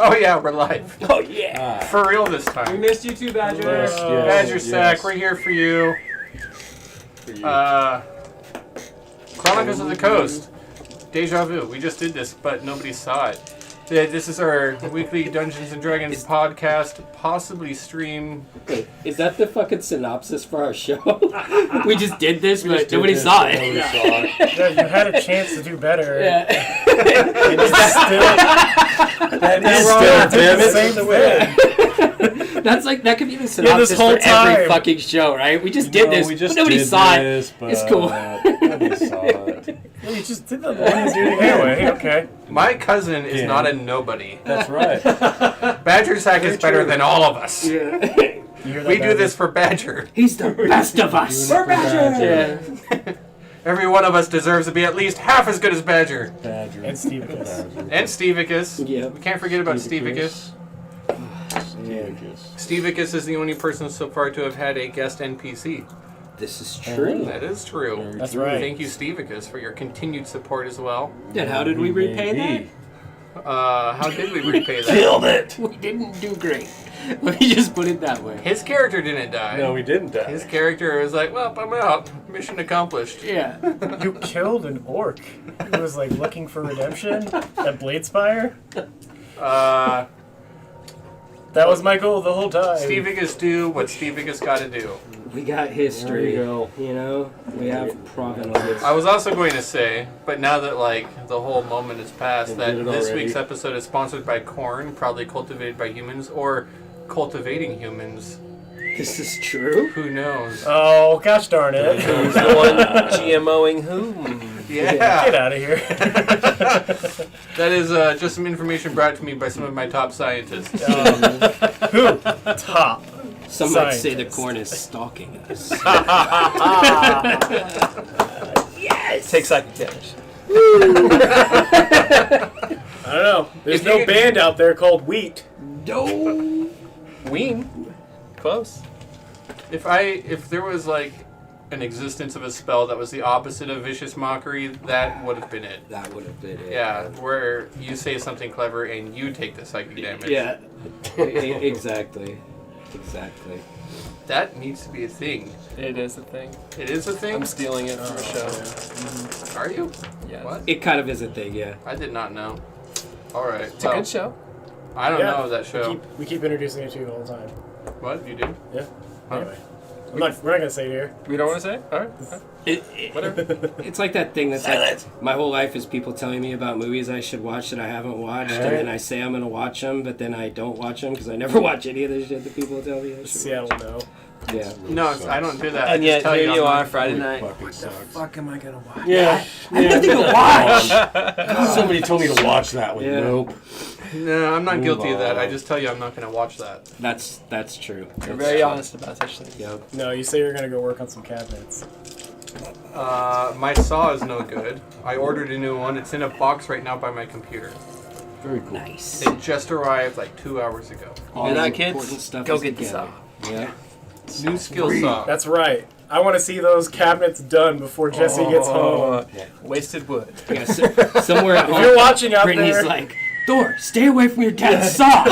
Oh yeah, we're live. Oh yeah. For real this time. We missed you too, Badger. Badger Sack, we're here for you. Chronicles of the Coast. Deja vu. We just did this, but nobody saw it. Yeah, this is our weekly Dungeons and Dragons podcast, possibly stream. Wait, is that the fucking synopsis for our show? We just did this, but nobody saw it. Yeah, you had a chance to do better. Yeah. And you still did the same thing. That's like, that could be the synopsis for every fucking show, right? We just did this, but nobody saw it. It's cool. Nobody saw it. Well, you just did the one duty anyway. Okay. My cousin is not a nobody. That's right. Badger Sack is better than all of us. Yeah. We do this for Badger. He's the best of us. We're Badger. Yeah. Every one of us deserves to be at least half as good as Badger. Badger. And Stevicus. And Stevicus. Yeah. We can't forget about Stevicus. Stevicus is the only person so far to have had a guest NPC. This is true. That is true. That's right. Thank you, Stevicus, for your continued support as well. And how did we repay that? How did we repay that? Killed it. We didn't do great. Let me just put it that way. His character didn't die. No, we didn't die. His character was like, well, I'm out. Mission accomplished. Yeah. You killed an orc who was like looking for redemption at Bladespire. That was my goal the whole time. Stevicus do what Stevicus got to do. We got history. There you go. You know, we have provenance. I was also going to say, but now that like the whole moment has passed, that did it this already. week's episode is sponsored by corn, probably cultivated by humans or cultivating humans. This is true? Who knows? Oh, gosh darn it. Who's the one GMOing who? Yeah. Get out of here. That is just some information brought to me by some of my top scientists. Who? Top. Some might say the corn is stalking us. Yes! Take psychic damage. I don't know. There's If no you- band out there called Wheat. No. Ween. Close. If there was like an existence of a spell that was the opposite of vicious mockery, that would have been it. That would have been it. Yeah, where you say something clever and you take the psychic damage. Yeah. Exactly. Exactly. That needs to be a thing. It is a thing. It is a thing? I'm stealing it from a show. Are you? Yes. What? It kind of is a thing, yeah. I did not know. Alright. It's a good show. I don't Yeah. know that show. We keep introducing it to you the whole time. What? You do? Yeah. Huh? Anyway. We're not going to say it here. We don't want to say? Alright. Whatever. It's like that thing that's like, my whole life is people telling me about movies I should watch that I haven't watched, and then I say I'm going to watch them, but then I don't watch them because I never watch any of the shit that people tell me I should Seattle, watch. no. Yeah. No, I don't do that. I And just yet, tell here you you I'm are not- Friday night. What the fuck am I going to watch? Yeah. I have nothing to watch! Somebody told me to watch that one. Yeah. Nope. No, I'm not Move guilty of that. I on. just tell you I'm not going to watch that. That's true. You're very honest about such things. Yep. No, you say you're going to go work on some cabinets. My saw is no good. I ordered a new one. It's in a box right now by my computer. Very cool. Nice. It just arrived like 2 hours ago. All Hear the that, kids? important stuff Go is get the together. saw. Yeah. New skill saw. That's right. I want to see those cabinets done before Jesse gets home. Wasted wood. Yeah, somewhere at If home, you're watching out Brittany's there, like, Thor, stay away from your dad's saw.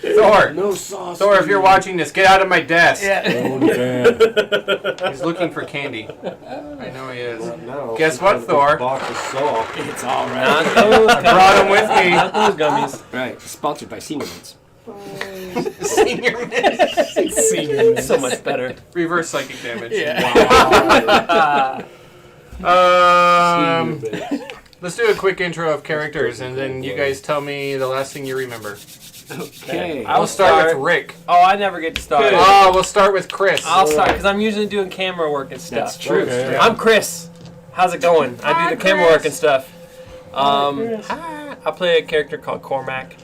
Thor! No sauce. Thor, if you're watching this, get out of my desk. Go to bed. He's looking for candy. I know he is. No. Guess what, Thor? Box of salt. It's all right. Not those I brought him with me. Not those gummies. Right. Sponsored by Senior Mints. Senior miss. senior. So much better. Reverse psychic damage. Wow. Let's do a quick intro of characters, and then you guys tell me the last thing you remember. Okay. I'll We'll start with start. Rick. Oh, I never get to start. We'll start with Chris. I'll start because I'm usually doing camera work and stuff. That's true. Okay. I'm Chris. How's it going? I do the camera work and stuff. I play a character called Cormac,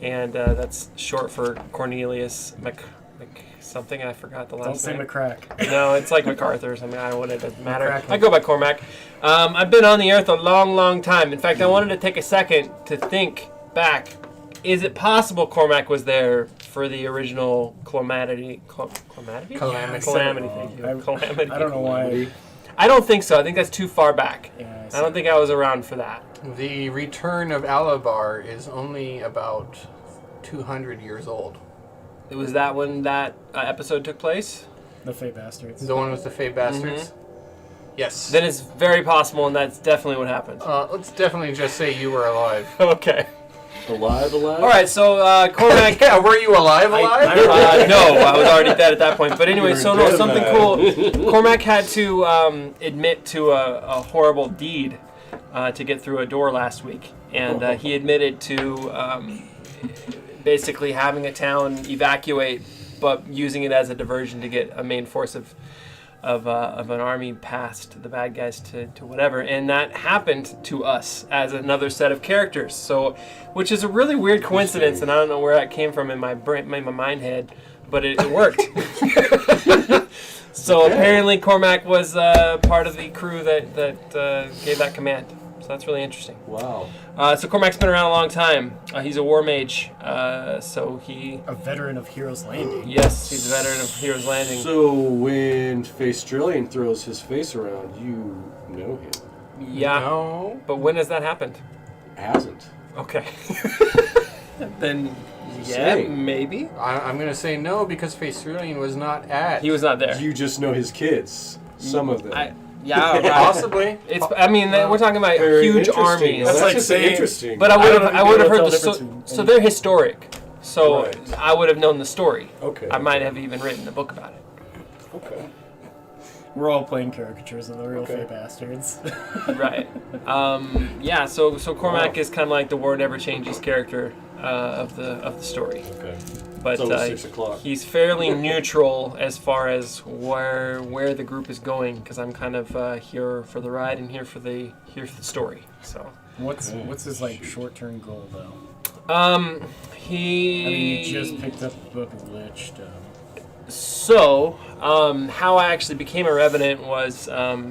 and that's short for Cornelius Mc something. I forgot the last Don't say name. McCrack. No, it's like MacArthur or something. I don't know. It doesn't matter. McCracken. I go by Cormac. I've been on the earth a long, long time. In fact, I wanted to take a second to think back. Is it possible Cormac was there for the original Calamity? Calamity? Calamity. Calamity, thank you. Calamity. I don't know why. I don't think so. I think that's too far back. Yeah, I don't think I was around for that. The return of Alabar is only about 200 years old. Was that when that episode took place? The Fey Bastards. The one with the Fey Bastards? Yes. Then it's very possible, and that's definitely what happened. Let's definitely just say you were alive. Okay. Alive? All right, so Cormac... Yeah, were you alive? No, I was already dead at that point. But anyway, so no, something cool. Cormac had to admit to a horrible deed to get through a door last week. And he admitted to basically having a town evacuate, but using it as a diversion to get a main force of an army past the bad guys to whatever, and that happened to us as another set of characters. So, which is a really weird coincidence, and I don't know where that came from in my brain, my mind head, but it worked. So apparently Cormac was part of the crew that gave that command. So that's really interesting. Wow. So Cormac's been around a long time. He's a war mage. So he... A veteran of Heroes Landing. Yes, he's a veteran of Heroes Landing. So when Faestralian throws his face around, you know him. Yeah. No. But when has that happened? Hasn't. Okay. Then, yeah, Saying. maybe. I'm going to say no because Faestralian was not at. He was not there. You just know his kids. Some of them. Yeah, right. Possibly. It's. I mean, we're talking about Very huge interesting. armies. That's like just saying- interesting. But I would have heard the tell story. difference So they're historic. So Right. I would have known the story. Okay. I might have even written a book about it. Okay. We're all playing caricatures of the real Okay. Fey Bastards. Right. Yeah. So Cormac is kind of like the War Never Changes character of the story. Okay. But It's almost 6 o'clock. he's fairly neutral as far as where the group is going, because I'm kind of here for the ride and here for the story. So What's his like short-term goal though? he. I mean, you just picked up the book of Lich. So how I actually became a revenant was a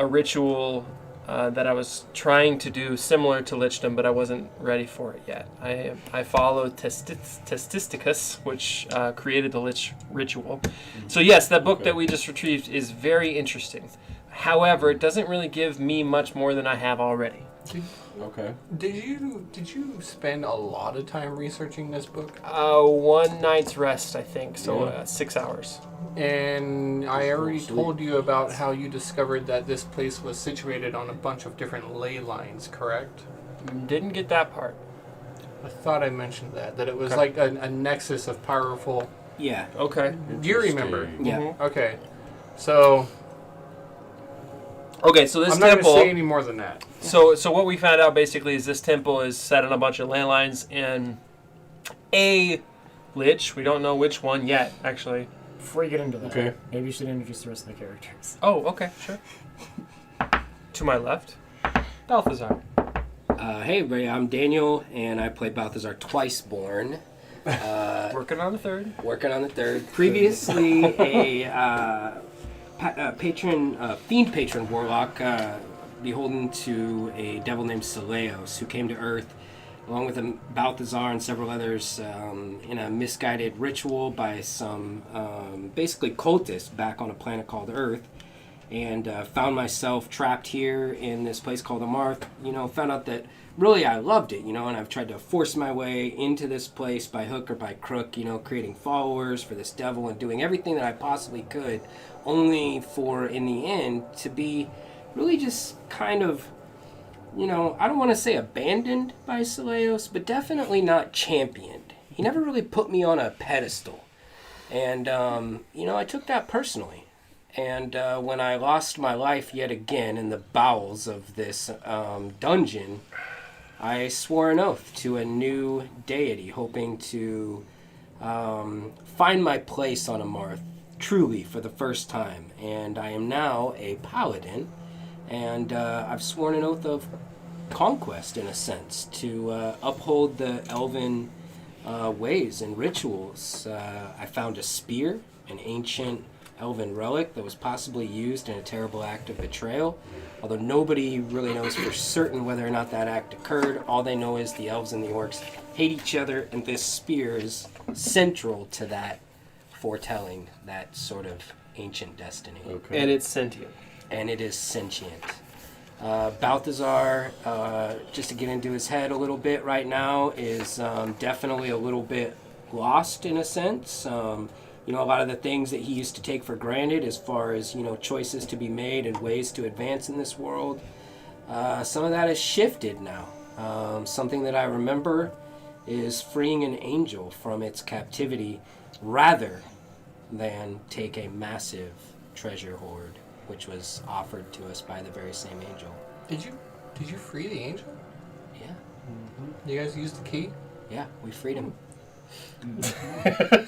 ritual that I was trying to do similar to Lichdom, but I wasn't ready for it yet. I followed Testisticus, which created the Lich ritual. So yes, that book that we just retrieved is very interesting. However, it doesn't really give me much more than I have already. Okay. Did you spend a lot of time researching this book? 1 night's rest, I think. So 6 hours. And I already told you about how you discovered that this place was situated on a bunch of different ley lines, correct? Didn't get that part. I thought I mentioned that it was Okay. like a nexus of powerful... Yeah. Okay. Do you remember? Interesting. Yeah. Okay. So, Okay, so this I'm not going temple. to say any more than that. So what we found out basically is this temple is set on a bunch of landlines, and a lich, we don't know which one yet, actually. Before you get into that, Okay. maybe you should introduce the rest of the characters. Oh, okay, sure. To my left, Balthazar. Hey everybody, I'm Daniel, and I played Balthazar Twiceborn. Working on the third. Working on the third. Previously a fiend patron warlock, beholden to a devil named Seleos, who came to Earth along with Balthazar and several others in a misguided ritual by some basically cultists back on a planet called Earth, and found myself trapped here in this place called Amarth. Found out that really I loved it, and I've tried to force my way into this place by hook or by crook, creating followers for this devil and doing everything that I possibly could, only for, in the end, to be really just kind of, I don't want to say abandoned by Seleos, but definitely not championed. He never really put me on a pedestal. And, I took that personally. And when I lost my life yet again in the bowels of this dungeon, I swore an oath to a new deity, hoping to find my place on Amarth, truly for the first time. And I am now a paladin, and I've sworn an oath of conquest, in a sense, to uphold the elven ways and rituals. I found a spear, an ancient elven relic that was possibly used in a terrible act of betrayal. Although nobody really knows for certain whether or not that act occurred, all they know is the elves and the orcs hate each other, and this spear is central to that foretelling, that sort of ancient destiny. Okay. And it's sentient. And it is sentient. Balthazar, just to get into his head a little bit right now, is definitely a little bit lost in a sense. A lot of the things that he used to take for granted as far as, choices to be made and ways to advance in this world, some of that has shifted now. Something that I remember is freeing an angel from its captivity rather than take a massive treasure hoard, which was offered to us by the very same angel. Did you free the angel? Yeah. Mm-hmm. You guys used the key? Yeah, we freed him.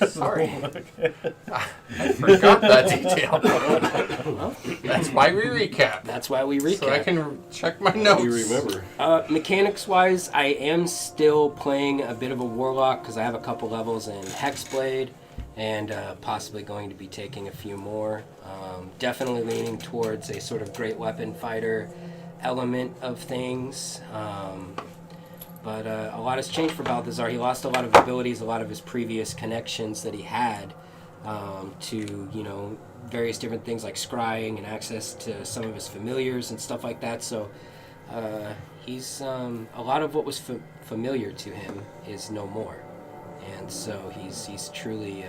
Sorry. I forgot that detail. That's why we recap. That's why we recap. So I can check my notes. You remember. Mechanics-wise, I am still playing a bit of a warlock because I have a couple levels in Hexblade and possibly going to be taking a few more. Definitely leaning towards a sort of great weapon fighter element of things. But a lot has changed for Balthazar. He lost a lot of abilities, a lot of his previous connections that he had to, various different things like scrying and access to some of his familiars and stuff like that. So he's a lot of what was familiar to him is no more, and so he's truly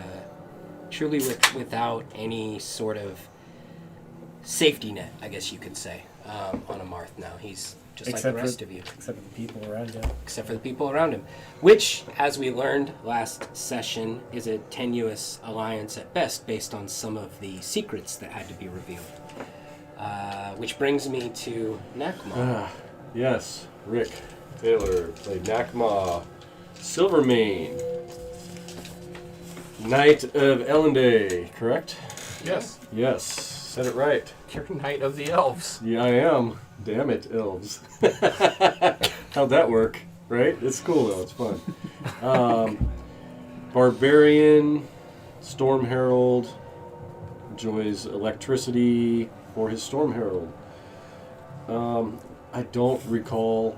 without any sort of safety net, I guess you could say, on a Marth now. He's just like the rest of you. Except for the people around him. Except for the people around him. Which, as we learned last session, is a tenuous alliance at best based on some of the secrets that had to be revealed. Which brings me to Nakma. Yes, Rick Taylor played Nakma Silvermane, Knight of Elenday, correct? Yes. Yes, said it right. You're Knight of the Elves. Yeah, I am. Damn it, elves. How'd that work? Right? It's cool though. It's fun. Barbarian, Storm Herald, enjoys electricity for his Storm Herald. I don't recall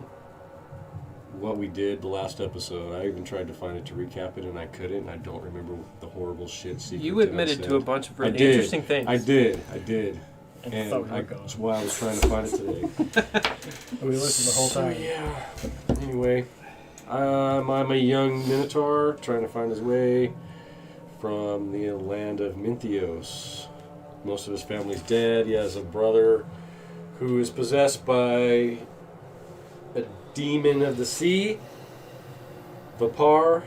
what we did the last episode. I even tried to find it to recap it and I couldn't. I don't remember the horrible shit secret. You that I admitted said. to a bunch of really I did. interesting things. I did. And thought we were gone. That's why I was trying to find it today. We listened the whole time. Yeah. Anyway, I'm a young Minotaur trying to find his way from the land of Minthios. Most of his family's dead. He has a brother who is possessed by a demon of the sea, Vapar,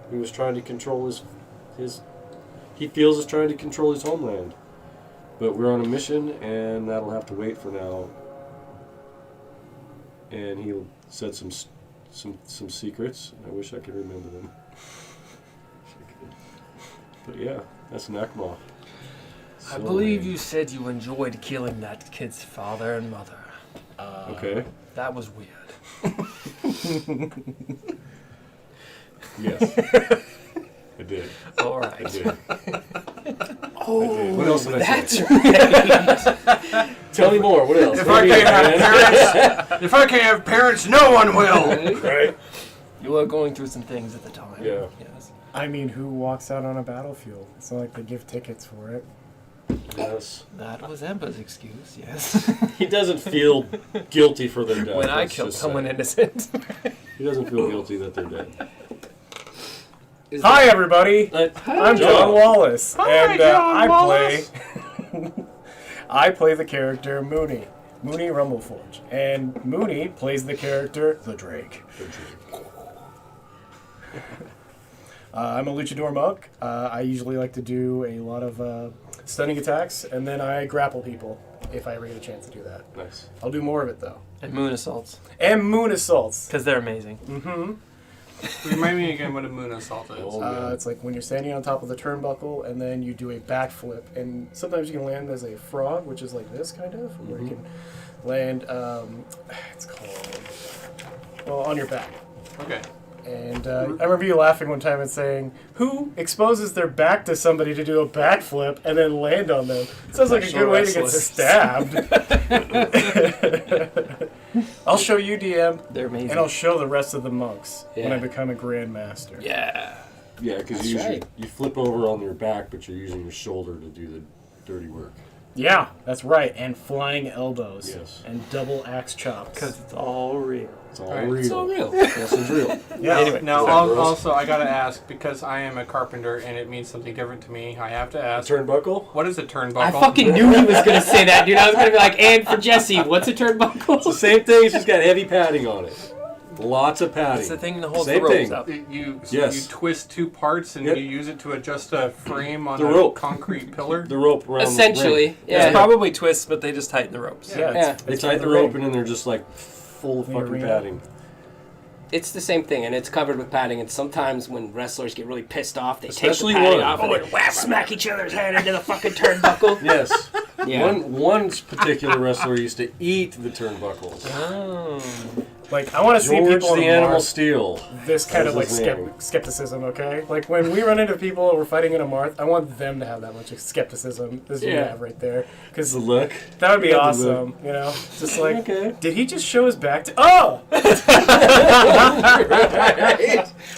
who is trying to control his he feels is trying to control his homeland. But we're on a mission, and that'll have to wait for now. And he said some secrets. I wish I could remember them. But yeah, that's Nakma. I believe you said you enjoyed killing that kid's father and mother. Okay. That was weird. Yes. I did. All I right. did. Oh, What else did I that's say? Tell me more. What else? If I can't have parents, no one will. Right? You were going through some things at the time. Yeah. Yes. I mean, who walks out on a battlefield? It's not like they give tickets for it. Yes. That was Amber's excuse, yes. He doesn't feel guilty for their death. When I let's killed just someone say. innocent. He doesn't feel guilty that they're dead. Hi, everybody. I'm John Wallace, Hi, and John I Wallace. play. I play the character Mooney Rumbleforge, and Mooney plays the character the Drake. I'm a luchador monk. I usually like to do a lot of stunning attacks, and then I grapple people if I ever get a chance to do that. Nice. I'll do more of it though. And moon assaults, And moon assaults. because they're amazing. Mm-hmm. Remind me again what a moon assault is. Oh, man. It's like when you're standing on top of the turnbuckle and then you do a backflip, and sometimes you can land as a frog, which is like this kind of, where you can land. It's called on your back. Okay. And I remember you laughing one time and saying, "Who exposes their back to somebody to do a backflip and then land on them?" Sounds like a good way to get stabbed. I'll show you, DM, They're amazing. and I'll show the rest of the monks when Yeah. I become a grandmaster. Yeah. Yeah, because That's right. you flip over on your back, but you're using your shoulder to do the dirty work. Yeah, that's right. And flying elbows. Yes. And double axe chops. Because it's all real. It's all Right. real. It's all real. This is real. Yeah. Anyway. Now, Is that gross? also, I gotta ask, because I am a carpenter and it means something different to me, I have to ask, Turnbuckle? what is a turnbuckle? I fucking knew he was gonna say that, dude. I was gonna be like, and for Jesse, what's a It's the turnbuckle? same thing, it's just got heavy padding on it. Lots of padding. It's the thing that holds Same the ropes thing. up. You Yes. twist two parts and Yep. you use it to adjust a frame on The a rope. concrete pillar? The rope around Essentially, the ring. yeah. It's probably twists, but they just tighten the ropes. Yeah, Yeah. They it's tighten the rope and then they're just like full of The fucking arena. padding. It's the same thing, and it's covered with padding. And sometimes when wrestlers get really pissed off, they Especially take the padding one. off and they smack each other's head into the fucking turnbuckle. Yes. Yeah. One particular wrestler used to eat the turnbuckles. Oh. Like, I want to see George people the on Animal Mars Steel. this kind of like That's his name. skepticism, okay? Like when we run into people and we're fighting in a Mars, I want them to have that much skepticism as you Yeah. have right there, because The look. that would be Yeah, the awesome. You know, just like, Okay. did he just show his back to? Oh,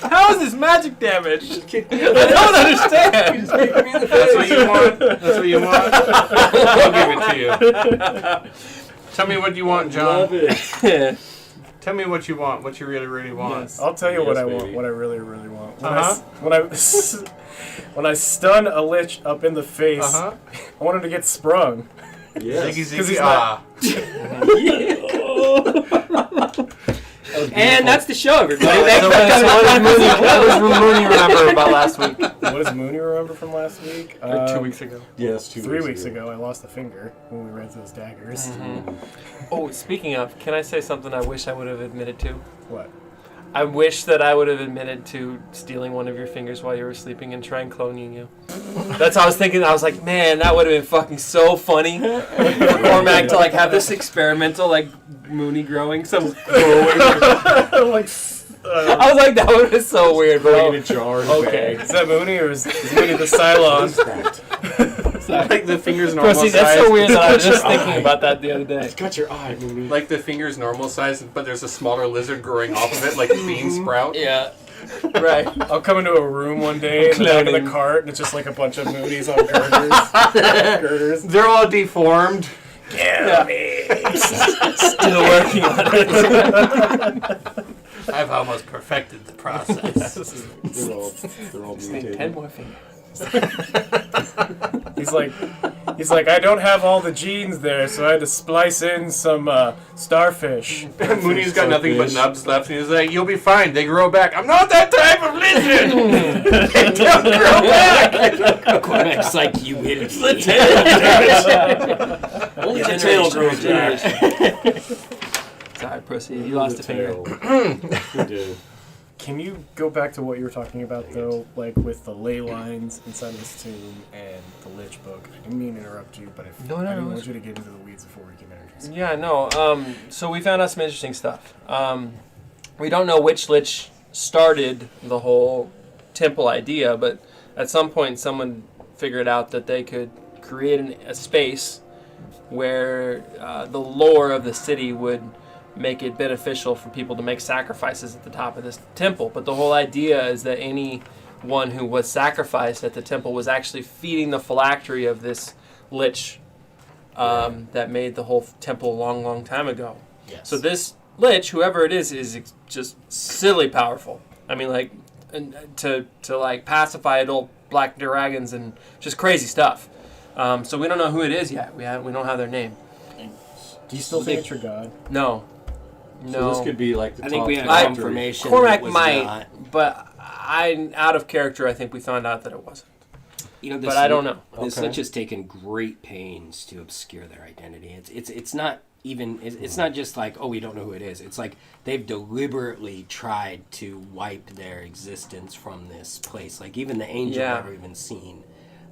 How is this magic damage? I don't understand. That's what you want? That's what you want? I'll give it to you. Tell me what you want, John. Love it. Tell me what you want, what you really, really want. Yes. I'll tell you what Yes, I want. baby. What I really, really want. Uh-huh. When I stun a lich up in the face, Uh-huh. I want him to get sprung. Yes. Ziggy, 'Cause ziggy, he's ah. And that's the show, everybody. So Thanks for what coming. does Mooney remember about last week? What does Mooney remember from last week? Or 2 weeks ago. Yes, 3 weeks ago, I lost a finger when we read those daggers. Oh, speaking of, can I say something I wish I would have admitted to? What? I wish that I would have admitted to stealing one of your fingers while you were sleeping and trying cloning you. That's what I was thinking. I was like, man, that would have been fucking so funny for Cormac to like have this experimental like Mooney growing some. like, I was like, that would have been so weird, bro. In a jar. Okay. is that Mooney or is Mooney the Cylon? Like the fingers normal Proceed, size. that's so weird that I was just Got your thinking eye. about that the other day. It's got your eye, Mooney. Like the fingers normal size, but there's a smaller lizard growing off of it, like a bean sprout. Yeah. Right. I'll come into a room one day in the back of Cloning. the cart and it's just like a bunch of Moonies on girders. They're all deformed. Yeah. Still working on it. I've almost perfected the process. They're all Just need 10 mutated. more fingers. He's like, I don't have all the genes there, so I had to splice in some starfish. Mooney's got nothing but Starfish. nubs left, and he's like, "You'll be fine. They grow back." I'm not that type of lizard. They don't grow back. Cormac's like, you idiot. Only the tail grows back. Sorry, proceed. You lost a finger. You do. Can you go back to what you were talking about, though, like with the ley lines inside this tomb and the Lich book? I didn't mean to interrupt you, but No, I didn't no, want it's- you to get into the weeds before we can introduce you. Yeah, no. So we found out some interesting stuff. We don't know which lich started the whole temple idea, but at some point someone figured out that they could create a space where the lore of the city would make it beneficial for people to make sacrifices at the top of this temple. But the whole idea is that anyone who was sacrificed at the temple was actually feeding the phylactery of this lich that made the whole temple a long, long time ago. Yes. So this lich, whoever it is just silly powerful. I mean, like, and to like pacify adult black dragons and just crazy stuff. So we don't know who it is yet. We don't have their name. Do you still think it's your god? No. So this could be like the I top think we have I- confirmation. Cormac it was might, not. but out of character, I think we found out that it wasn't. You know, But I don't know. This Okay. Lich has taken great pains to obscure their identity. It's not even. It's not just like, oh, we don't know who it is. It's like they've deliberately tried to wipe their existence from this place. Like even the angel Yeah. never even seen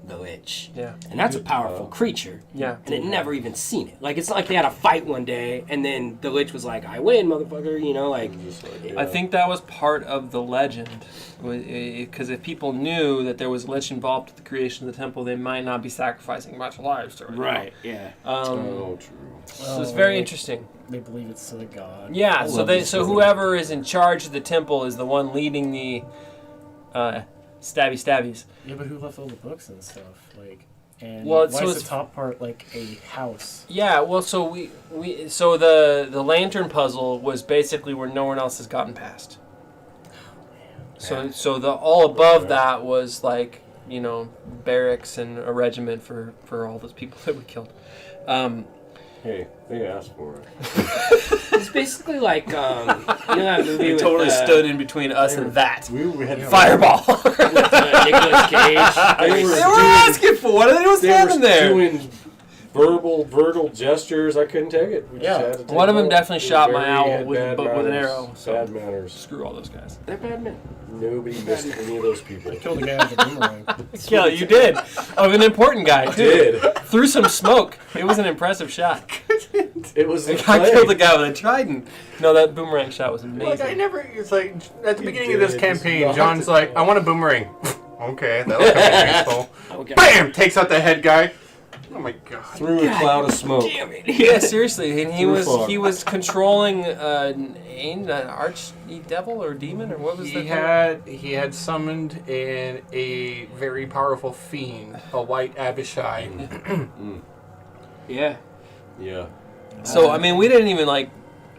the Lich. Yeah. And that's a powerful creature. Yeah. And it never even seen it. Like it's not like they had a fight one day and then the Lich was like, I win, motherfucker. You know, like. I think that was part of the legend, because if people knew that there was a lich involved with the creation of the temple, they might not be sacrificing much lives to it. Right. Yeah. Oh, true. So it's very interesting. They believe it's to the god. Yeah. I So love they this so story. whoever is in charge of the temple is the one leading the stabbies. Yeah, but who left all the books and stuff? Like, And Well, why so is it's- the top part like a house? Yeah, well, so so the lantern puzzle was basically where no one else has gotten past. So the all above that was like, you know, barracks and a regiment for all those people that we killed. Hey, they asked for it. It's basically like you know that movie They with totally stood in between us and that. We had Fireball. Nicolas Cage. They They were asking for it. They were standing there. doing verbal gestures. I couldn't take it. We just Yeah. had to take One of them it. definitely It was shot my very owl bad with an manners. arrow, so- Bad manners. Screw all those guys. They're bad men. Nobody missed any of those people. Killed the guy with the boomerang. Yeah, you did. Of an important guy, too. Did. Through some smoke. It was an impressive shot. It was I the play. killed the guy with a trident. No, that boomerang shot was amazing. Like, I never. It's like at the You beginning of did. this campaign, It's John's not- like, "I want a boomerang." Okay, that'll come useful. Okay. Bam! Takes out the head guy. Oh my god. Through a cloud of smoke. Damn it. Yeah, seriously, and Through fog. he was controlling an arch devil or demon or what was He that? had summoned a very powerful fiend, a white Abishai. Yeah. Yeah. So I mean, we didn't even like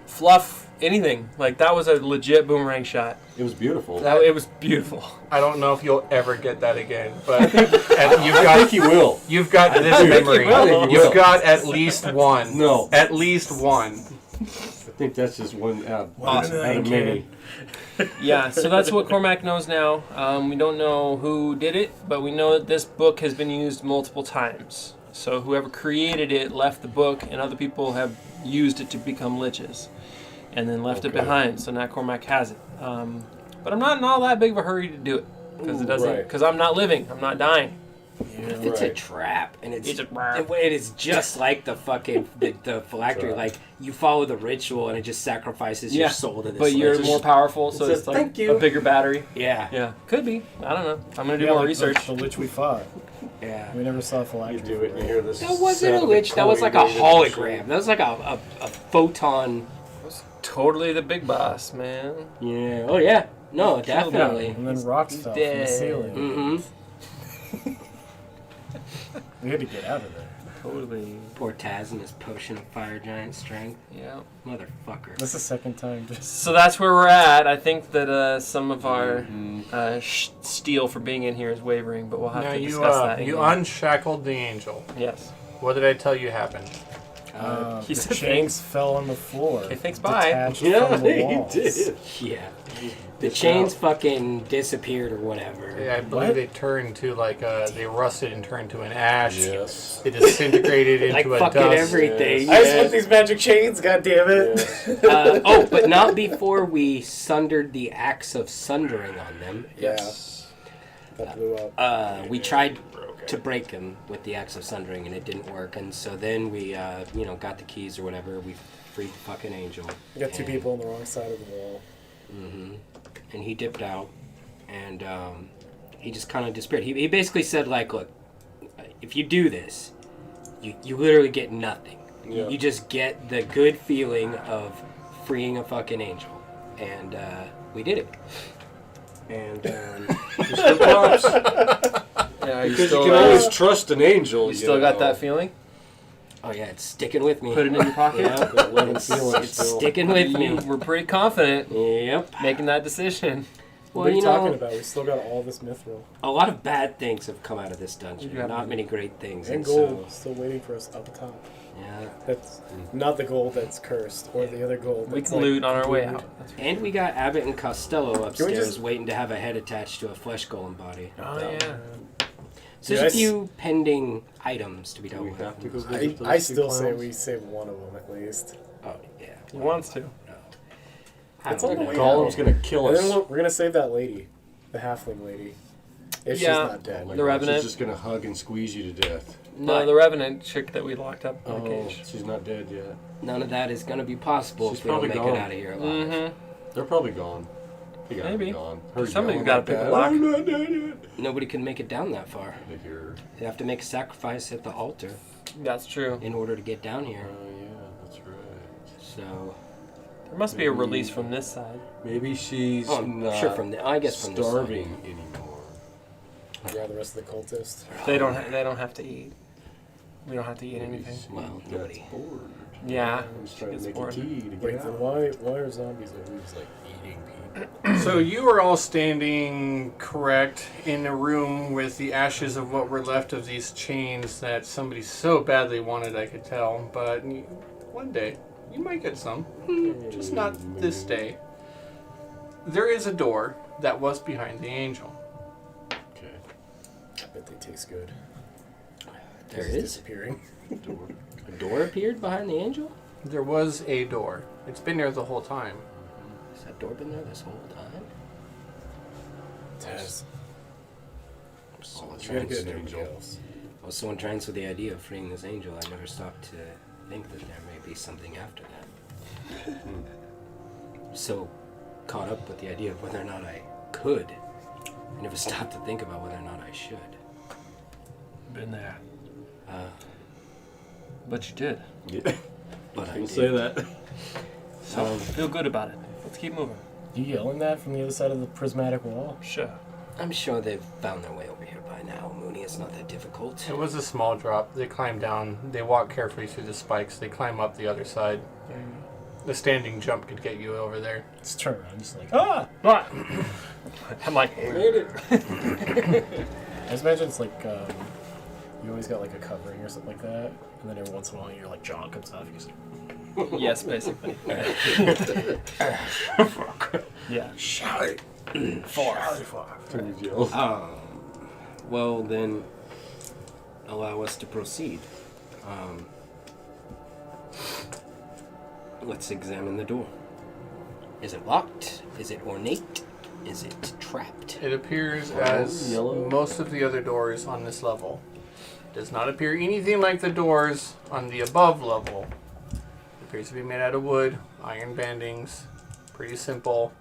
fluff anything. Like that was a legit boomerang shot. It was beautiful. It was beautiful. I don't know if you'll ever get that again, but and you've I got think you will. you've got this think memory. you will. I think you You've will. got at least one. No. At least one. I think that's just one out Awesome. out of many. Yeah, so that's what Cormac knows now. We don't know who did it, but we know that this book has been used multiple times. So whoever created it left the book, and other people have used it to become liches, and then left it Okay. behind. So now Cormac has it. But I'm not in all that big of a hurry to do it because it doesn't. Right. Because I'm not living. I'm not dying. If it's a Right. trap, and It's a- it is just like the fucking the phylactery. Trap. Like you follow the ritual, and it just sacrifices your soul to this. But you're lich. more powerful, so It it's says, like "Thank you." a bigger battery. Yeah. Yeah, could be. I don't know. I'm gonna do Yeah, more like research. The lich we fought. Yeah. We never saw You phylactery. do it and you hear this. That wasn't sound a of lich. That was like a coin being hologram. That was like a photon. Totally the big boss, man. Yeah. Oh yeah. No, him. definitely. And then rocks fell from dead. the ceiling. Mm-hmm. We had to get out of there. Totally. Poor Taz and his potion of fire giant strength. Yeah. Motherfucker. That's the second time. So that's where we're at. I think that some of our steel for being in here is wavering, but we'll have Now to you discuss that. you again. unshackled the angel. Yes. What did I tell you happened? He The said chains fell on the floor. Okay, thanks, bye. Detached Yeah, from the he walls. did. Yeah. The chains fucking disappeared or whatever. Yeah, I believe What? they turned to they rusted and turned to an ash. Yes. It disintegrated into Like a fucking dust. everything. I just want these magic chains, god damn it. Oh, but not before we sundered the axe of sundering on them. Yes. That blew up. We tried to break them with the axe of sundering, and it didn't work. And so then we, got the keys or whatever. We freed the fucking angel. We got two And- people on the wrong side of the wall. And he dipped out, and he just kind of disappeared. He basically said, like, look, if you do this, you literally get nothing. Yeah. You just get the good feeling of freeing a fucking angel. And we did it. And Just for props. Yeah, Because you can always trust an angel. you still got that feeling? oh yeah, it's sticking with me. Put it in your pocket. Yeah, That loving it's, feeling it's still. sticking with You me. were pretty confident Yep. making that decision. What Well, are you you talking know, about? We still got all this mithril. a lot of bad things have come out of this dungeon. Yeah. Not many great things. And so, gold still waiting for us up top. yeah. That's not the gold that's cursed, or the other gold We that's can like, loot on our way completely- out. That's And we got Abbott and Costello upstairs just- waiting to have a head attached to a flesh golem body. Oh yeah. So Dude, there's I a few pending items to be Do dealt we with. have to go I, visit those I two still say clowns? we save one of them at least. Oh yeah. He wants to. I It's don't on the know. way Golem's gonna kill And us. then we're gonna save that lady, the halfling lady, if she's Yeah. not dead. Oh my The God, Revenant. She's just gonna hug and squeeze you to death. No, the Revenant chick that we locked up in the cage. She's not dead yet. None of that is going to be possible She's if we don't probably make gone. it out of here alive. Mm-hmm. They're probably gone. They gotta Maybe. be gone. Her Somebody's yelling gotta like pick the that, lock. I'm not dead yet. Nobody can make it down that far. I hear. They have to make a sacrifice at the altar That's true. in order to get down Oh here. yeah, that's right. So, There must be a release from this side. Maybe she's oh, I'm not sure from the, I guess from this side. starving anymore. Yeah, the rest of the cultists. They don't have to eat. We don't have to eat anything. Well, nobody. Bored. Yeah. I'm just trying It's to make bored. a key to get Wait, then out. why are zombies always like eating people? So you are all standing correct in a room with the ashes of what were left of these chains that somebody so badly wanted, I could tell. But one day, you might get some. Just not this day. There is a door that was behind the angel. Okay. I bet they taste good. There It's is? disappearing. Door. A door appeared behind the angel? There was a door. It's been there the whole time. Has that door been there this whole time? Taz. So You gotta get angel. everybody else. I was so entranced with the idea of freeing this angel, I never stopped to think that there may be something after that. So caught up with the idea of whether or not I could, I never stopped to think about whether or not I should. Been there. Uh, But you did. Yeah. but I Don't did. say that. So feel good about it. Let's keep moving. You yelling that from the other side of the prismatic wall? Sure. I'm sure they've found their way over here by now, Mooney. It's not that difficult. It was a small drop. They climb down. They walk carefully through the spikes. They climb up the other side. The standing jump could get you over there. Just turn around, just like, ah! What? I'm like, Made it. I just imagine it's like, you always got like a covering or something like that, and then every once in a while your like jaw comes off, you just like, yes, basically. Yeah. shout it! Turn your yell. Well, then, allow us to proceed. Let's examine the door. Is it locked? Is it ornate? Is it trapped? It appears as yellow. most of the other doors on this level. Does not appear anything like the doors on the above level. It appears to be made out of wood, iron bandings, pretty simple.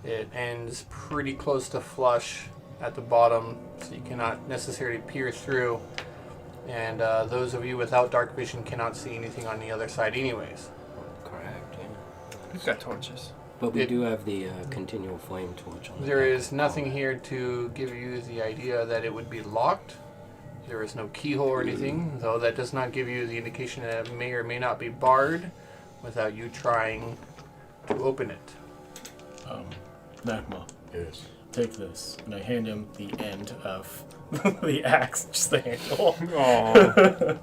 It ends pretty close to flush at the bottom, so you cannot necessarily peer through. And those of you without dark vision cannot see anything on the other side anyways. Correct, yeah. We've got torches. But we It- do have the continual flame torch on the There back is of the nothing wall. here to give you the idea that it would be locked. There is no keyhole or anything, though that does not give you the indication that it may or may not be barred without you trying to open it. Magma, Yes. take this. And I hand him the end of the axe, just the handle. Oh.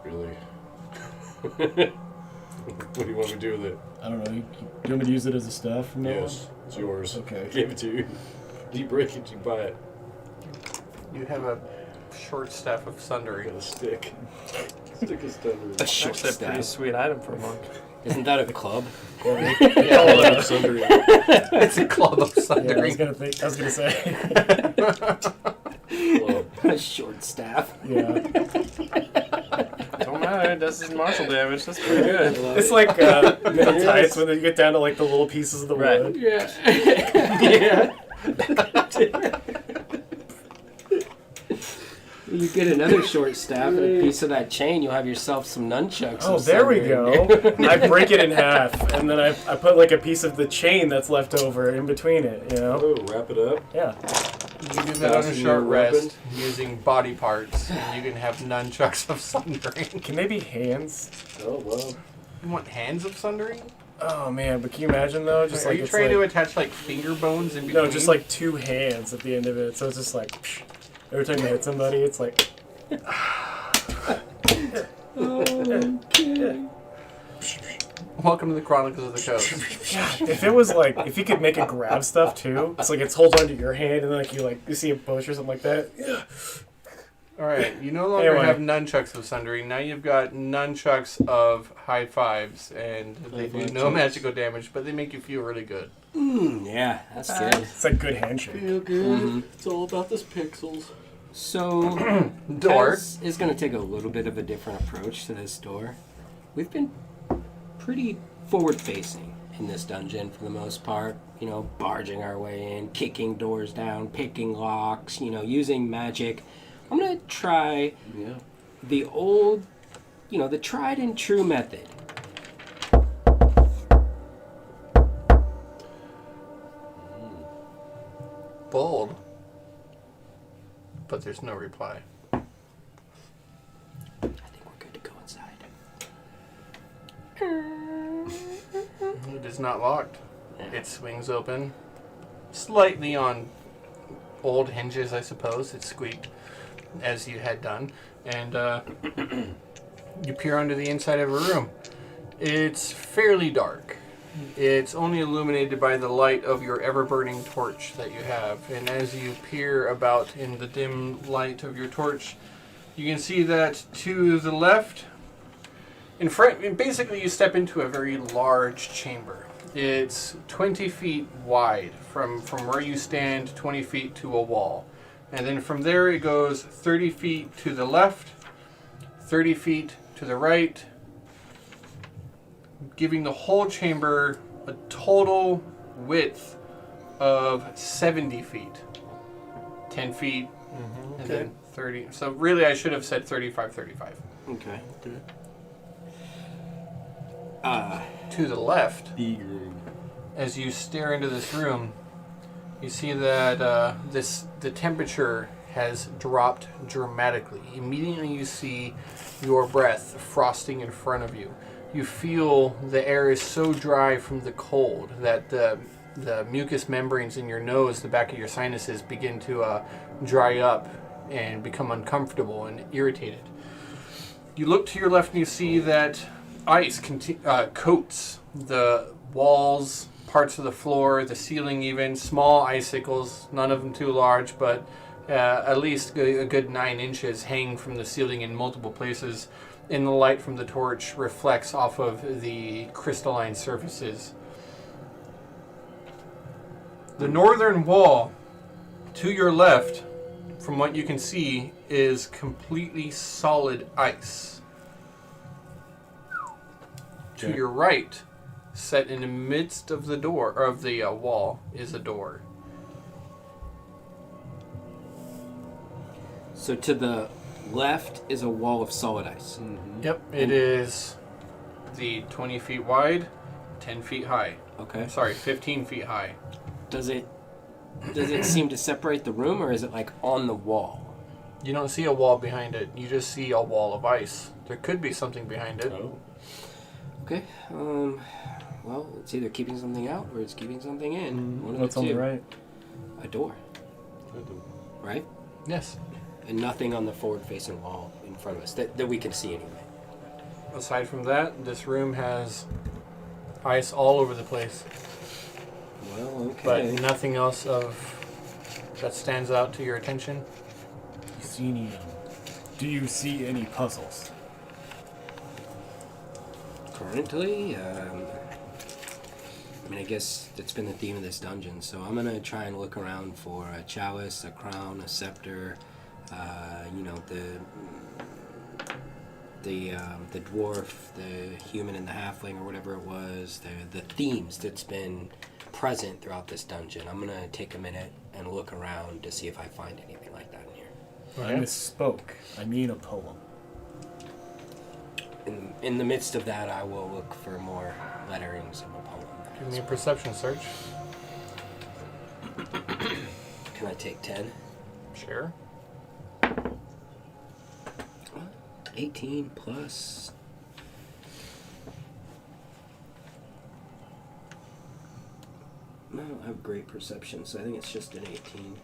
Really? What do you want me to do with it? I don't know, you want me to use it as a staff from now on? Yes. It's yours. Okay. I gave it to you. You break it, you buy it. You have a short staff of I sundering. got a stick. Stick is thunder. A short Actually, a pretty staff. sweet item for a monk. Isn't that a club? Sundering. It's a club of Yeah, I sundering. was gonna say. Club. A short staff. Yeah. Don't matter. It does some martial damage. That's pretty good. It's like mini tights when you get down to like the little pieces of the Right. wood. Yeah. Yeah. You get another short staff and a piece of that chain, you'll have yourself some nunchucks. Oh, of there we sundering. go. I break it in half, and then I put like a piece of the chain that's left over in between it, you know? Oh, wrap it up. Yeah. You do that on a Fasten short your weapon. rest using body parts. And you can have nunchucks of sundering. Can they be hands? Oh, well. You want hands of sundering? Oh man, but can you imagine though? Just Are like you it's trying like, to attach like finger bones in between? no, just like two hands at the end of it. So it's just like psh, every time you hit somebody, it's like Welcome to the Chronicles of the Coast. if it was like if you could make it grab stuff too. It's like it's hold onto your hand and then like you see a push or something like that. Yeah. Alright, you no longer Anyway. have nunchucks of sundering. Now you've got nunchucks of high fives, and they do no magical damage, but they make you feel really good. Yeah, that's good. It's like good handshake. Feel good. It's all about this pixels. So, Door. Tez is going to take a little bit of a different approach to this door. We've been pretty forward-facing in this dungeon for the most part. You know, barging our way in, kicking doors down, picking locks, you know, using magic. I'm going to try Yeah. the old, you know, the tried and true method. Bold. but there's no reply. I think we're good to go inside. It is not locked. It swings open, slightly on old hinges, I suppose. It squeaked as you had done, and you peer onto the inside of a room. It's fairly dark. It's only illuminated by the light of your ever-burning torch that you have, and as you peer about in the dim light of your torch, you can see that to the left, in front, basically you step into a very large chamber. It's 20 feet wide from where you stand, 20 feet to a wall. And then from there it goes 30 feet to the left, 30 feet to the right, giving the whole chamber a total width of 70 feet. 10 feet, and then 30. So really I should have said 35, 35. Okay. To the left, Big room. as you stare into this room, you see that the temperature has dropped dramatically. Immediately you see your breath frosting in front of you. You feel the air is so dry from the cold that the mucous membranes in your nose, the back of your sinuses, begin to dry up and become uncomfortable and irritated. You look to your left and you see that ice coats the walls, parts of the floor, the ceiling even, small icicles, none of them too large, but at least a good 9 inches hang from the ceiling in multiple places. And the light from the torch reflects off of the crystalline surfaces. The northern wall to your left, from what you can see, is completely solid ice. To Okay. your right, set in the midst of the door, or of the wall, is a door. So to the left is a wall of solid ice. Yep, it is the 20 feet wide, 10 feet high. Okay. Sorry, 15 feet high. Does it seem to separate the room, or is it like on the wall? You don't see a wall behind it. You just see a wall of ice. There could be something behind it. Oh. Okay. Well, it's either keeping something out or it's keeping something in. One of What's the on two. the right? A door, right? Yes. And nothing on the forward-facing wall in front of us that we can see anyway. Aside from that, this room has ice all over the place, Well, but okay. nothing else that stands out to your attention. Do you see any puzzles? Currently, I mean, I guess that's been the theme of this dungeon, so I'm gonna try and look around for a chalice, a crown, a scepter, the dwarf, the human and the halfling, or whatever it was, the themes that's been present throughout this dungeon. I'm gonna take a minute and look around to see if I find anything like that in here. I misspoke. I mean a poem. In the midst of that, I will look for more letterings of a poem. Give me a perception search. Can I take 10? Sure. 18 plus. I don't have great perception, so I think it's just an 18.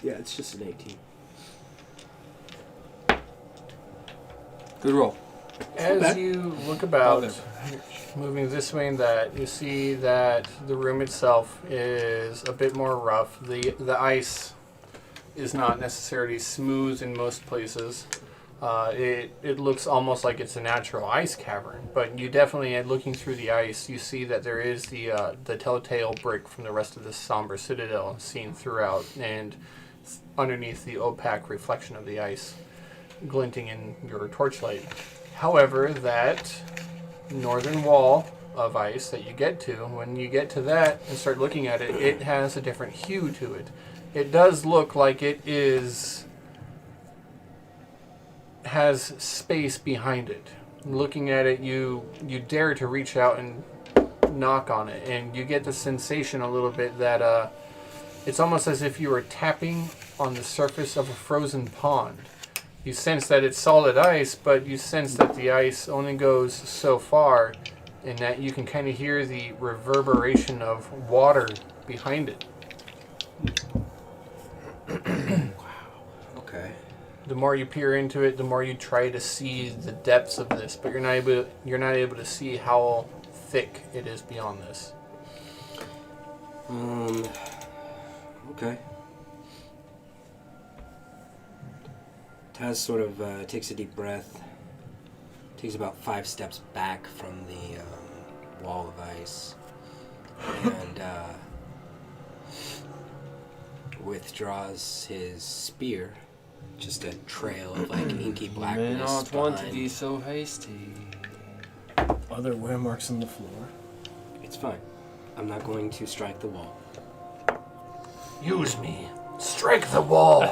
Yeah, it's just an 18. Good roll. As you look about, moving this way and that, you see that the room itself is a bit more rough. The ice is not necessarily smooth in most places. It looks almost like it's a natural ice cavern, but you definitely, looking through the ice, you see that there is the telltale brick from the rest of the somber citadel seen throughout, and underneath the opaque reflection of the ice glinting in your torchlight. However, that northern wall of ice that you get to, when you get to that and start looking at it, it has a different hue to it. It does look like it has space behind it. Looking at it, you dare to reach out and knock on it, and you get the sensation a little bit that it's almost as if you were tapping on the surface of a frozen pond. You sense that it's solid ice, but you sense that the ice only goes so far, and that you can kind of hear the reverberation of water behind it. Okay. The more you peer into it, the more you try to see the depths of this, but you're not able to see how thick it is beyond this. Okay. Taz sort of takes a deep breath, takes about 5 steps back from the wall of ice, and withdraws his spear. Just a trail of like inky You may blackness not want to behind. be so hasty. Are there wear marks on the floor? It's fine. I'm not going to strike the wall. Use me. Strike the wall.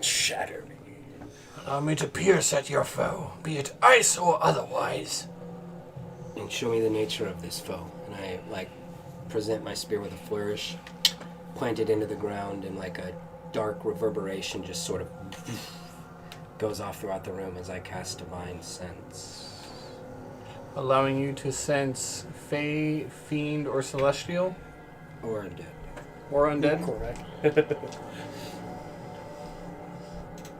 Shatter me. Allow me to pierce at your foe, be it ice or otherwise. And show me the nature of this foe. And I like present my spear with a flourish, plant it into the ground, and like a dark reverberation just sort of goes off throughout the room as I cast Divine Sense. Allowing you to sense Fey, Fiend, or Celestial, Or undead. or Undead. Cormac.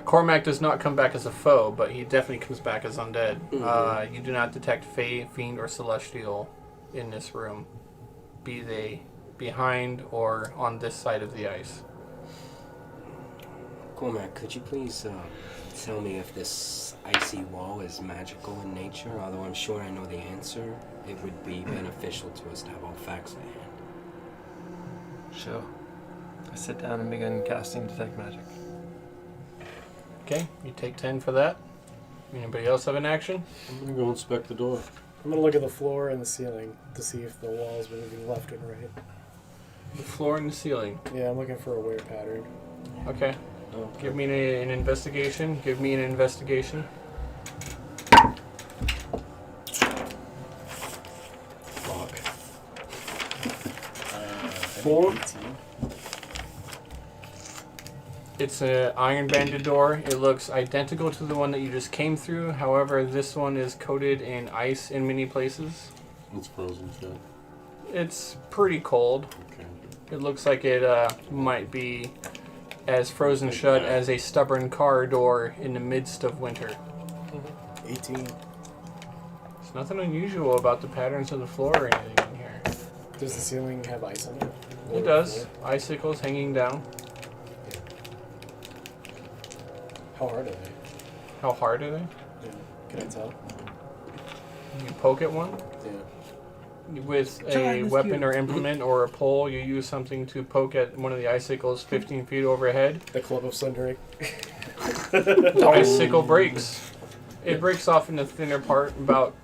Cormac does not come back as a foe, but he definitely comes back as Undead. You do not detect Fey, Fiend, or Celestial in this room, be they behind or on this side of the ice. Cormac, could you please tell me if this icy wall is magical in nature? Although I'm sure I know the answer, it would be beneficial to us to have all facts at hand. Sure. I sit down and begin casting Detect Magic. Okay, you take 10 for that. Anybody else have an action? I'm gonna go inspect the door. I'm gonna look at the floor and the ceiling to see if the walls are moving left and right. The floor and the ceiling. Yeah, I'm looking for a wear pattern. Okay, Oh, give me an investigation. Give me an investigation. Fuck. 4. 18. It's an iron banded door. It looks identical to the one that you just came through. However, this one is coated in ice in many places. It's frozen shut. It's pretty cold. Okay. It looks like it might be as frozen shut as a stubborn car door in the midst of winter. 18. There's nothing unusual about the patterns of the floor or anything in here. Does the ceiling have ice on it? It does. Icicles hanging down. How hard are they? How hard are they? Yeah. Can I tell? You poke at one. Yeah. With a weapon or implement or a pole, you use something to poke at one of the icicles 15 feet overhead. The Club of Sundering. The icicle breaks. It breaks off in the thinner part, about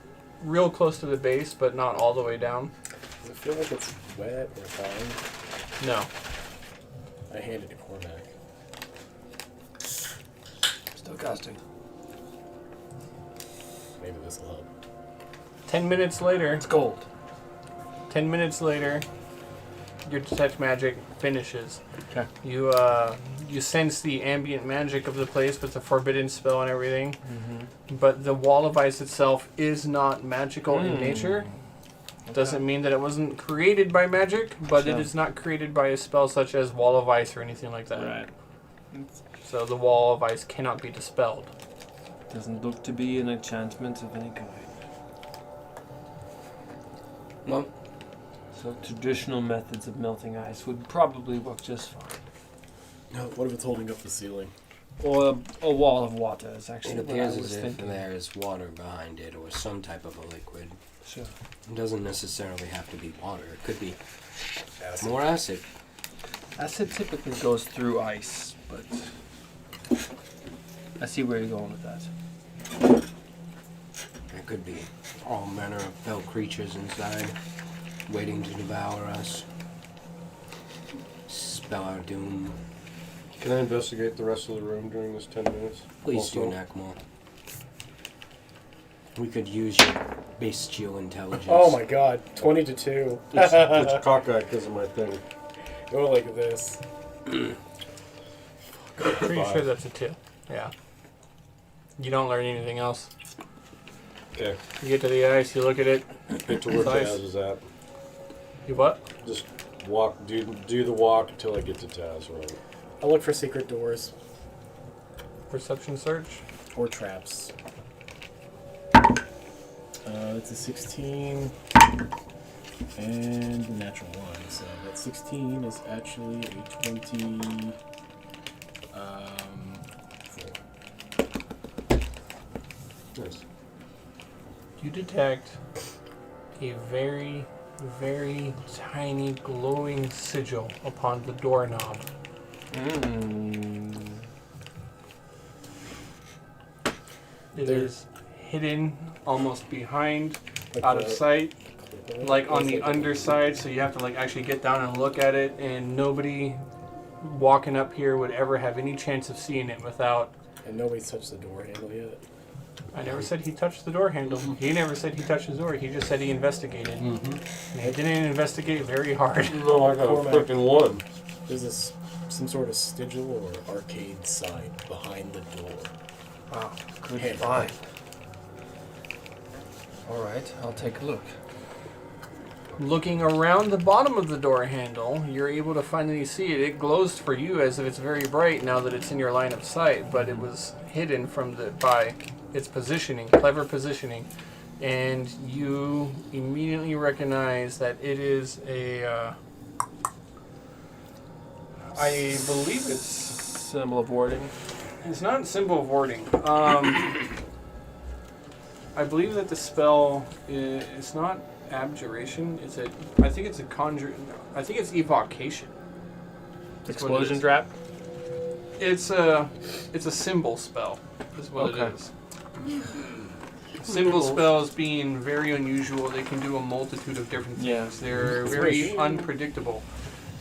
real close to the base, but not all the way down. Does it feel like it's wet or fine? No. I hand it to Cormac. Still casting. Maybe this will help. 10 minutes later, It's gold. 10 minutes later, your detect magic finishes. Okay. You sense the ambient magic of the place with the forbidden spell and everything, but the wall of ice itself is not magical in nature. Doesn't mean that it wasn't created by magic, but it Sure. is not created by a spell such as wall of ice or anything like that. Right. So the wall of ice cannot be dispelled. Doesn't look to be an enchantment of any kind. Well, So traditional methods of melting ice would probably work just fine. No, what if it's holding up the ceiling? Or a wall of water is actually it what I appears was as if thinking. there is water behind it or some type of a liquid. Sure. It doesn't necessarily have to be water. It could be Acid. more acid. Acid typically goes through ice, but I see where you're going with that. There could be all manner of fell creatures inside, waiting to devour us. Spell our doom. Can I investigate the rest of the room during this 10 minutes? Please do, Also? Nakmal. We could use your bestial intelligence. Oh my god, 20 to 2. It's cockeyed because of my thing. Go like this. Pretty Five. sure that's a 2. Yeah. You don't learn anything else. Okay. You get to the ice, you look at it. Get to where Nice. Taz is at. You what? Just walk, do the walk until I get to Taz, right? I'll look for secret doors Perception search. or traps. It's a 16 and a natural 1. So that 16 is actually a 24. Nice. You detect a very, very tiny glowing sigil upon the doorknob. It is hidden almost behind, Like out of the- sight, like on It's the like- underside, so you have to like actually get down and look at it, and nobody walking up here would ever have any chance of seeing it without. And nobody's touched the door handle yet. I never said he touched the door handle. He never said he touched the door. He just said he investigated. And he didn't investigate very hard. No, I got a Cormac. freaking 1. There's this some sort of sigil or arcade sign behind the door. Wow, good Hand. find. All right, I'll take a look. Looking around the bottom of the door handle, you're able to finally see it. It glows for you as if it's very bright now that it's in your line of sight, but it was hidden from by its positioning, clever positioning, and you immediately recognize that it is a. I believe it's. Symbol of warding. It's not a symbol of warding. I believe that the spell it's not abjuration. I think it's a conjure. I think it's evocation. That's what it Explosion is. trap. It's a symbol spell. Is what Okay. it is. Symbol spells being very unusual. They can do a multitude of different things. Yeah. They're very unpredictable.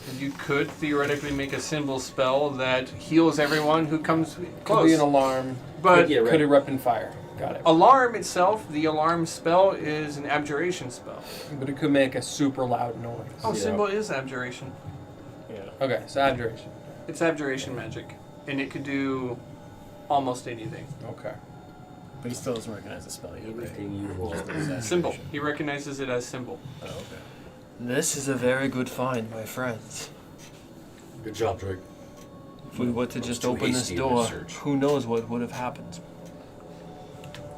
And you could theoretically make a symbol spell that heals everyone who comes Could be close. an alarm. But Yeah, right. Could erupt in fire. Got it. alarm itself, the alarm spell is an abjuration spell. But it could make a super loud noise. Oh, Yeah. symbol is abjuration. Yeah. Okay, so abjuration. It's abjuration magic, and it could do almost anything. Okay. But he still doesn't recognize the spell yet, right? Anything you roll. Symbol. He recognizes it as symbol. Oh, okay. This is a very good find, my friends. Good job, Drake. If we were to just too open this hasty in door, this search. who knows what would have happened.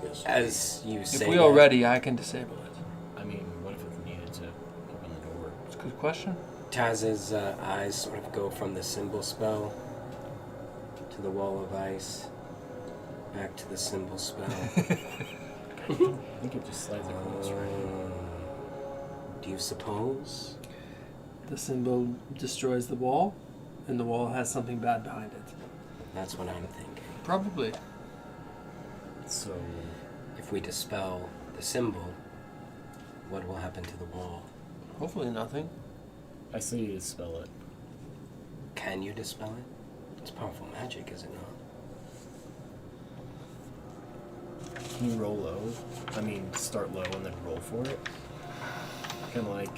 Yes. As you say If we that, are ready, I can disable it. I mean, what if it needed to open the door? It's a good question. Taz's eyes sort of go from the symbol spell to the wall of ice, back to the symbol spell. I think it just slides across, right? Do you suppose? The symbol destroys the wall, and the wall has something bad behind it. That's what I'm thinking. Probably. So, If we dispel the symbol, what will happen to the wall? Hopefully nothing. I say you dispel it. Can you dispel it? It's powerful magic, is it not? Can you roll low? I mean, start low and then roll for it? Kind of like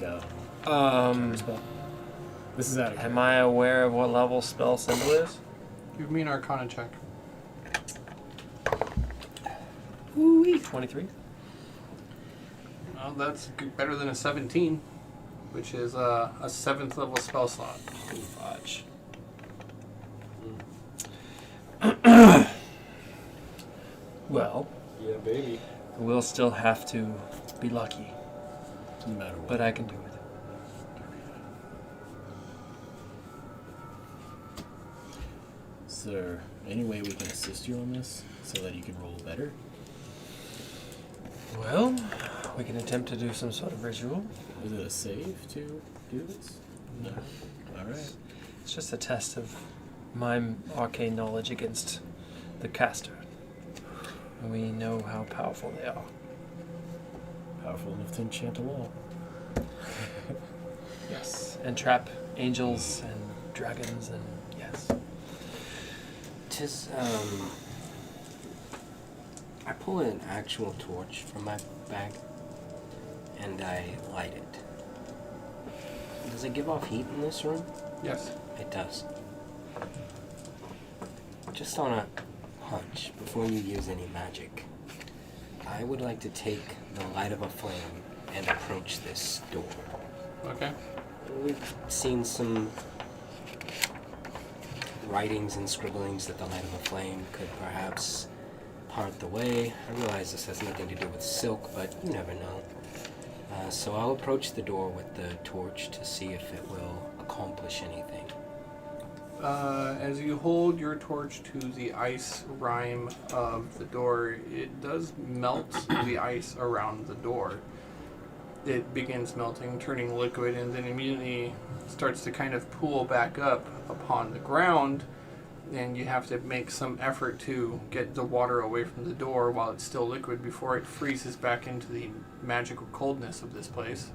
spell. This is out of Am I aware of what level spell symbol is? Give me an Arcana check. 23. Well, that's better than a 17, which is a 7th level spell slot. Fudge. Well, Yeah, baby. we'll still have to be lucky, no matter what. but I can do it. Is there any way we can assist you on this so that you can roll better? Well, we can attempt to do some sort of ritual. Is it a save to do this? No. All right. It's just a test of my arcane knowledge against the caster. We know how powerful they are. Powerful enough to enchant a wall. Yes. And trap angels and dragons and yes. I pull an actual torch from my bag and I light it. Does it give off heat in this room? Yes. It does. just on a hunch, before you use any magic, I would like to take the light of a flame and approach this door. Okay. We've seen some writings and scribblings that the light of a flame could perhaps part the way. I realize this has nothing to do with silk, but you never know. So I'll approach the door with the torch to see if it will accomplish anything. As you hold your torch to the ice rime of the door, it does melt the ice around the door. It begins melting, turning liquid, and then immediately starts to kind of pool back up upon the ground, and you have to make some effort to get the water away from the door while it's still liquid before it freezes back into the magical coldness of this place.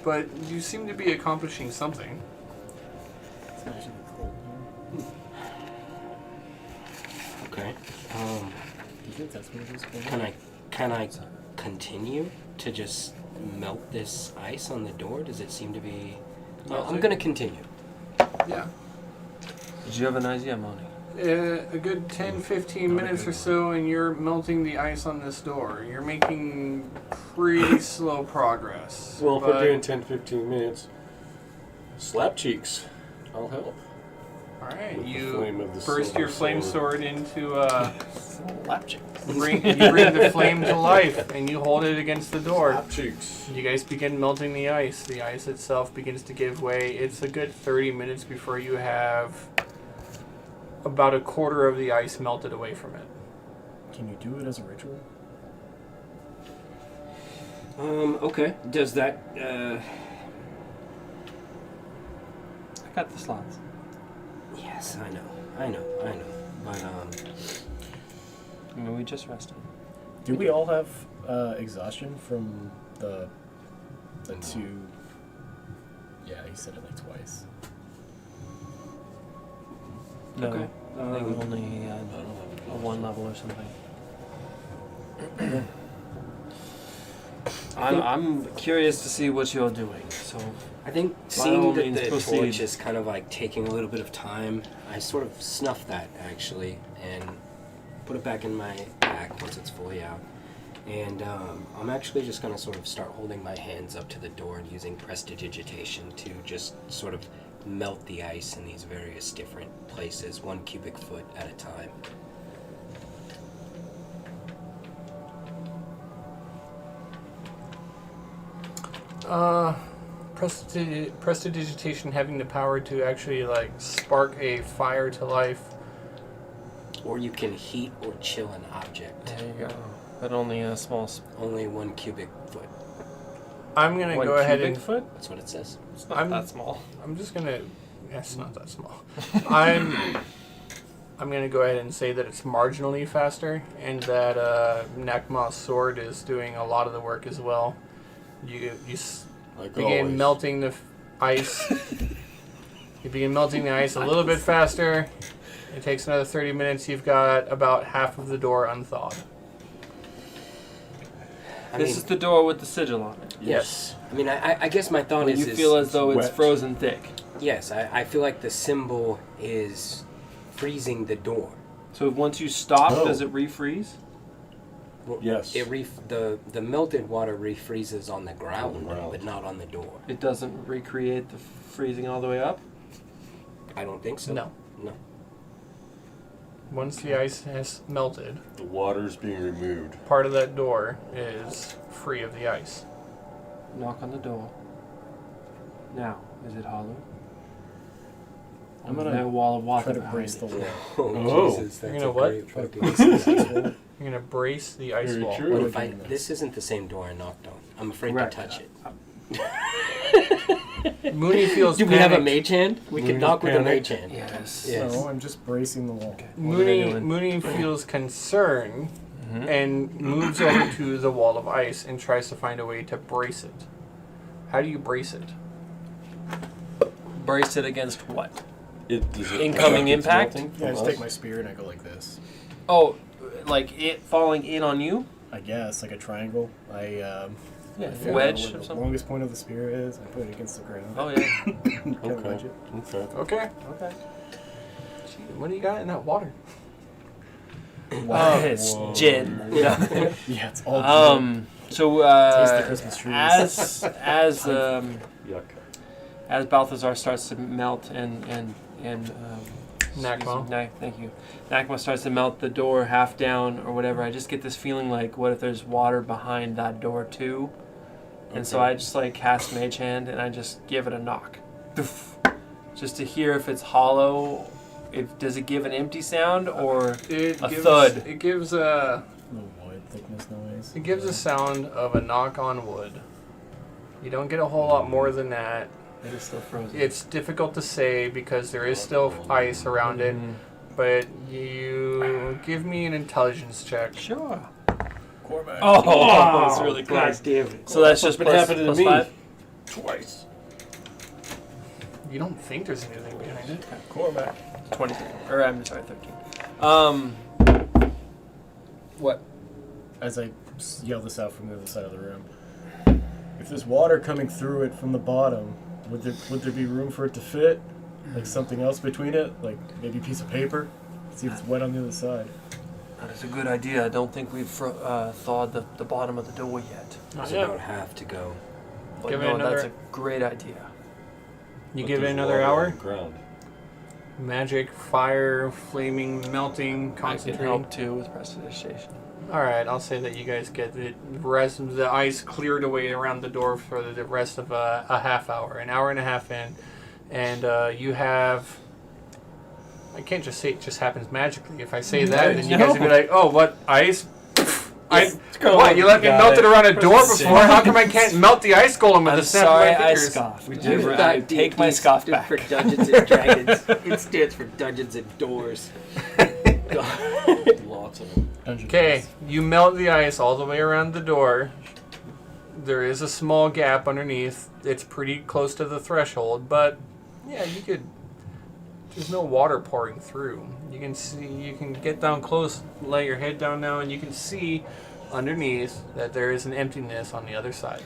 But you seem to be accomplishing something. It's actually cold here. Okay. Do you think that's what it is? Can I continue to just melt this ice on the door? Does it seem to be... Well, I'm gonna continue. Yeah. Did you have an idea, Moni? A good 10-15 minutes or so, and you're melting the ice on this door. You're making pretty slow progress. Well, if we're but- doing 10-15 minutes, slap cheeks. I'll help. All right, With the you flame of the burst your silver flame sword. sword into Lapchick. you bring the flame to life, and you hold it against the door. Slap cheeks. You guys begin melting the ice. The ice itself begins to give way. It's a good 30 minutes before you have about a quarter of the ice melted away from it. Can you do it as a ritual? Okay. Does that, I got the slots. Yes, I know. But, I mean, we just rested. Do we all have exhaustion from the two? Yeah, he said it like twice. No, Okay. I think only had a 1 level or something. I'm curious to see what you're doing. So I think all seeing that means the proceed. torch is kind of like taking a little bit of time, I sort of snuff that actually and put it back in my pack once it's fully out. And I'm actually just going to sort of start holding my hands up to the door and using prestidigitation to just sort of melt the ice in these various different places, 1 cubic foot at a time. Prestidigitation having the power to actually like spark a fire to life. Or you can heat or chill an object. there you go. But only a small. Only 1 cubic foot. I'm gonna 1 go ahead cubic and foot. That's what it says. It's not I'm- that small. I'm just gonna. Yeah, it's not that small. I'm gonna go ahead and say that it's marginally faster, and that Nakma's sword is doing a lot of the work as well. You Like begin always. melting the ice. You begin melting the ice a little bit faster. It takes another 30 minutes. You've got about half of the door unthawed. This is the door with the sigil on it. Yes. I mean, I guess my thought When is... you feel as though it's wet. frozen thick. Yes, I feel like the symbol is freezing the door. So once you stop, Oh. does it refreeze? Well, Yes. The melted water refreezes on the ground, On the ground. but not on the door. It doesn't recreate the freezing all the way up? I don't think so. No. No. Once the ice has melted, The water's being removed. part of that door is free of the ice. Knock on the door. Now, is it hollow? I'm Or is gonna there a wall of water Try to behind brace it? the wall. Oh. Jesus, You're that's gonna a what? great Try to fucking... brace the ice wall. You're gonna brace the ice Very wall. true. What What if I... doing this? This isn't the same door I knocked on. I'm afraid Correct. to touch it. Mooney feels Do we have a panicked. mage hand? We can Mooney's knock with a panicked. mage hand. Yes. Yes. No, I'm just bracing the wall. What are they Mooney, doing? Mooney feels concern Mhm. and moves over to the wall of ice and tries to find a way to brace it. How do you brace it? Brace it against what? Does it Incoming affect its impact? melting Yeah, I from just us? take my spear and I go like this. Oh, like it falling in on you? I guess, like a triangle. I figure out Wedge where or the something? longest point of the spear is. I put it against the ground. Oh, yeah. Kind of Okay. wedge it. Okay. Okay. Okay. Gee, what do you got in that water? It's Whoa. gin. Yeah. Yeah, it's all So Taste the Christmas trees. Yuck. as Balthazar starts to melt and Nakma. Thank you. Nakma starts to melt the door half down or whatever. I just get this feeling like, what if there's water behind that door too? And so I just like cast Mage Hand and I just give it a knock, Doof. Just to hear if it's hollow. Does it give an empty sound or It a gives, thud? It gives a wood thickness noise. it gives a sound of a knock on wood. You don't get a whole lot more than that. It is still frozen. It's difficult to say because there is still ice around it. Mhm. But you give me an intelligence check. Sure. Cormac. Oh, that's really close. God damn it. So that's just What's been plus, happening to plus me? 5? Twice. You don't think there's anything behind it. Cormac. 23. Or I'm sorry, 13. What? As I yell this out from the other side of the room. If there's water coming through it from the bottom, would there be room for it to fit? Like something else between it? Like maybe a piece of paper? See if it's wet on the other side. That is a good idea. I don't think we've thawed the bottom of the door yet. So you don't have to go. But Give it no, another- that's a great idea. You But give it there's another water on hour. the ground. Magic, fire, flaming, melting, I can concentrating. help too with prestidigitation. All right, I'll say that you guys get the rest of the ice cleared away around the door for the rest of a half hour, an hour and a half in, and you have. I can't just say it just happens magically. If I say that, then you guys will be like, "Oh, what ice? What? You let me melt it around a door before? How come I can't melt the ice golem with I'm a snap sorry, of my I fingers?" scoffed. I take my scoff back. For Dungeons and Dragons. It stands for Dungeons and Doors. Lots of them. Okay, you melt the ice all the way around the door. There is a small gap underneath. It's pretty close to the threshold, but yeah, you could. There's no water pouring through. You can see. You can get down close, lay your head down now, and you can see underneath that there is an emptiness on the other side.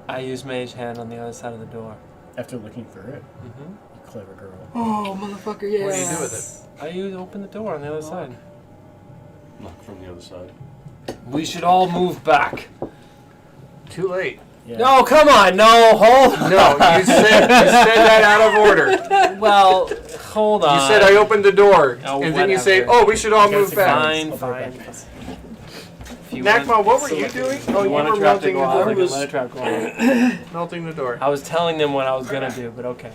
I use Mage Hand on the other side of the door. After looking through it, Mm-hmm. you clever girl. Oh, motherfucker, yes. What do you do with it? Open the door on the other side. Knock from the other side. We should all move back. Too late. Yeah. No, come on, no, hold on. No, you said that out of order. Well, hold on. You said I opened the door, Oh, and then you say, whatever. "Oh, we should all move back." Fine, I'll fine. put it back. If you Nakma, want- what were you doing? Oh, you want were a trap to melting go the off? door. I can let a trap go off. Melting the door. I was telling them what I was gonna do, but okay.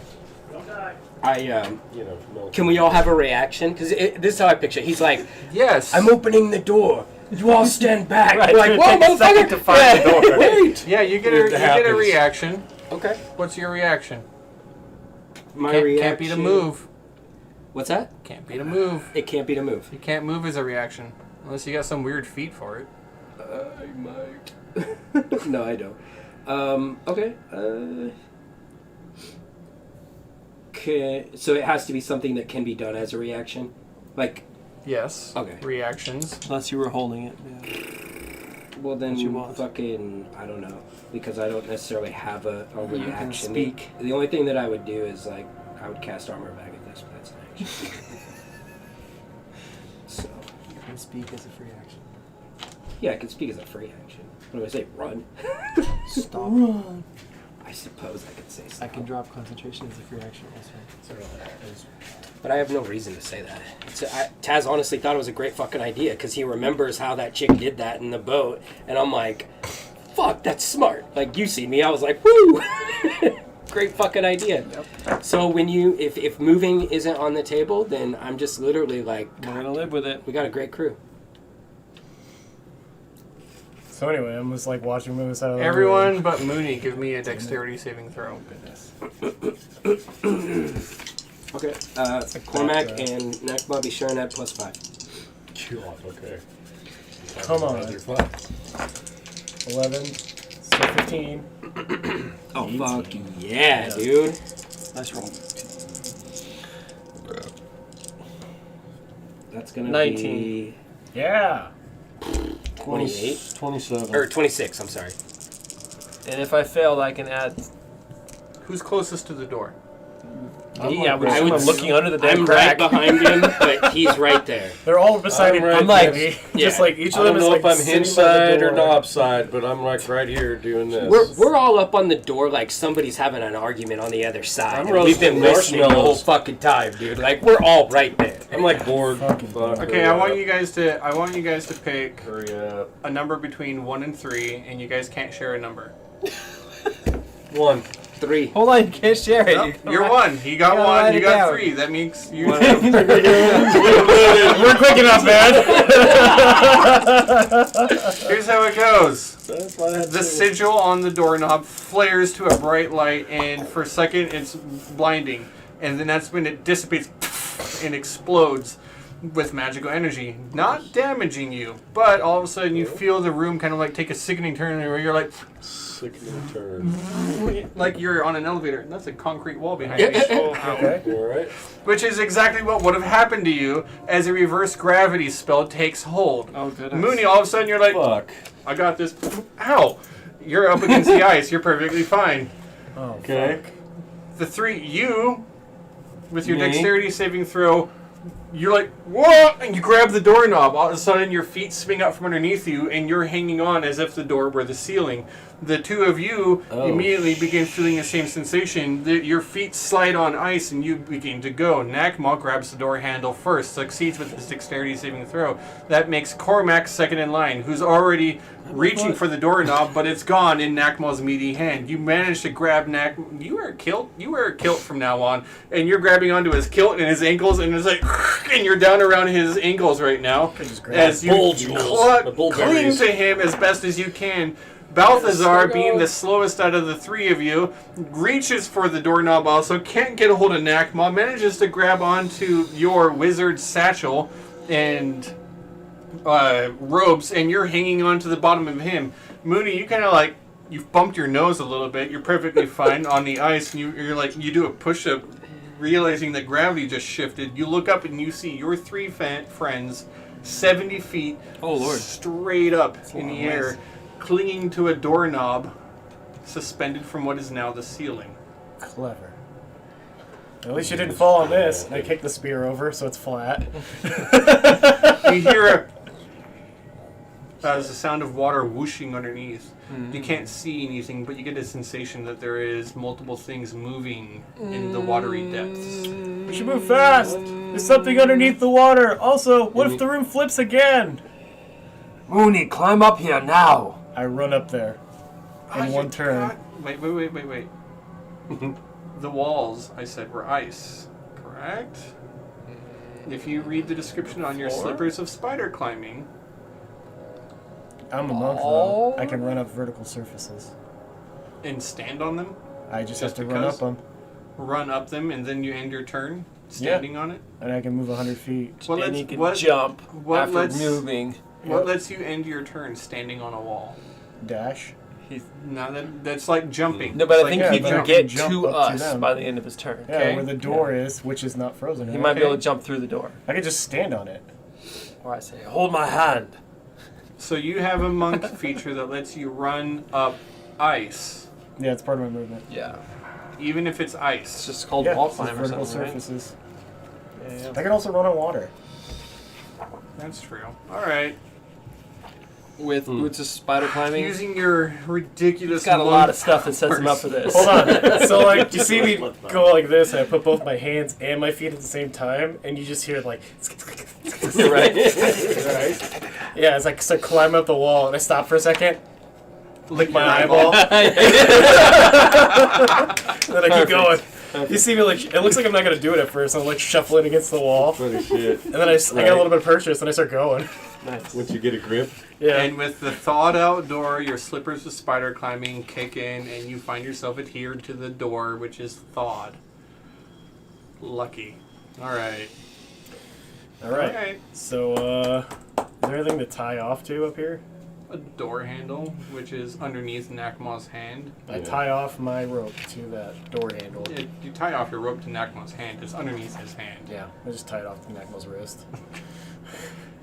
Melt. Can we all have a reaction? Because this is how I picture it. He's like, Yes. I'm opening the door. You all stand back. Right, We're like, it's whoa, gonna take a second motherfucker. to find the door. Wait. Yeah, you get It a happens. reaction. Okay. What's your reaction? My Can't reaction. be to move. What's that? Can't be to move. It can't be to move. You can't move as a reaction unless you got some weird feat for it. I might. No, I don't. Okay. So it has to be something that can be done as a reaction? Like, Yes. Okay. Reactions. Unless you were holding it. Yeah. well then, What you want. fucking, I don't know. Because I don't necessarily have a You can reaction. speak. The only thing that I would do is, like, I would cast armor back at this, but that's an action. So, You can speak as a free action. yeah, I can speak as a free action. What do I say? Run? Stop. Run. I suppose I could say I stop. can drop concentration as a free action also. But I have no reason to say that. So Taz honestly thought it was a great fucking idea because he remembers how that chick did that in the boat, and I'm like, fuck, that's smart. Like, you see me, I was like, woo! Great fucking idea. Yep. So when you, if moving isn't on the table, then I'm just literally like, We're gonna live with it. we got a great crew. So anyway, I'm just like watching from the side of the room. Everyone but Mooney, give me a dexterity saving throw. Okay. Cormac and Nakba be sharing that +5. Okay. Come on. You're fine. 11, so 15. Oh, 18. fuck yeah, dude. Nice roll. That's gonna 19. be Yeah. 28. 27. Or 26, I'm sorry. And if I failed, I can add. Who's closest to the door? Yeah, right. I'm looking under the damn I'm crack. right behind him, but he's right there. They're all beside I'm it. right I'm there. like, Yeah. just like each I of them don't is know like if I'm sitting hinge by the side or door. knob side, but I'm like right here doing this. We're all up on the door like somebody's having an argument on the other side. I'm And we've been roasting listening the whole marshmallows. fucking time, dude. Like we're all right there. I'm like bored. Fucking Fuck, Okay, hurry I want up. you guys to pick Hurry up. a number between 1 and 3, and you guys can't share a number. 1. 3. Hold on, you can't share it. Nope, you're 1. He got gotta 1. write You it got down. 3. That means you. We're quick enough, man. Here's how it goes. That's why I had The to- sigil on the doorknob flares to a bright light, and for a second it's blinding. And then that's when it dissipates and explodes with magical energy. Not damaging you, but all of a sudden you feel the room kind of like take a sickening turn where you're Sickening turn. like you're on an elevator. That's a concrete wall behind you. Okay. You alright? Which is exactly what would have happened to you as a reverse gravity spell takes hold. Oh, goodness. Mooney, all of a sudden you're like, Fuck. I got this. Ow! You're up against the ice. You're perfectly fine. Oh, Okay. The 3, you, with your Me? dexterity saving throw, you're like, whoa! And you grab the doorknob. All of a sudden, your feet swing out from underneath you, and you're hanging on as if the door were the ceiling. The 2 of you Oh, immediately begin feeling the same sensation. Your feet slide on ice, and you begin to go. Nakma grabs the door handle first, succeeds with his dexterity saving throw. That makes Cormac second in line, who's already reaching for the doorknob, but it's gone in Nakma's meaty hand. You manage to grab You wear a kilt? You wear a kilt from now on, and you're grabbing onto his kilt and his ankles, and it's like, and you're down around his ankles right now. just grab As you bull jewels, the bull cling berries. to him as best as you can. Balthazar, being the slowest out of the 3 of you, reaches for the doorknob also, can't get a hold of Nakma, manages to grab onto your wizard satchel and robes, and you're hanging on to the bottom of him. Mooney, you kind of like, you've bumped your nose a little bit, you're perfectly fine on the ice, and you're like, you do a push-up, realizing that gravity just shifted. You look up and you see your 3 friends 70 feet Oh, Lord. straight up in the air, clinging to a doorknob suspended from what is now the ceiling. Clever. At least you didn't fall on this. And I kicked the spear over, so it's flat. You hear there's the sound of water whooshing underneath. You can't see anything, but you get a sensation that there is multiple things moving in the watery depths. We should move fast. There's something underneath the water. Also, what if the room flips again? Mooney, climb up here now. I run up there in one turn. Wait. The walls, I said, were ice, correct? If you read the description on your slippers of spider climbing, I'm a monk, though. I can run up vertical surfaces. and stand on them, I just Just have to run because? up them, run up them, and then you end your turn standing on it. and I can move 100 feet. And he can what, jump what after lets- moving. what lets you end your turn standing on a wall? Dash. No, that's like jumping. No, but It's I think like he you can jump. get jump to up to us them. by the end of his turn. Yeah, Okay. where the door is, which is not frozen. He right? might be able to jump through the door. I could just stand on it. Or I say, hold my hand. So you have a monk feature that lets you run up ice, Yeah, it's part of my movement. Yeah. even if it's It's ice. just called Yeah, wall it's climb or vertical something, right? surfaces. Yeah. I can also run on water. That's true. All right. With boots of spider climbing. Using your ridiculous. He's got a monk lot of stuff that sets him up for this. Hold on. So, like, you see me go like this, and I put both my hands and my feet at the same time, and you just hear, like, right? right? Yeah, it's like, so I climb up the wall, and I stop for a second, lick my eyeball, and then I keep going. You see me, like, it looks like I'm not going to do it at first. I'm, like, shuffling against the wall, Holy shit. and then I get a little bit of purchase, and I start going. Nice. Once you get a grip. Yeah. And with the thawed out door, your slippers of spider climbing kick in, and you find yourself adhered to the door, which is thawed. Lucky. All right. All right. So, is there anything to tie off to up here? A door handle, which is underneath Nakma's hand. I Yeah. tie off my rope to that door handle. You tie off your rope to Nakma's hand. It's underneath his hand. Yeah, I just tie it off to Nakma's wrist.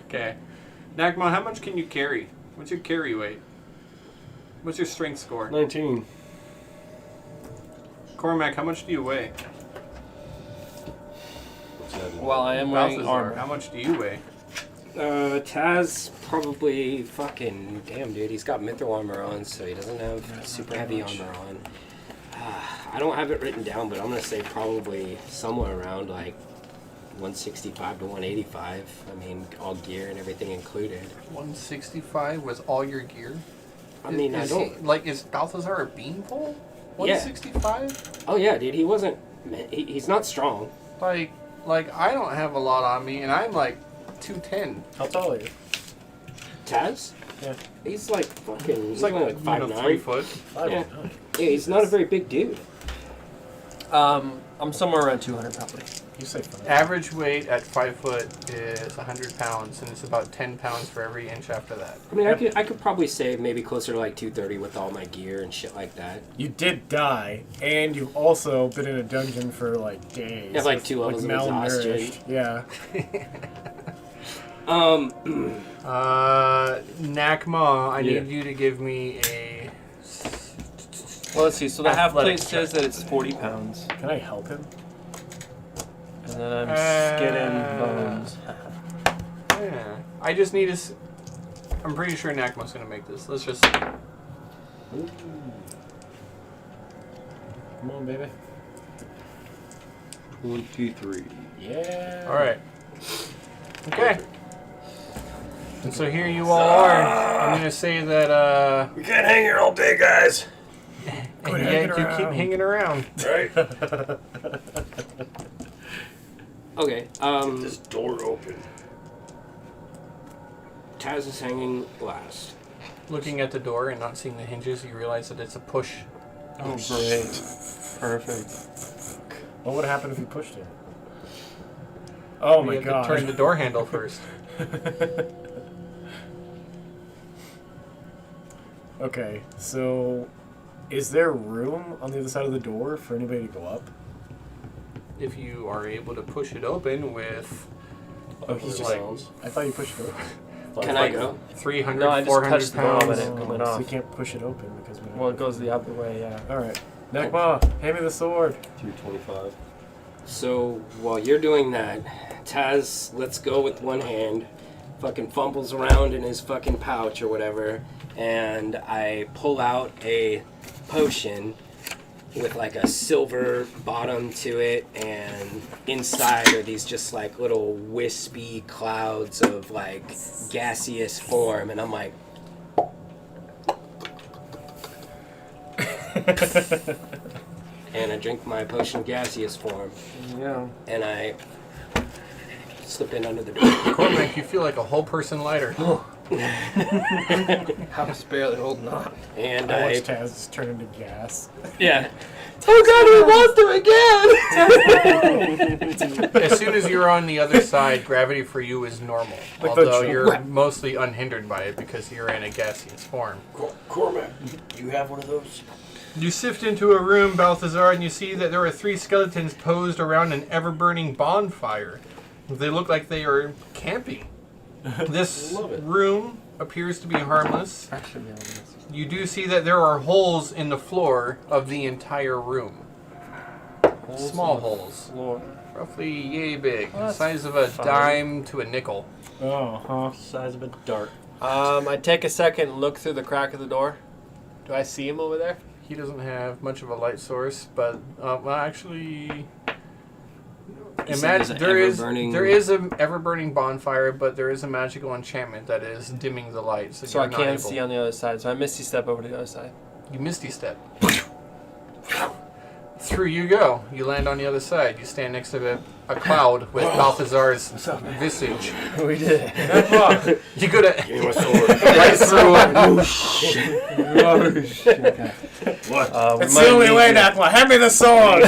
Okay. Nakma, how much can you carry? What's your carry weight? What's your strength score? 19. Cormac, how much do you weigh? Well, I am wearing Balthazar, armor. how much do you weigh? Taz probably fucking damn dude. He's got mithril armor on, so he doesn't have super heavy armor on. I don't have it written down, but I'm gonna say probably somewhere around like 165 to 185. I mean, all gear and everything included. 165 with all your gear? I mean, I don't. Is Balthazar a beanpole? 165? Oh yeah, dude. He wasn't. He's not strong. Like I don't have a lot on me, and I'm like 210. How tall are you? Taz? Yeah. He's like fucking. It's like 5'9". 3 foot. 5'9". Yeah. Yeah, he's not a very big dude. I'm somewhere around 200 probably. You say 5. Average weight at 5 foot is 100 pounds, and it's about 10 pounds for every inch after that. I mean, I could probably say maybe closer to like 230 with all my gear and shit like that. You did die, and you've also been in a dungeon for like days. You have, like, with, 2 levels of exhaustion. malnourished. Yeah. Nakma, I Yeah. need you to give me a. Well, let's see. So the half plate Athletics says that it's 40 pounds. Can I help him? And then I'm skin and bones. Yeah. I just need a. I'm pretty sure Nakma's gonna make this. Let's just. Ooh. Come on, baby. 23. Yeah. All right. Okay. And so here you all are. I'm gonna say that. We can't hang here all day, guys. And Quit yet hanging you around. keep hanging around. Right? Okay. This door open. Taz is hanging last. Looking at the door and not seeing the hinges, you realize that it's a push. Oh, great. Perfect. What would happen if you pushed it? Oh my You have god. to turn the door handle first. Okay, so is there room on the other side of the door for anybody to go up? If you are able to push it open with Oh, he's just like I thought you pushed it open. Can I go? 300, No, I just 400 touched the knob pounds. and it went So off. you can't push it open because we Well, it goes the other way, yeah. Alright. Nekma, hand me the sword. 225. So while you're doing that, Taz lets go with one hand, fucking fumbles around in his fucking pouch or whatever, and I pull out a potion with like a silver bottom to it, and inside are these just like little wispy clouds of like gaseous form, and I'm like, and I drink my potion gaseous form, Yeah. and I slip in under the door. Cormac, you feel like a whole person lighter. I was barely holding on. And I I, watched Taz just turn into gas. yeah. Oh god, he wants to again! As soon as you're on the other side, gravity for you is normal. Like the although tr- you're mostly unhindered by it because you're in a gaseous form. Cormac, do you have one of those? You sift into a room, Balthazar, and you see that there are 3 skeletons posed around an ever-burning bonfire. They look like they are camping. This Love it. room appears to be harmless. I should be able to miss. You do see that there are holes in the floor of the entire room. Small in the holes. Floor. Roughly yay big. Well, The that's size of a fine. dime to a nickel. Oh, huh. Size of a dart. I take a second and look through the crack of the door. Do I see him over there? He doesn't have much of a light source, but well, actually, You said imagine there's an there is an ever-burning bonfire, but there is a magical enchantment that is dimming the light, so, So I you're not can't able. see on the other side. So I misty step over to the other side. You misty step. Through you go. You land on the other side. You stand next to a cloud with Balthazar's visage. We did it. You go to Give me my sword. right through it. What? It's the only way, Nakma. Hand me the sword.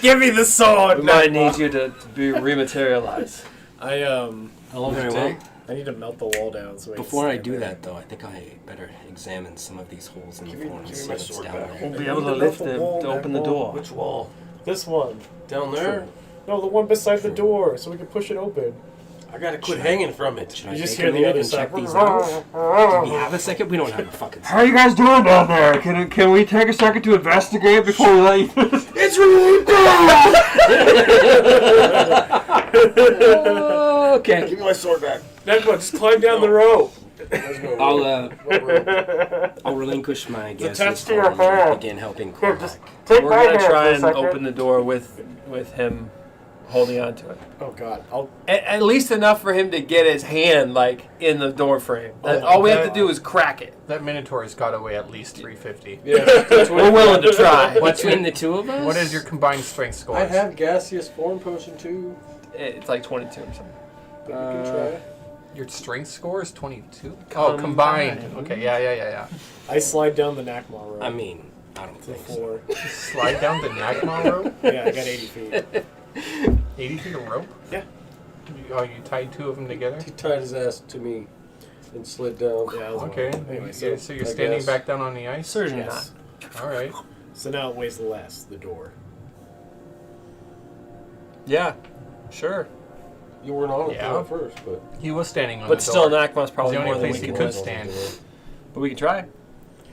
Give me the sword. We might Nakma. need you to be rematerialized. I How long does it Very well. take? I need to melt the wall down so. Before I do that, though, I think I better examine some of these holes in the floor and give me see my what's sword down back. there. We'll be able to lift it to open the door. Which wall? This one. Down there? No, the one beside the door, so we can push it open. I gotta quit hanging from it. Should I You just take hear a the minute other and check side. these out? Do we have a second? We don't have a fucking How are you guys doing down there? Can we take a second to investigate before we leave? It's really bad! Okay. Give me my sword back. Nagma, just climb down the rope. Let's go. I'll relinquish my guess attached to your hand. and begin helping Cormac. We're gonna try and open the door with him holding on to it. Oh God, I'll. At least enough for him to get his hand like in the door frame. Oh, All we have okay. to do is crack it. That Minotaur's got to weigh at least 350. We're willing to try. Between the two of us? What is your combined strength scores? I have gaseous form potion too. It's like 22 or something. But you can try. Your strength score is 22? Oh, combined. Okay, yeah. I slide down the Nakma rope. I mean, I don't to the think so. floor. Slide down the Nakma rope? Yeah, I got 80 feet. 80 feet of rope? Yeah. You tied two of them together? He tied his ass to me and slid down. Yeah, I was Okay. Anyway, So so you're I standing guess. back down on the ice? Certainly yes. All right. So now it weighs less. The door. not. Yeah, sure. You weren't on it Yeah. at first, but He was standing on But the still, door. Nakma's probably the only more than place we he can could do. stand. But we can try.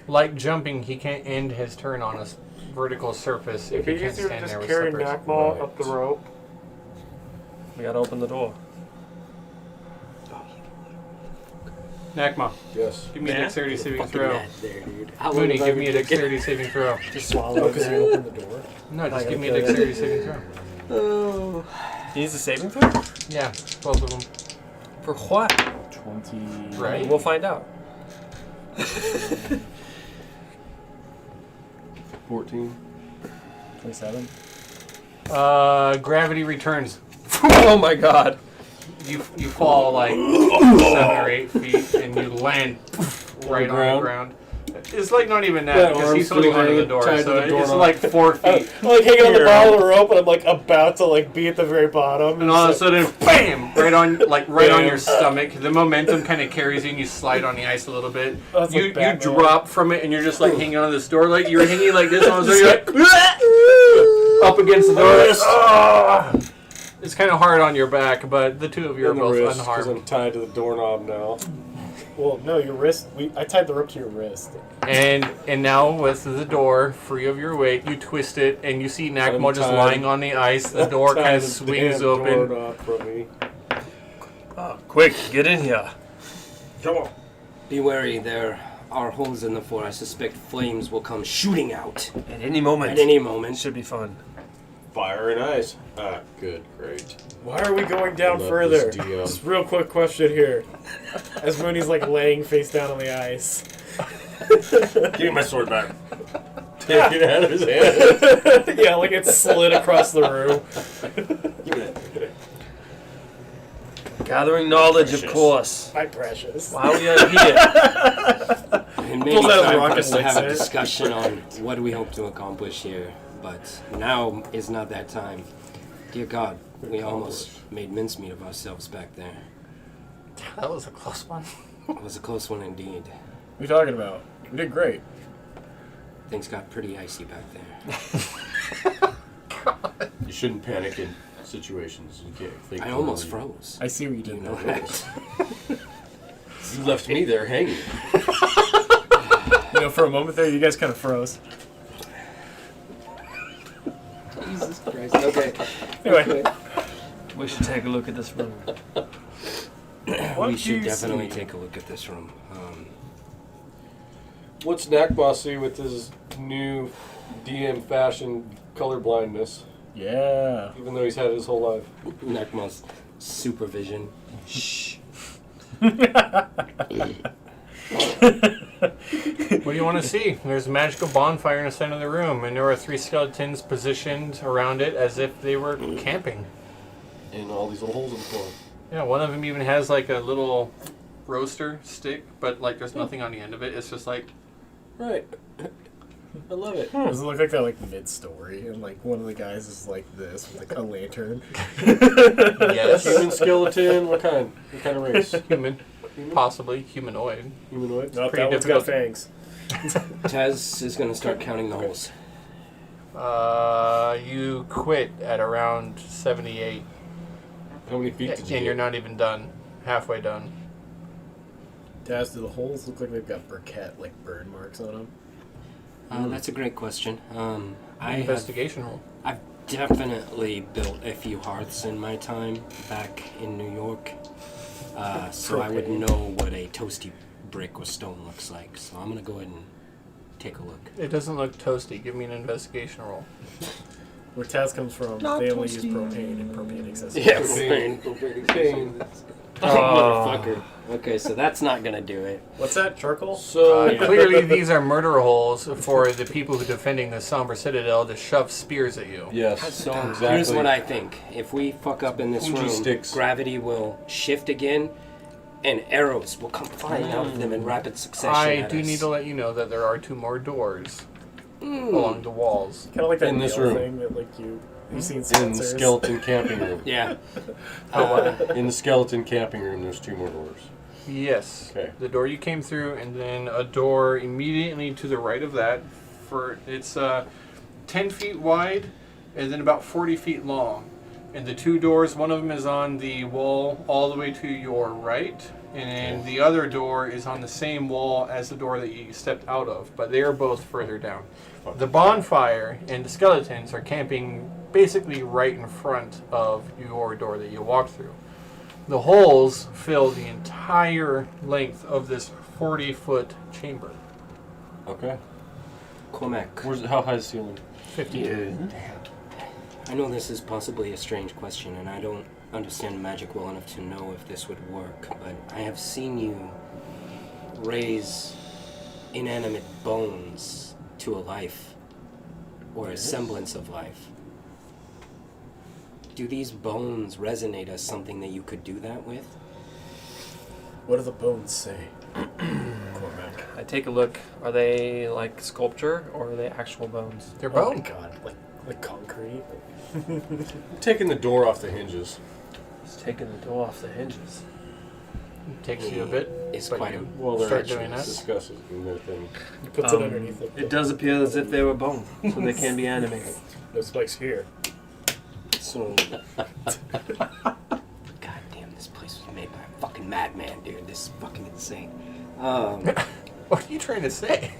Like jumping, he can't end his turn on a vertical surface if he can't stand there with slippers. Right. up the rope. We gotta open the door. Nakma, yes. give me a dexterity saving Fucking throw. mad there, dude. How long Mooney, have I give me a been- dexterity saving throw. Just swallow because you opened the door. No, just give me a dexterity saving throw. Oh. He needs a saving throw? Yeah, both of them. For what? 20. Right. We'll find out. 14. 27. Gravity returns. Oh my god. You fall like 7 or 8 feet and you land right on the ground. It's like not even that Yeah, because arms he's holding still onto the hanging, door, tied to so the it's doorknob. like 4 feet. I'm like hanging on the Here. bottom of the rope, and I'm like about to like be at the very bottom, And all of a sudden, bam! Right on Bam. your stomach. The momentum kind of carries you, and you slide on the ice a little bit. Oh, it's like You Batman. drop from it, and you're just like hanging on this door, like you're hanging like this. And all of a sudden, you're like up against the door. Ah! It's kind of hard on your back, but the two of you are In the both wrist, because unharmed. I'm tied to the doorknob now. Well, no, your wrist. I tied the rope to your wrist. And now with the door free of your weight, you twist it, and you see Nakmo just Untied. lying on the ice. The door Tied kind of the swings damn open. doorknob from me. Quick, get in here. Come on. Be wary, there are holes in the floor. I suspect flames will come shooting out At any moment. at any moment. Should be fun. Fire and ice. Ah, good, great. Why are we going down Love further? this DM. Just real quick question here. As Mooney's like laying face down on the ice. Give me my sword back. Take it out of his hand. Yeah, like it slid across the room. Gathering knowledge, Precious. of course. My precious. Why are we out here? And maybe Pulls out his time for rocket us to have a laser. discussion on what we hope to accomplish here. But now is not that time. Dear God, we almost made mincemeat of ourselves back there. That was a close one. It was a close one indeed. What are you talking about? We did great. Things got pretty icy back there. You shouldn't panic in situations. You can't think. I almost froze. I see what you Do you did know there. that? You left me there hanging. You know, for a moment there, you guys kind of froze. Jesus Christ. Okay. Anyway, We should take a look at this room. We should definitely take a look at this room. What's Nakba see with his new DM fashion colorblindness? yeah. Even though he's had it his whole life. Nekma's supervision. Shh. What do you want to see? There's a magical bonfire in the center of the room, and there are 3 skeletons positioned around it as if they were camping. And all these little holes in the floor. Yeah, one of them even has like a little roaster stick, but like there's nothing on the end of it. It's just like Right. I love it. Does it look like they're like mid-story, and like one of the guys is like this with like a lantern? yes, Human skeleton. What kind? What kind of race? human, possibly humanoid. Humanoid. No, pretty that one's got difficult. fangs. Taz is going to start counting the holes. You quit at around 78, How many feet did you and you're get? not even done, halfway done. Taz, do the holes look like they've got briquette, like burn marks on them? That's a great question. I have Investigation roll. definitely built a few hearths in my time back in New York. So I would know what a toasty brick or stone looks like. So I'm going to go ahead and take a look. It doesn't look toasty. Give me an investigation roll. Where Taz comes from, they only use propane and propane accessories. Yeah, propane. Oh, motherfucker. Okay, so that's not going to do it. What's that? Charcoal? So Clearly, these are murder holes for the people who are defending the somber citadel to shove spears at you. yes, So exactly. here's what I think. If we fuck up in this Fuji room, sticks. gravity will shift again, and arrows will come flying out of them in rapid succession. I at do us. need to let you know that there are 2 more doors along the walls. Kind of like that In this nail room. thing that, like, you've seen In the Spencer's. skeleton camping room. Yeah. In the skeleton camping room, there's 2 more doors. Yes. Okay. The door you came through, and then a door immediately to the right of that. It's 10 feet wide, and then about 40 feet long. And the 2 doors, one of them is on the wall all the way to your right, and the other door is on the same wall as the door that you stepped out of, but they are both further down. The bonfire and the skeletons are camping basically right in front of your door that you walked through. The holes fill the entire length of this 40-foot chamber. Okay. Cormac, How high is the ceiling? 52. I know this is possibly a strange question, and I don't understand magic well enough to know if this would work, but I have seen you raise inanimate bones to a life, or a semblance of life. Do these bones resonate as something that you could do that with? What do the bones say? Cormac. I take a look. Are they like sculpture or are they actual bones? They're Oh my bone. god, like concrete. I'm taking the door off the hinges. It's taking the door off the hinges. Takes you a bit. It's but quite you a... Well, they're start actually doing that. discussing their thing. He puts it underneath it. It does appear as if they were bone, so they can be animated. No spikes here. So... God damn, this place was made by a fucking madman, dude. This is fucking insane. What are you trying to say?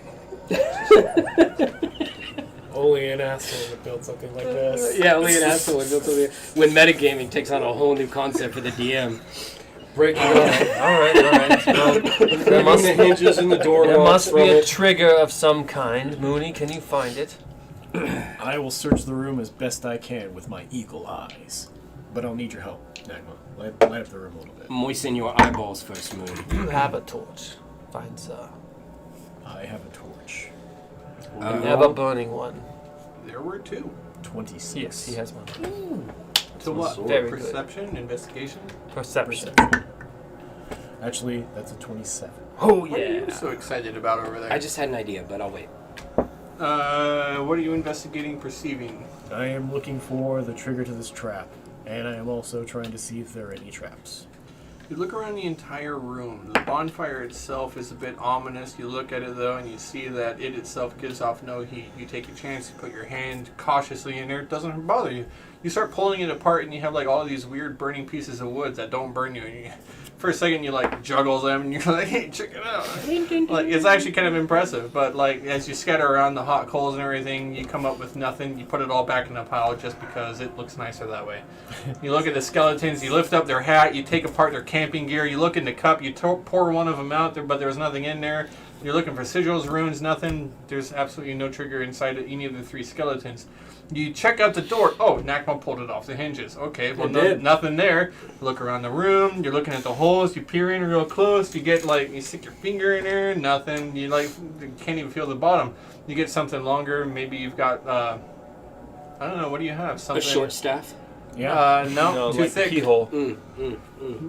Only an asshole would build something like this. Yeah, only an asshole would build something. When metagaming takes on a whole new concept for the DM. Breaking All right. Well, there must, the hinges in the door. there locks must be from a it. trigger of some kind. Mooney, can you find it? I will search the room as best I can with my eagle eyes. But I'll need your help, Nagma. Light up the room a little bit. Moisten your eyeballs first, Moon. You have a torch. Fine, sir. I have a torch. Never burning one. There were 2. 26. Yes, he has one. To what? Very good. Perception? Investigation? Perception. Actually, that's a 27. Oh, What are yeah. you so excited about over there? I just had an idea, but I'll wait. What are you investigating, perceiving? I am looking for the trigger to this trap, and I am also trying to see if there are any traps. You look around the entire room. The bonfire itself is a bit ominous. You look at it though, and you see that it itself gives off no heat. You take a chance, you put your hand cautiously in there. It doesn't bother you. You start pulling it apart, and you have like all these weird burning pieces of wood that don't burn you. And you, for a second, you like juggle them, and you're like, "Hey, check it out!" Like it's actually kind of impressive. But like as you scatter around the hot coals and everything, you come up with nothing. You put it all back in a pile just because it looks nicer that way. You look at the skeletons. You lift up their hat. You take apart their camping gear. You look in the cup. You pour one of them out there, but there's nothing in there. You're looking for sigils, runes, nothing. There's absolutely no trigger inside of any of the 3 skeletons. You check out the door. Oh, Nakma pulled it off the hinges. Okay, well, nothing there. Look around the room. You're looking at the holes. You peer in real close. You get you stick your finger in there. Nothing. You can't even feel the bottom. You get something longer. Maybe you've got I don't know. What do you have? A Something. short staff? No, No, too like thick. keyhole.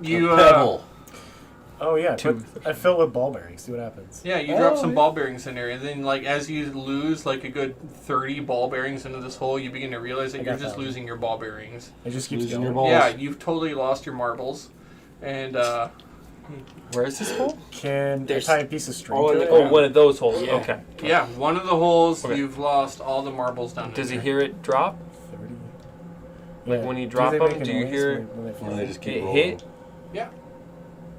You Pebble. Oh yeah, I fill with ball bearings. See what happens. Yeah, you drop some ball bearings in there, and then as you lose a good 30 ball bearings into this hole, you begin to realize that you're just losing your ball bearings. It just keeps Losing going. your balls. Yeah, you've totally lost your marbles, and Where is this hole? Can There's I tie a piece of string all to in it? the- Oh, one of those holes. Yeah. Okay. yeah, one of the holes Okay. you've lost all the marbles down. Does he in there. hear it drop? 30. Like when you drop they them, make a do you noise hear when they fall? Or they just keep it rolling. hit?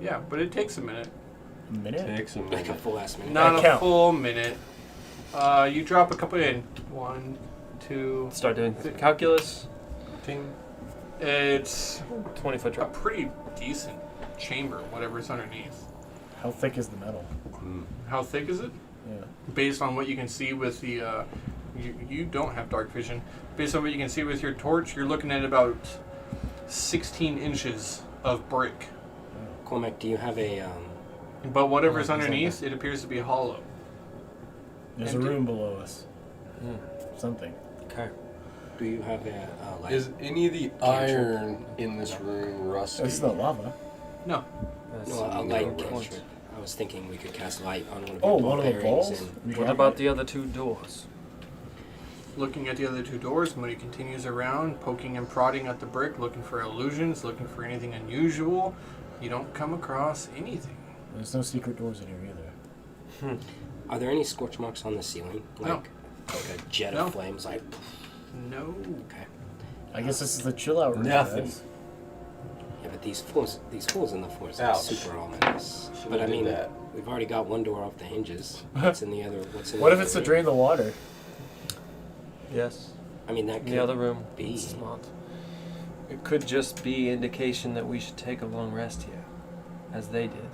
Yeah, but it takes a minute. A minute? Takes a Like a minute. full ass minute. Not a count. full minute. You drop a couple in. 1, to... Start doing calculus. Ting. It's 20-foot a drop. pretty decent chamber, whatever's underneath. How thick is the metal? How thick is it? Yeah. Based on what you can see with the... you don't have dark vision. Based on what you can see with your torch, you're looking at about 16 inches of brick. Cormac, do you have a... But whatever's Oh, underneath, it appears to be hollow. There's Empty. a room below us. Hmm. Something. Okay. Do you have a light? Is any of the iron in this room rusty? This is not lava. No. No, a light No, cantrip. I was thinking we could cast light on one of the Oh, ball one of the bearings balls? and- We What have about it. the other 2 doors? Looking at the other 2 doors, Moody continues around, poking and prodding at the brick, looking for illusions, looking for anything unusual. You don't come across anything. There's no secret doors in here either. Are there any scorch marks on the ceiling? Like, No. like a jet No. of flames? Like, No. okay. I guess this is the chill out room. Nothing. guys. Yeah, but these holes in the floors are Ouch. super ominous. Should've But I did mean, that. we've already got one door off the hinges. What's in the other? What's in What the if other it's to room? drain the water? Yes. I mean, that In could the other room. be. It's not. It could just be indication that we should take a long rest here, as they did.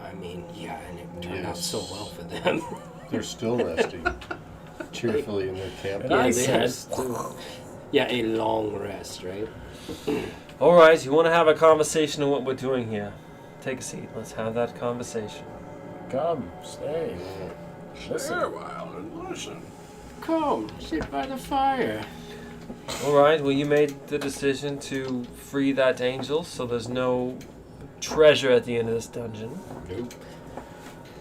I mean, yeah, and it turned out Yes. so well for them. They're still resting cheerfully in their camp. And I they said- had yeah, a long rest, right? All right, you want to have a conversation on what we're doing here? Take a seat. Let's have that conversation. Come, stay. Listen. While and listen. Come, sit by the fire. All right. Well, you made the decision to free that angel, so there's no treasure at the end of this dungeon. Nope.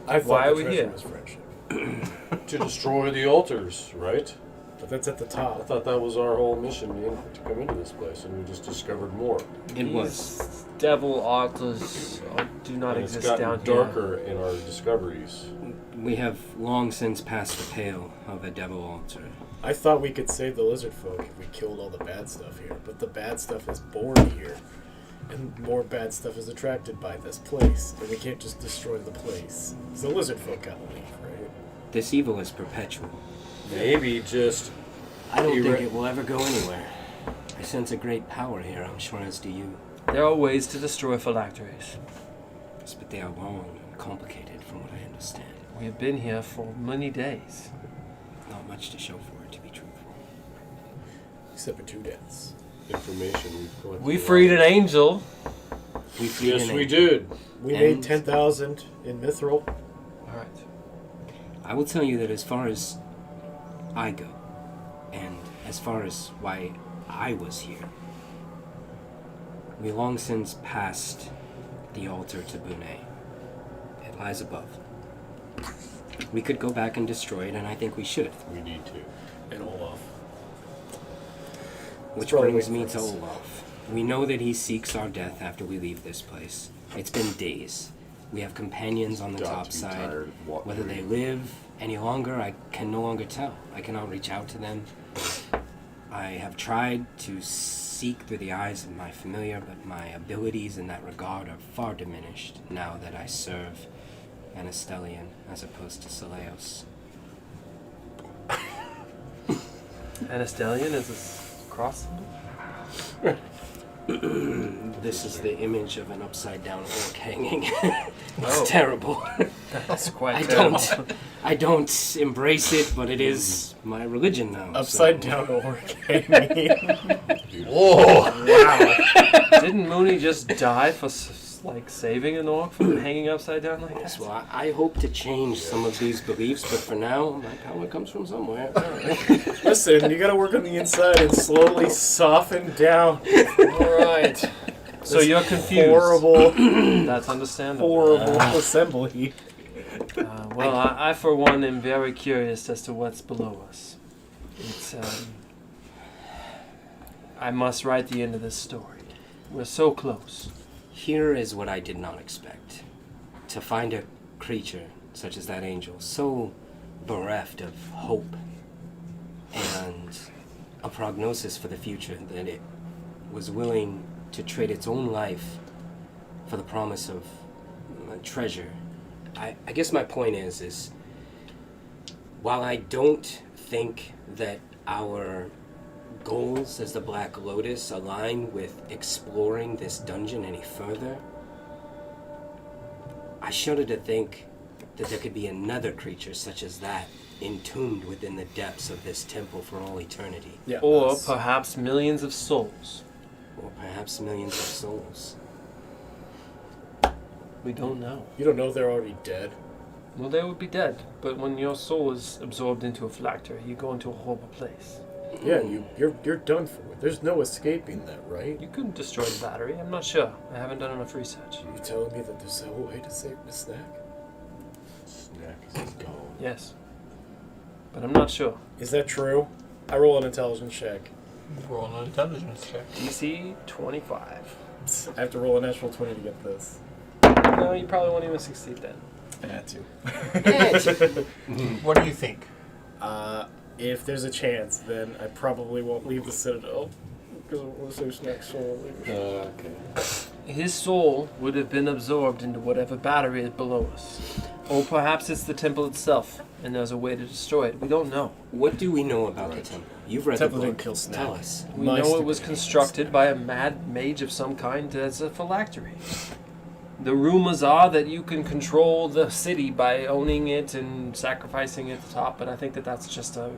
I thought Why the are we treasure here? was friendship. To destroy the altars, right? But that's at the I top. thought that was our whole mission to come into this place, and we just discovered more. It was. These devil altars do not And it's exist gotten down here. darker in our discoveries. We have long since passed the pale of a devil altar. I thought we could save the lizard folk if we killed all the bad stuff here, but the bad stuff is born here. And more bad stuff is attracted by this place, and we can't just destroy the place. So the lizard folk gotta leave, right? This evil is perpetual. Maybe just I don't think Erect- it will ever go anywhere. I sense a great power here, I'm sure as do you. There are ways to destroy phylacteries. Yes, but they are long and complicated from what I understand. We have been here for many days. Not much to show for it, to be truthful. Except for 2 deaths. information we've collected. We freed an angel. We freed Yes, an we angel. did. We And- made 10,000 in Mithril. All right. I will tell you that as far as I go, and as far as why I was here, we long since passed the altar to Bunei. It lies above. We could go back and destroy it, and I think we should. We need to. And Olaf. Which probably brings waiting me for to us. Olaf. We know that he seeks our death after we leave this place. It's been days. We have companions on the Got top to be side. tired of walking Whether they through. live any longer, I can no longer tell. I cannot reach out to them. I have tried to seek through the eyes of my familiar, but my abilities in that regard are far diminished now that I serve Anastellian as opposed to Seleos. Anastellian is a cross symbol? This is the image of an upside down orc hanging. Oh. It's terrible. That's quite I terrible. don't embrace it, but it is my religion now. Upside so- down orc hanging. Whoa! Didn't Mooney just die for like saving an orc from hanging upside down like Yes, that? well, I hope to change some of these beliefs, but for now, my power comes from somewhere. Listen, you gotta work on the inside and slowly soften down. All right. So This you're confused. Horrible, That's understandable. horrible assembly. Well, I for one am very curious as to what's below us. It's I must write the end of this story. We're so close. Here is what I did not expect. To find a creature such as that angel, so bereft of hope and a prognosis for the future that it was willing to trade its own life for the promise of treasure. I guess my point is while I don't think that our goals as the Black Lotus align with exploring this dungeon any further, I shudder to think that there could be another creature such as that entombed within the depths of this temple for all eternity. Yeah. Or perhaps millions of souls. Or perhaps millions of souls. We don't know. You don't know if they're already dead. Well, they would be dead, but when your soul is absorbed into a phylactery, you go into a horrible place. Yeah, you're done for. There's no escaping that, right? You couldn't destroy the battery. I'm not sure. I haven't done enough research. You telling me that there's no way to save the snack? Snack is gone. Yes. But I'm not sure. Is that true? I roll an intelligence check. Roll an intelligence check. DC 25. I have to roll a natural 20 to get this. No, you probably won't even succeed then. I had to. What do you think? If there's a chance, then I probably won't leave the Citadel. Because I want to save Snack's soul. Okay. His soul would have been absorbed into whatever battery is below us. Or perhaps it's the temple itself, and there's a way to destroy it. We don't know. What do we know about the temple? You've read Temple the book. didn't kill Snack. Tell us. We My know it was stupid constructed by a mad mage of some kind as a phylactery. The rumors are that you can control the city by owning it and sacrificing at the top, but I think that that's just a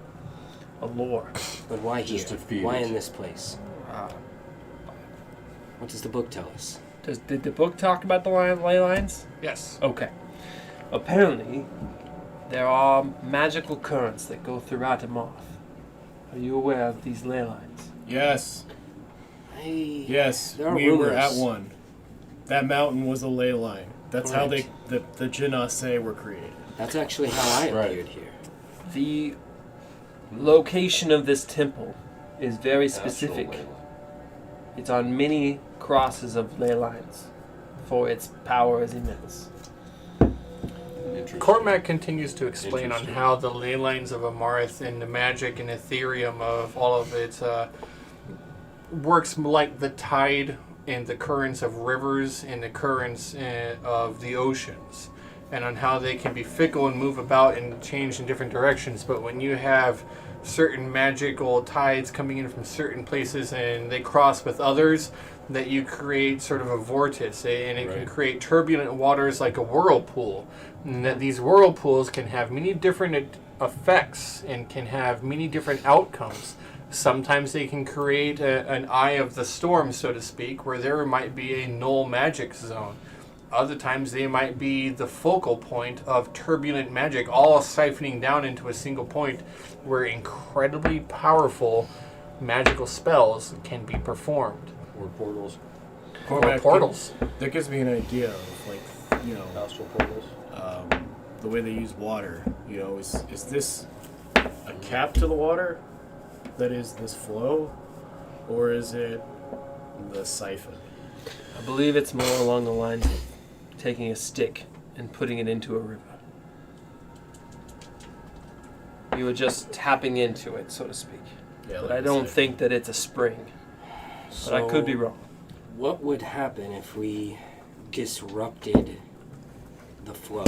lore. But why Just here? to feed Why it. in this place? What does the book tell us? Did the book talk about the ley lines? Yes. Okay. Apparently, there are magical currents that go throughout Amarth. Are you aware of these ley lines? Yes. Yes, There are we were rumors. at one. That mountain was a ley line. That's how Correct. the Genasi were created. That's actually how I Right. appeared here. The location of this temple is very specific. Astral It's on many crosses of ley lines, for its power is immense. Interesting. Cormac continues to explain on Interesting. how the ley lines of Amarth and the magic and ethereum of all of it works like the tide and the currents of rivers and the currents of the oceans, and on how they can be fickle and move about and change in different directions. But when you have certain magical tides coming in from certain places and they cross with others, that you create sort of a vortex, and it can Right. create turbulent waters like a whirlpool, and that these whirlpools can have many different effects and can have many different outcomes. Sometimes they can create an eye of the storm, so to speak, where there might be a null magic zone. Other times they might be the focal point of turbulent magic, all siphoning down into a single point where incredibly powerful magical spells can be performed. Or portals. Or portals. That gives me an idea of, like, you know, Astral portals. the way they use water. You know, is this a cap to the water that is this flow, or is it the siphon? I believe it's more along the lines of taking a stick and putting it into a river. You are just tapping into it, so to speak. Yeah, But like I the don't siphon. think that it's a spring. But I could be wrong. What would happen if we disrupted the flow?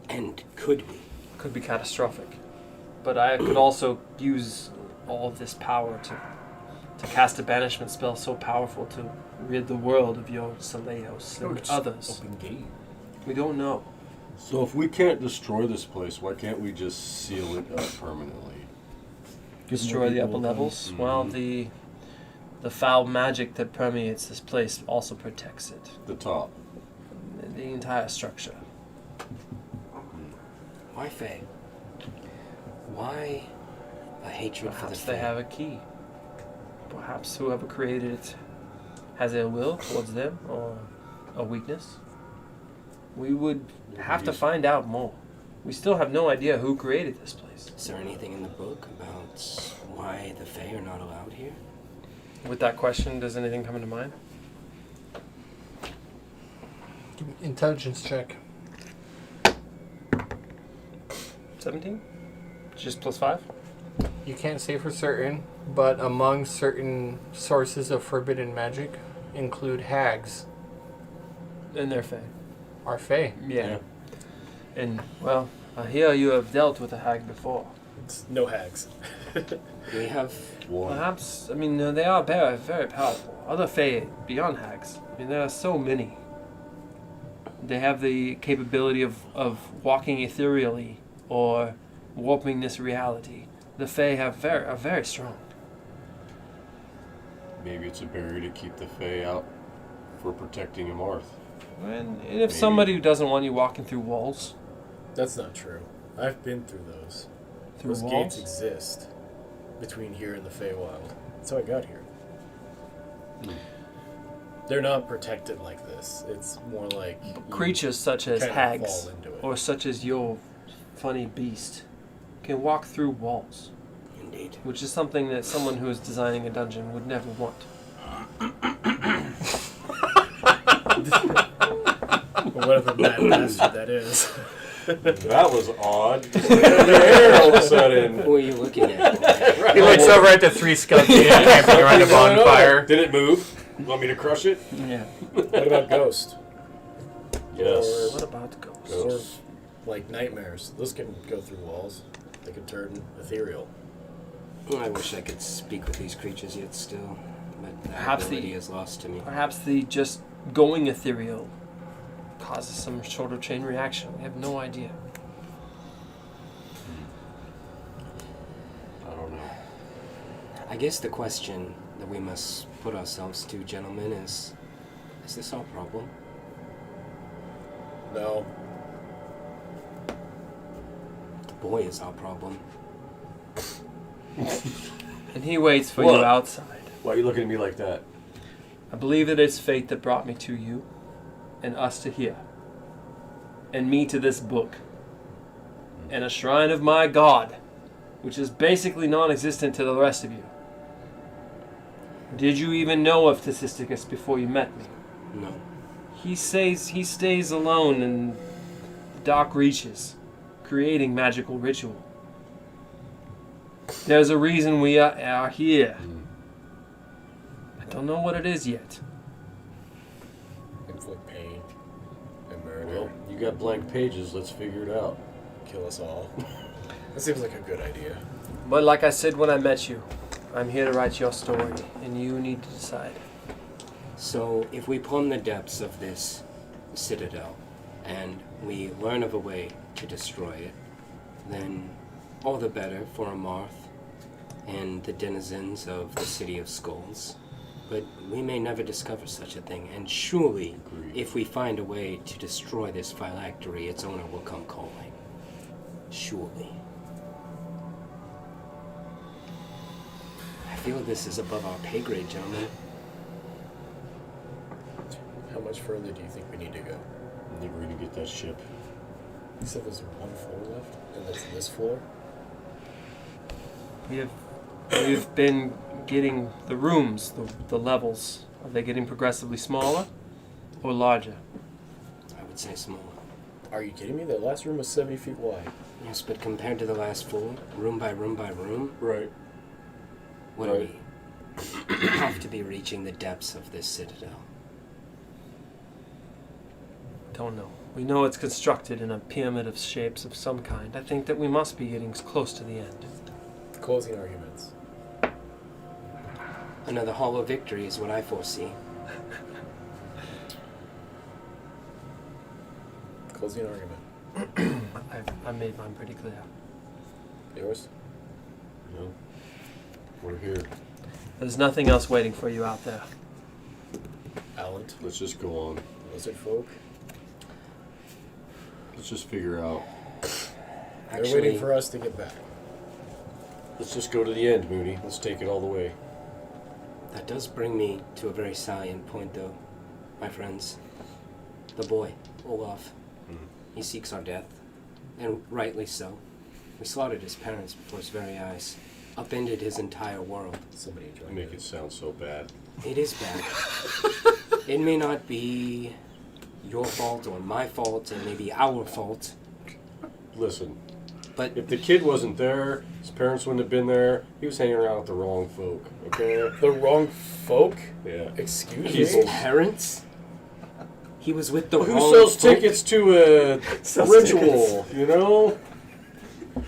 And could we? Could be catastrophic. But I could also use all of this power to cast a banishment spell so powerful to rid the world of your Saleos and others. Open gate. We don't know. So if we can't destroy this place, why can't we just seal it up permanently? Destroy the upper people levels. Mhm. Well, the foul magic that permeates this place also protects it. The top. The entire structure. Why Fae? Why a hatred for the Perhaps Fae? they have a key. Perhaps whoever created it has ill will towards them or a weakness. We would have to find out more. We still have no idea who created this place. Is there anything in the book about why the Fae are not allowed here? With that question, does anything come into mind? Give me intelligence check. 17? Just plus 5? You can't say for certain, but among certain sources of forbidden magic include hags, And they're Fae. are fae. Yeah. And, well, I hear you have dealt with a hag before. No hags. We have One. Perhaps, I mean, they are very, very powerful. Other Fae beyond hags. I mean, there are so many. They have the capability of walking ethereally or warping this reality. The Fae are very strong. Maybe it's a barrier to keep the Fae out for protecting Amarth. And if Maybe. somebody doesn't want you walking through walls, That's not true. I've been through those. through Those walls, gates exist between here and the Feywild. That's how I got here. They're not protected like this. It's more like you creatures such as kind of hags fall into it. or such as your funny beast can walk through walls, indeed. which is something that someone who is designing a dungeon would never want. Whatever mad bastard that is. That was odd. There all of a sudden. Who are you looking at? He looks over at the three skeletons camping around a bonfire. Did it move? Want me to crush it? Yeah. What about Ghost? Yes. What about ghosts? Ghosts. Or like nightmares. Those can go through walls. They can turn ethereal. I wish I could speak with these creatures yet still, but that Perhaps ability is lost to me. Perhaps the just going ethereal causes some sort of chain reaction. We have no idea. I don't know. I guess the question that we must put ourselves to, gentlemen, is this our problem? No. The boy is our problem. And he waits for What? you outside. Why are you looking at me like that? I believe that it's fate that brought me to you, and us to here, and me to this book, and a shrine of my god, which is basically non-existent to the rest of you. Did you even know of Tesisticus before you met me? No. He stays alone in the dark reaches, creating magical ritual. There's a reason we are here. I don't know what it is yet. Inflict pain and murder. Well, you got blank pages. Let's figure it out. Kill us all. That seems like a good idea. But like I said when I met you, I'm here to write your story, and you need to decide. So, if we plumb the depths of this citadel, and we learn of a way to destroy it, then all the better for Amarth and the denizens of the City of Skulls. But we may never discover such a thing, and surely, Agreed. if we find a way to destroy this phylactery, its owner will come calling. Surely. I feel this is above our pay grade, gentlemen. How much further do you think we need to go? I think we're gonna get that ship. You said there's one floor left, and that's this floor? We've been getting the rooms, the levels. Are they getting progressively smaller or larger? I would say smaller. Are you kidding me? That last room was 70 feet wide. Yes, but compared to the last floor, room by room by room, Right. what do we have to be reaching the depths of this citadel? Don't know. We know it's constructed in a pyramid of shapes of some kind. I think that we must be getting close to the end. Closing arguments. Another hollow victory is what I foresee. Closing argument. I made mine pretty clear. Yours? No. We're here. There's nothing else waiting for you out there. Alan? Let's just go on. Lizard folk? Let's just figure out. They're waiting for us to get back. Let's just go to the end, Moody. Let's take it all the way. That does bring me to a very salient point, though, my friends. The boy, Olaf. He seeks our death, and rightly so. We slaughtered his parents before his very eyes, upended his entire world. Somebody You join make it sound so bad. It is bad. It may not be your fault or my fault, and maybe our fault, Listen, but if the kid wasn't there, his parents wouldn't have been there. He was hanging around with the wrong folk. Okay. The wrong folk? Yeah. Excuse his me? parents? He was with the Who wrong sells folk. tickets to a ritual? You know.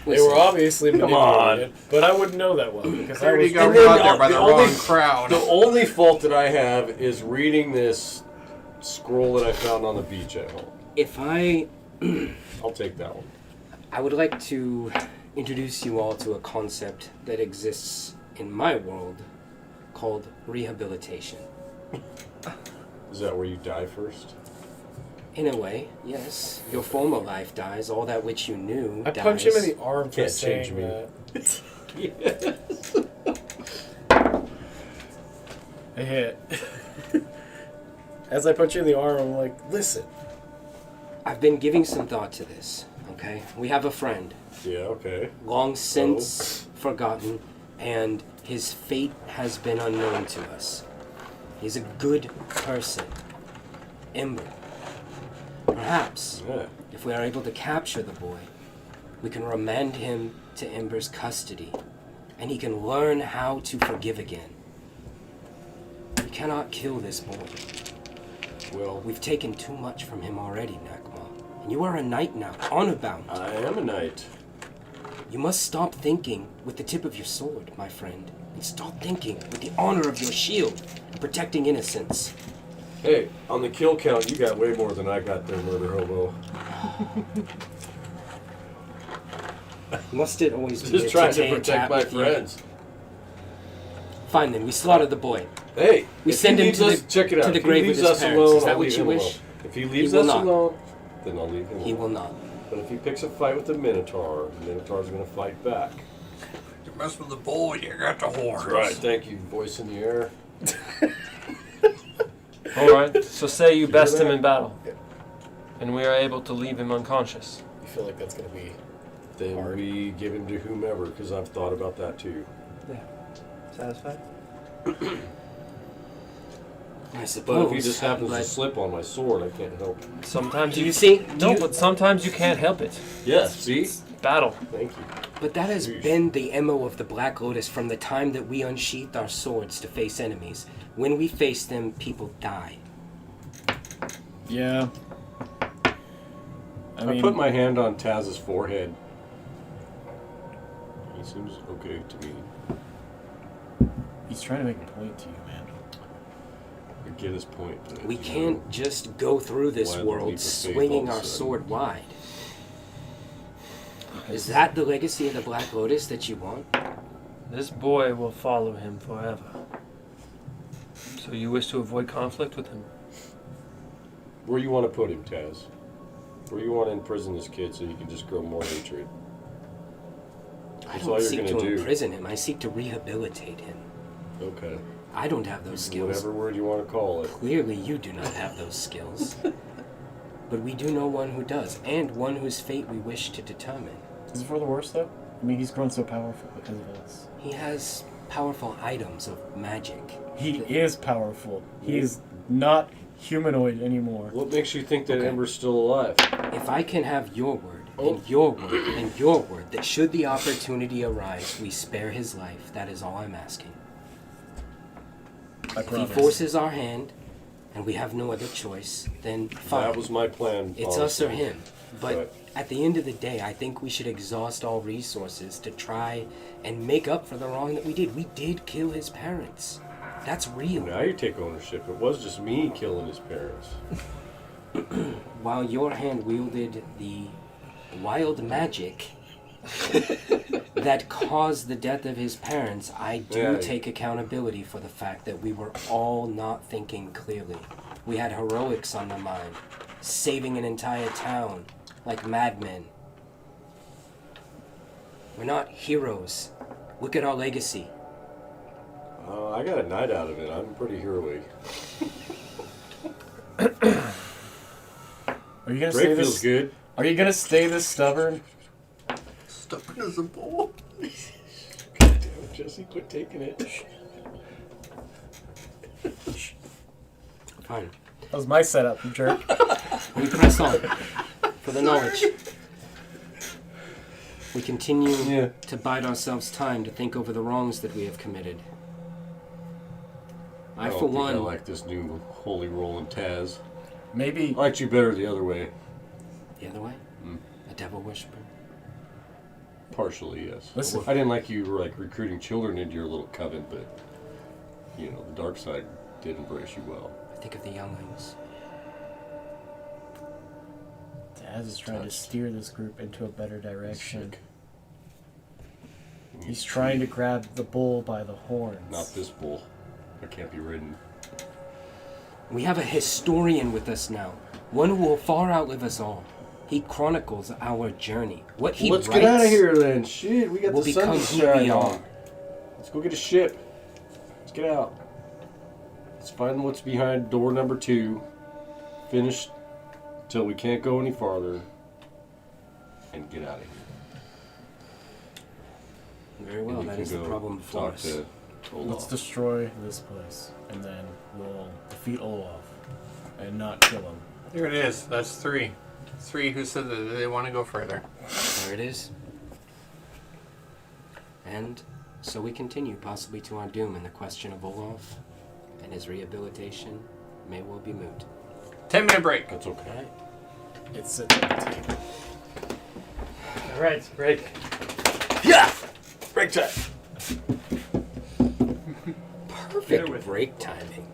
They were obviously Come on. manipulated, but I wouldn't know that well because I Already was. got And then brought there by the the only- wrong crowd. The only fault that I have is reading this scroll that I found on the beach at home. If I I'll take that one. I would like to introduce you all to a concept that exists in my world called rehabilitation. Is that where you die first? In a way, yes. Your former life dies, all that which you knew I dies. punch him in the arm for Can't saying change me. that. I hit. As I punch you in the arm, I'm like, listen. I've been giving some thought to this, okay? We have a friend, Yeah, okay. long since forgotten, and his fate has been unknown to us. He's a good person. Ember. Perhaps, Yeah. if we are able to capture the boy, we can remand him to Ember's custody, and he can learn how to forgive again. We cannot kill this boy. Well, We've taken too much from him already, Nakma. And you are a knight now, honor-bound. I am a knight. You must stop thinking with the tip of your sword, my friend, and start thinking with the honor of your shield, protecting innocence. Hey, on the kill count, you got way more than I got there, murder hobo. Must it always be Just a trying to tit-tat protect my with you? friends. Fine then, we slaughter the boy. Hey, We if send he him leaves to us, the- check it out. to the If grave he with leaves his us parents. alone, Is that I'll what leave you him wish? alone. If he leaves will us not. alone, then I'll leave him He alone. will not. But if he picks a fight with the Minotaur is going to fight back. You mess with the bull, you got the horse. That's right. Thank you, voice in the air. All right. So say you best him that? in battle, Yeah. and we are able to leave him unconscious. You feel like that's going to be. Then Hard. we give him to whomever, because I've thought about that too. Satisfied? I suppose. But if he just happens but to slip on my sword, I can't help it. Sometimes Do you see? No, but sometimes you can't help it. Yeah, see? Battle. Thank you. But that has Yeesh. been the MO of the Black Lotus from the time that we unsheathed our swords to face enemies. When we face them, people die. Yeah. I put my hand on Taz's forehead. He seems okay to me. He's trying to make a point to you, man. I get his point. But, We you can't know, just go through this Why the leap world of faith swinging all our of a sudden? sword wide. Is that the legacy of the Black Lotus that you want? This boy will follow him forever. So you wish to avoid conflict with him? Where you want to put him, Taz? Where you want to imprison this kid so you can just grow more hatred? I That's don't all you're seek to gonna do. imprison him. I seek to rehabilitate him. Okay. I don't have those skills. Whatever word you want to call it. Clearly, you do not have those skills. But we do know one who does, and one whose fate we wish to determine. Is it for the worse, though? I mean, he's grown so powerful because of us. He has powerful items of magic. He is powerful. He is not humanoid anymore. What makes you think that Okay. Ember's still alive? If I can have your word, and your word, and your word, that should the opportunity arise, we spare his life, that is all I'm asking. I If he promise. forces our hand, and we have no other choice, then fine. That was my plan. It's us or honestly. him. But at the end of the day, I think we should exhaust all resources to try and make up for the wrong that we did. We did kill his parents. That's real. Now you take ownership. It was just me killing his parents. While your hand wielded the wild magic that caused the death of his parents, I do Yeah. take accountability for the fact that we were all not thinking clearly. We had heroics on the mind, saving an entire town like madmen. We're not heroes. Look at our legacy. I got a night out of it. I'm pretty heroic. Are you gonna Drake stay feels this? good. Are you gonna stay this stubborn? Stubborn as a bull. Damn it, Jesse, quit taking it. Fine. That was my setup, you jerk. We press on for the knowledge. We continue Yeah. to bide ourselves time to think over the wrongs that we have committed. I, don't for think I one, like this new holy roll in Taz. Maybe. I liked you better the other way. the other way, a devil worshiper. Partially, yes. Listen. I didn't like you were like recruiting children into your little coven, but you know the dark side did embrace you well. I think of the younglings. Daz is trying to steer this group into a better direction. Sick. He's trying to grab the bull by the horns. Not this bull. I can't be ridden. We have a historian with us now, one who will far outlive us all. He chronicles our journey. What he Let's writes get out of here then. Shit, we got will the sun become to who shine we on. are. Let's go get a ship. Let's get out. Let's find what's behind door number 2. Finish till we can't go any farther. And get out of here. Very well, And that you is can the go problem before talk us. to Olaf. Let's destroy this place, and then we'll defeat Olaf and not kill him. Here it is. That's 3. 3 who said that they want to go further. There it is. And so we continue, possibly to our doom, and the question of Olaf and his rehabilitation may well be moot. 10-minute break. That's okay. Alright. It's sitting on the table. All right, break. Yeah! Break time! Perfect break timing.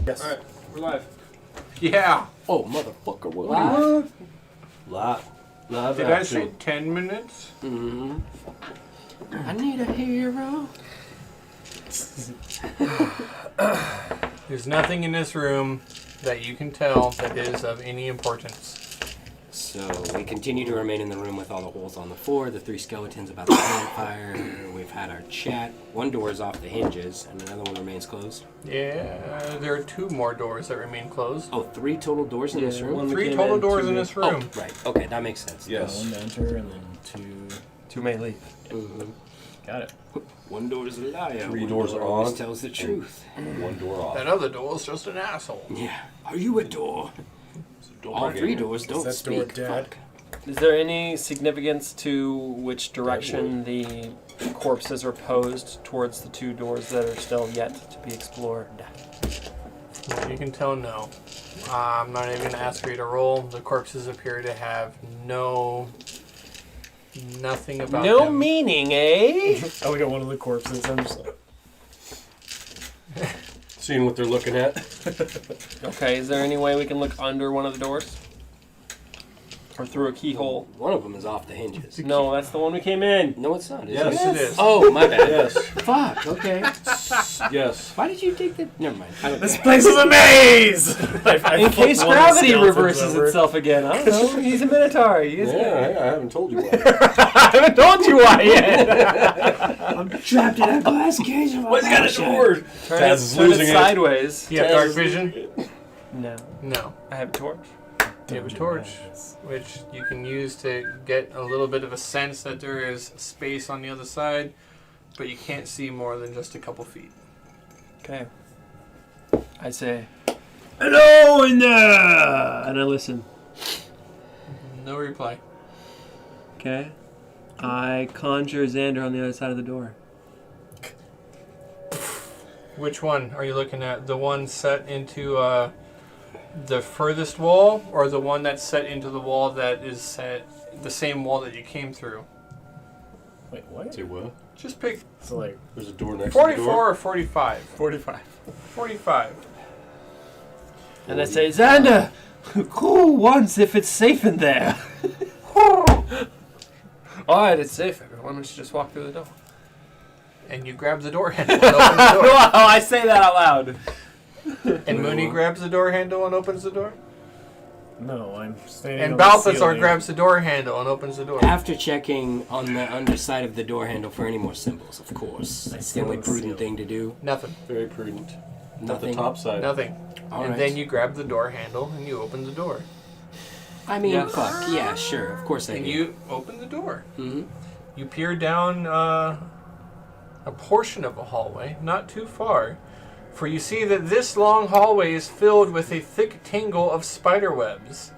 Yes. All right, we're live. Yeah. Oh, motherfucker, what? Live Did I say action. 10 minutes? Mm-hmm. I need a hero. There's nothing in this room that you can tell that is of any importance. So we continue to remain in the room with all the holes on the floor, the 3 skeletons about the campfire. We've had our chat. One door is off the hinges, and another one remains closed. Yeah, there are 2 more doors that remain closed. Oh, 3 total doors in this room? one 3 came total in, doors 2 in leave. this room. Oh, right. Okay, that makes sense. Yes. 1 enter and then 2. 2 may leave. Mhm. Got it. One door is a liar. 3 One doors door are always on. tells the truth. 1 door off. That other door is just an asshole. Yeah. Are you a door? All 3 doors don't Is that door speak. dead? Fuck. Is there any significance to which direction the corpses are posed towards the 2 doors that are still yet to be explored? You can tell no. I'm not even going to ask for you to roll. The corpses appear to have nothing about No them. meaning, eh? I look at one of the corpses. I'm just like, Seeing what they're looking at. Okay, is there any way we can look under one of the doors? Or through a keyhole? One of them is off the hinges. No, that's the one we came in. No, it's not. Is Yes. it? Yes, it is. Oh, my bad. Yes. Fuck. Okay. Yes. Why did you take the? Never mind. I don't this care. place is a maze! In case one of the gravity skeletons reverses over. itself again. I don't know. He's a minotaur. He is Yeah, I haven't told you why. I haven't told you why yet. I'm trapped in a glass cage. Why's he got a door? Turn Taz it, is turn losing it it. sideways. You have dark vision? No. No. I have a torch. You have a torch, which you can use to get a little bit of a sense that there is space on the other side, but you can't see more than just a couple feet. Okay. I say, hello in there! And I listen. No reply. Okay. I conjure Xander on the other side of the door. Which one are you looking at? The one set into the furthest wall, or the one that's set into the wall that is set the same wall that you came through? Wait, what? Say what? Just pick So, like, There's a door next to the 44 door. or 45. 45. 45. And I say, Xander, who wants if it's safe in there? Alright, it's safe. Why don't you just walk through the door? And you grab the door handle and open the door. Wow, I say that out loud. And Mooney grabs the door handle and opens the door. No, I'm standing And on the Balthazar ceiling. grabs the door handle and opens the door. After checking on the underside of the door handle for any more symbols, of course. I It's the still only don't prudent see thing to do. Nothing. Very prudent. Not the Nothing. top side. Nothing. All And right. then you grab the door handle and you open the door. I mean, Yeah. fuck. Yeah, sure. Of course I And do. you open the door. Mm-hmm. You peer down a portion of a hallway, not too far, for you see that this long hallway is filled with a thick tangle of spider webs.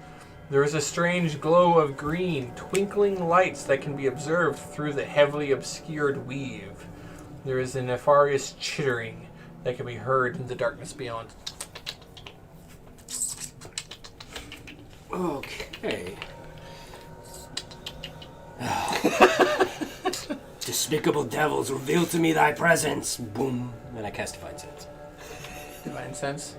There is a strange glow of green, twinkling lights that can be observed through the heavily obscured weave. There is a nefarious chittering that can be heard in the darkness beyond. Okay. Despicable devils, reveal to me thy presence. Boom. And I cast Divine Sense. Divine sense.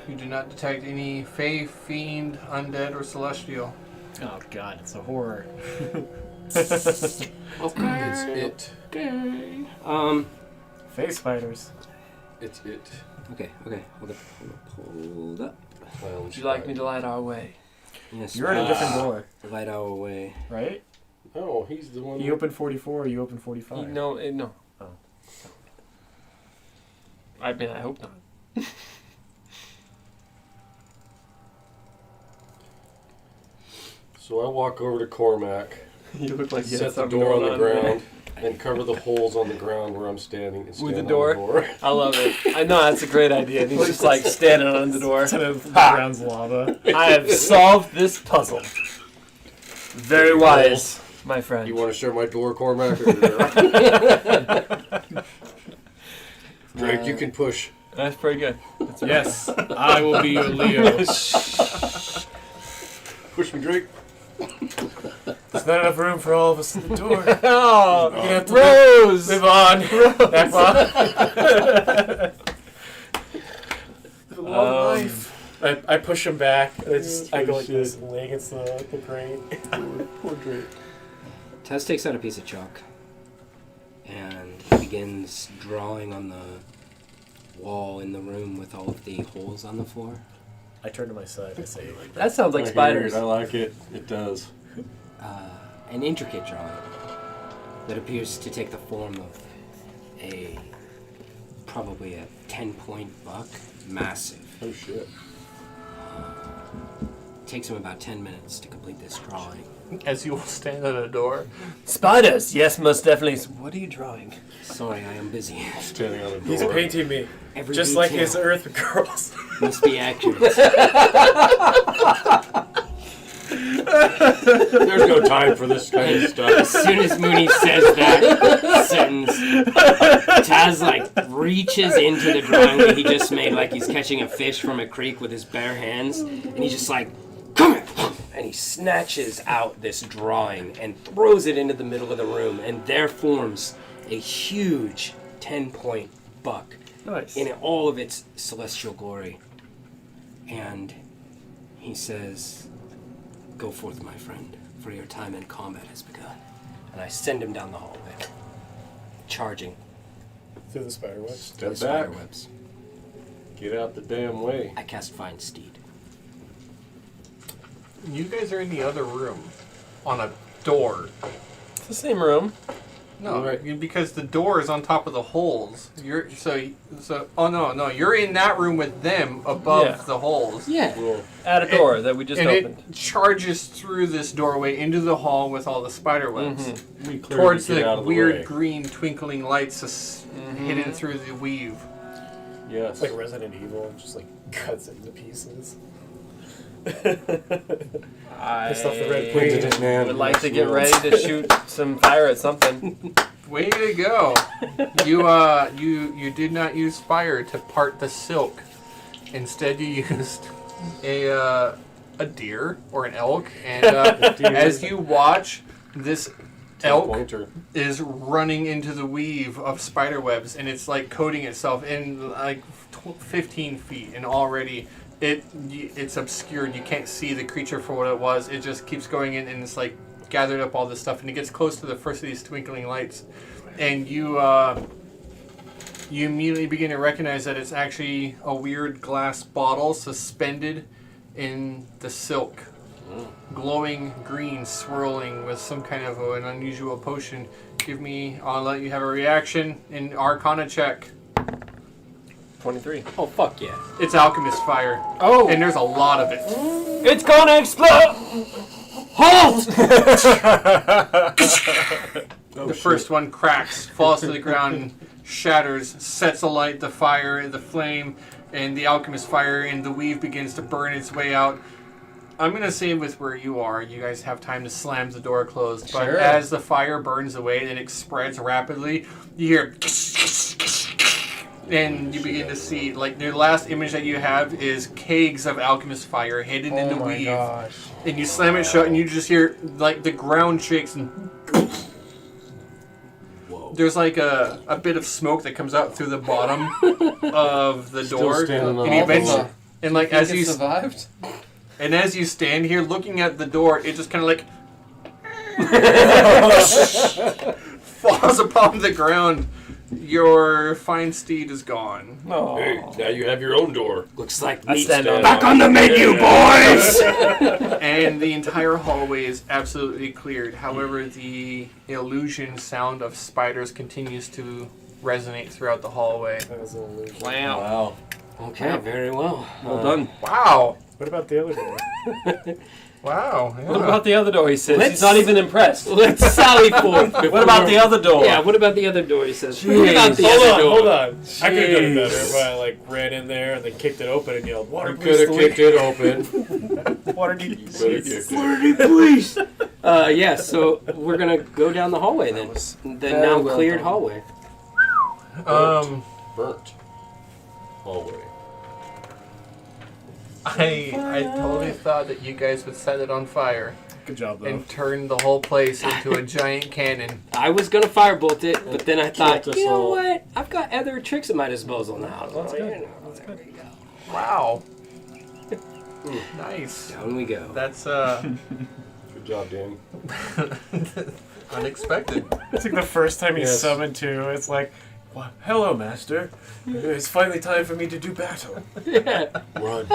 You do not detect any fey, fiend, undead, or celestial. Oh, God, it's a horror. Okay. It's it. Okay. Face spiders. It's it. Okay. Hold up. Hold up. Would you like me to light our way? Yes. You're in a different door, Light our way. right? Oh, he's the one. You open 44 or you open 45? No, no. Oh. I mean, I hope not. So I walk over to Cormac, You look like you had set the something door on going the ground, and cover the holes on the ground where I'm standing. And stand the on door? The door. I love it. I know that's a great idea. And he's just like standing on the door. Instead of the ground's lava. I have solved this puzzle. Very wise, my friend. You want to share my door, Cormac? Drake, you can push. That's pretty good. That's Yes, I will be your Leo. Push me, Drake. There's not enough room for all of us in the door. Oh, You're gonna have to Rose! live on. That's on. push him back. And I go like Shit. this and lay against the grate. Poor Drake. Tess takes out a piece of chalk and he begins drawing on the wall in the room with all of the holes on the floor. I turn to my side. I say, That sounds like I hear spiders. it. I like it. It does. An intricate drawing that appears to take the form of probably a 10-point buck, massive. Oh shit. Takes him about 10 minutes to complete this drawing. As you will stand at a door. Spiders, yes, most definitely. What are you drawing? Sorry, I am busy. Standing on a door. he's painting me. Every Just like detail his Earth girls. must be accurate. There's no time for this kind of As stuff. soon as Mooney says that sentence, Taz like reaches into the drawing that he just made, like he's catching a fish from a creek with his bare hands, and he's just like, "Come here!" And he snatches out this drawing and throws it into the middle of the room, and there forms a huge 10-point buck Nice. in all of its celestial glory. And he says, "Go forth, my friend, for your time in combat has begun." And I send him down the hallway, charging Through the spider webs. the Step spider back. webs. Get out the damn way. I cast Find Steed. You guys are in the other room on a door. It's the same room. No, Right. because the door is on top of the holes. You're oh no, you're in that room with them above Yeah. the holes. Yeah. Cool. At a door that we just And opened. it charges through this doorway into the hall with all the spider webs. We clearly Towards get the out of the weird way. green twinkling lights hidden through the weave. Yes. It's like Resident Evil, just like cuts it into pieces. I Pissed off the Red Queen. Queen. Did it, man. would like to get ready to shoot some fire at something. Way to go! You did not use fire to part the silk. Instead, you used a deer or an elk, and as you watch, this elk Pointer. is running into the weave of spider webs, and it's like coating itself in like 15 feet, and already it's obscured. You can't see the creature for what it was. It just keeps going in, and it's like gathered up all this stuff, and it gets close to the first of these twinkling lights, and you immediately begin to recognize that it's actually a weird glass bottle suspended in the silk, glowing green, swirling with some kind of an unusual potion. I'll let you have a reaction in Arcana check. 23. Oh, fuck yeah. It's alchemist fire, Oh! and there's a lot of it. It's gonna explode! Halt! The first one cracks, falls to the ground, shatters, sets alight the fire, the flame, and the alchemist fire, and the weave begins to burn its way out. I'm going to say with where you are, you guys have time to slam the door closed, but Sure. as the fire burns away and it spreads rapidly, you hear and you begin to see, like, the last image that you have is kegs of alchemist fire hidden in the weave. Gosh. And you slam it shut, and you just hear, like, the ground shakes, and there's, like, a bit of smoke that comes out through the bottom of the Still door. standing on And all eventually, the- and, like, as you survived? and as you stand here looking at the door, it just kind of, like, falls upon the ground. Your fine steed is gone. No. Hey, now you have your own door. Looks like I meat's stand on back on the menu, boys! And the entire hallway is absolutely cleared. However, the illusion sound of spiders continues to resonate throughout the hallway. That was an illusion. Wow. Wow. Okay, very well. Well done. Wow. What about the other door? Wow. Yeah. What about the other door, he says? Let's- He's not even impressed. Let's sally forth. What about the other door? Yeah, what about the other door? He says. What about the Hold other on, door? hold on. I could have done it better if I like ran in there and then kicked it open and yelled, "Water, You please, could have kicked it open. Water, need You could have kicked it. Please. Yeah, so we're gonna go down the hallway then. The very now well cleared done. hallway. Burnt. Hallway. I totally thought that you guys would set it on fire Good job, though. and turn the whole place into a giant cannon. I was gonna firebolt it, but then I thought, Killed us you know all. what? I've got other tricks at my disposal now. That's good. You know, That's good. Wow. Nice. Down we go. That's Good job, Danny. unexpected. It's like the first time he's Yes. summoned to. It's like, well, hello, master. It's finally time for me to do battle. Run.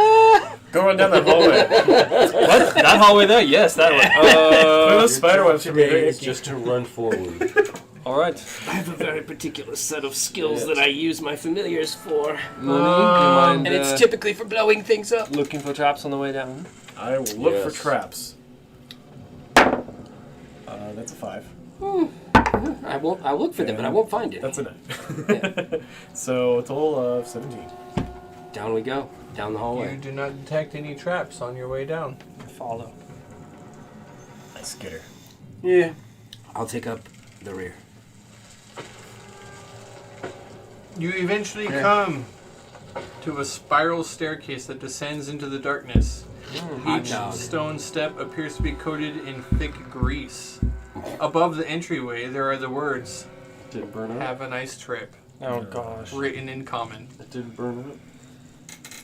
Go run down that hallway. What? That hallway there? Yes, that way. Look at those spider webs for me. Today is just to run forward. All right. I have a very particular set of skills that I use my familiars for. Mooney, do you mind And it's typically for blowing things up. looking for traps on the way down? I will look for Yes. traps. That's a 5. I'll look for them, but I won't find it. That's a 9. So a total of 17. Down we go. Down the You hallway. do not detect any traps on your way down. Follow. Nice skitter. Yeah. I'll take up the rear. You eventually come to a spiral staircase that descends into the darkness. Hot Each dog. stone step appears to be coated in thick grease. Above the entryway, there are the words, Did it burn up? "Have a nice trip," Oh gosh. written in common. It didn't burn up.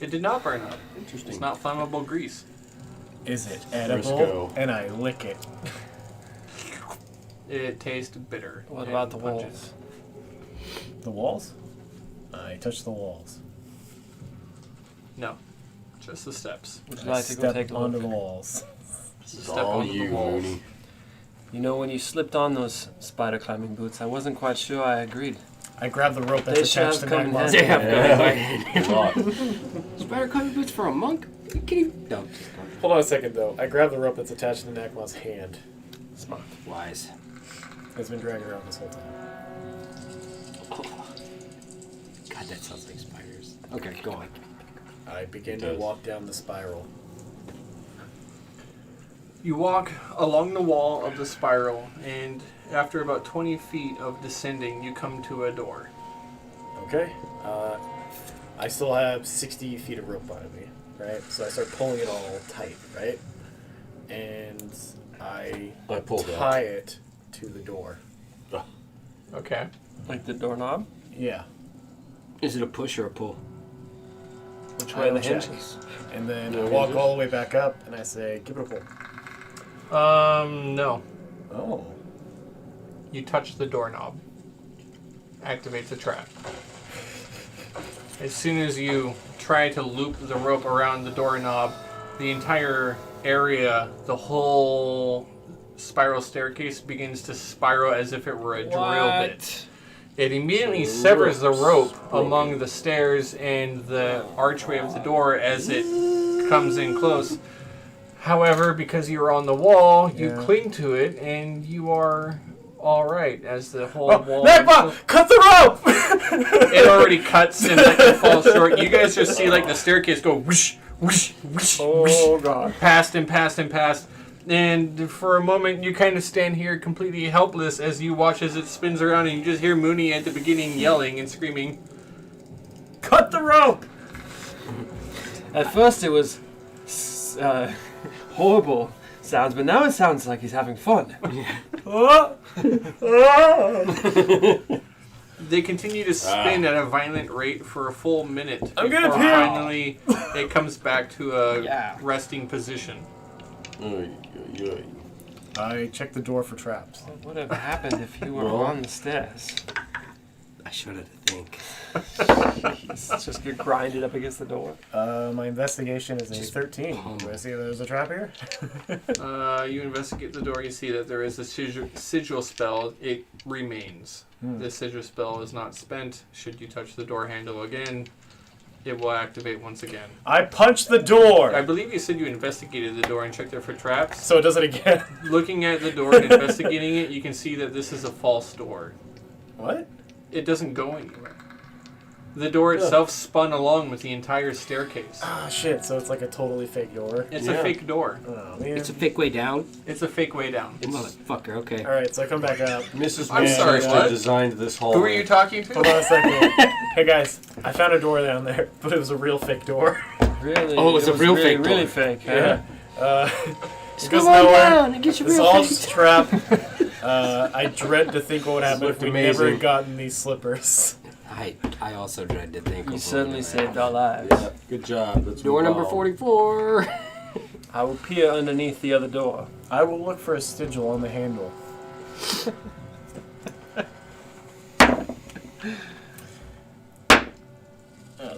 It did not burn up. Interesting. It's not flammable grease. Is it Frisco. edible? And I lick it. It tastes bitter. What and about the pungent. walls? The walls? I touch the walls. No, just the steps. Would you I like to go step take a onto look? the walls. This is Step all onto the you, walls. Mooney. You know, when you slipped on those spider climbing boots, I wasn't quite sure I agreed. I grab the rope They that's should attached to have come in Magma's handy. hand. A lot. Spider climbing boots for a monk? Can you? No. Hold on a second, though. I grab the rope that's attached to Nagma's hand. Smart. Wise. It's been dragging around this whole time. Oh. God, that sounds like spiders. Okay, go on. I begin It to does. walk down the spiral. You walk along the wall of the spiral, and after about 20 feet of descending, you come to a door. Okay. I still have 60 feet of rope behind me, right? So I start pulling it all tight, right? And I I pulled tie it to the door. Okay. Like the doorknob? Yeah. Is it a push or a pull? Which I way are the will check. hinges? And then No I walk hinges? all the way back up, and I say, give it a pull. No. Oh. You touch the doorknob. Activates a trap. As soon as you try to loop the rope around the doorknob, the entire area, the whole spiral staircase begins to spiral as if it were a drill bit. It immediately So severs the rope broken. among the stairs and the archway of the door as it comes in close. However, because you're on the wall, you Yeah. cling to it, and you are all right as the whole Oh, wall. Nagma! Cut the rope! It already cuts and like it falls short. You guys just see like the staircase go whoosh, whoosh, whoosh, whoosh, Oh, God. past and past and past. And for a moment, you kind of stand here completely helpless as you watch as it spins around, and you just hear Mooney at the beginning yelling and screaming, "Cut the rope!" At first it was horrible sounds, but now it sounds like he's having fun. They continue to spin at a violent rate for a full minute. I'm gonna before pee. finally it comes back to a Yeah. resting position. Oy, oy, oy. I check the door for traps. What would have happened if you were Well- on the stairs? I shudder to think. It's just get grinded up against the door. My investigation is a Just 13. Do I see there's a trap here? You investigate the door. You see that there is a sigil spell. It remains. The sigil spell is not spent. Should you touch the door handle again, it will activate once again. I punch the door! I believe you said you investigated the door and checked it for traps. So it does it again. Looking at the door and investigating it, you can see that this is a false door. What? It doesn't go anywhere. The door itself spun along with the entire staircase. Ah, shit. So it's like a totally fake door. It's Yeah. a fake door. Oh, man. It's a fake way down. It's a fake way down. Motherfucker, okay. Alright, so I come back up. Mrs. I'm sorry, Manchester what? designed this hallway. Who are you talking to? Hold on a second. Hey guys, I found a door down there, but it was a real fake door. Really? Oh, it's a real really, fake really door. fake. Yeah. Huh? It goes nowhere. and get your It's real all fake. just trap. I dread to think what would happen if we looked never amazing. had gotten these slippers. I also dread to think. You of certainly what saved our lives. Yeah, good job. Let's Door move number on. 44. I will peer underneath the other door. I will look for a sigil on the handle.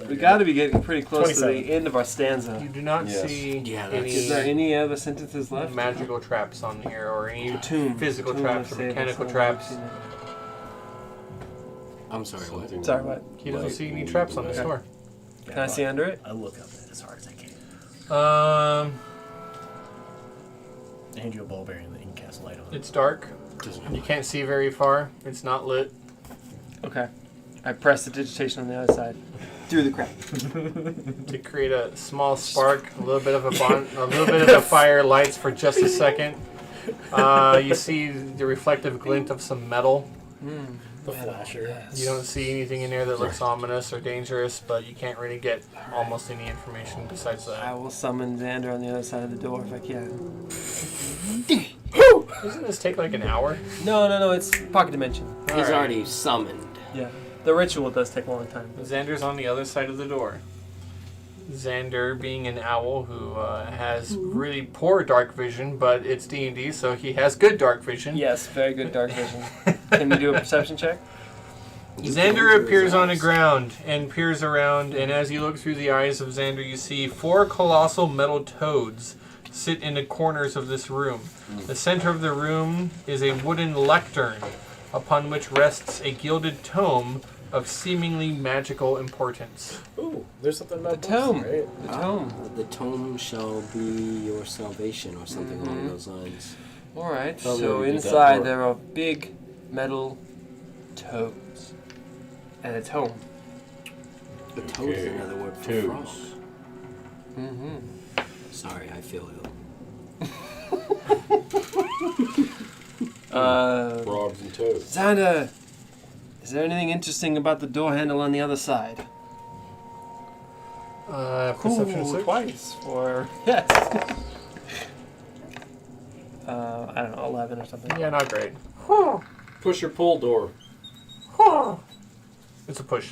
We got to be getting pretty close to 27. the end of our stanza. You do not Yes. see Yeah, that's- Is there any any other sentences left? magical traps on here or any Tomb. physical Tomb traps or will save us. mechanical I've traps. seen it. I'm sorry, what? Something Sorry, what? He doesn't light see any will traps lead on the this way. door. Can I see under it? I look up it as hard as I can. I hand you a ball bearing that you can cast light on. It's dark. Doesn't You can't see very far. It's not lit. Okay. I press the digitation on the other side. Through the crack. To create a small spark, a little bit of a fire lights for just a second. You see the reflective glint of some metal. The flasher. You don't see anything in there that looks ominous or dangerous, but you can't really get almost any information besides I that. will summon Xander on the other side of the door if I can. Doesn't this take like an hour? No, it's pocket dimension. He's Alright. already summoned. Yeah. The ritual does take a long time. Xander's on the other side of the door. Xander, being an owl who has really poor dark vision, but it's D&D, so he has good dark vision. Yes, very good dark vision. Can we do a perception check? Xander appears on the ground and peers around, and as you look through the eyes of Xander, you see 4 colossal metal toads sit in the corners of this room. The center of the room is a wooden lectern, upon which rests a gilded tome of seemingly magical importance. Ooh, there's something about The books, tome. right? The tome. The tome shall be your salvation, or something along those lines. Alright, Tell me so what you did that inside for. there are big metal toads. And a tome. The toad is another word for Toads. frog. Mm-hmm. Sorry, I feel ill. Frogs and toads. Xander, is there anything interesting about the door handle on the other side? Perception Ooh, search? twice for yes. I don't know, 11 or something. Yeah, not great. Push or pull door. It's a push.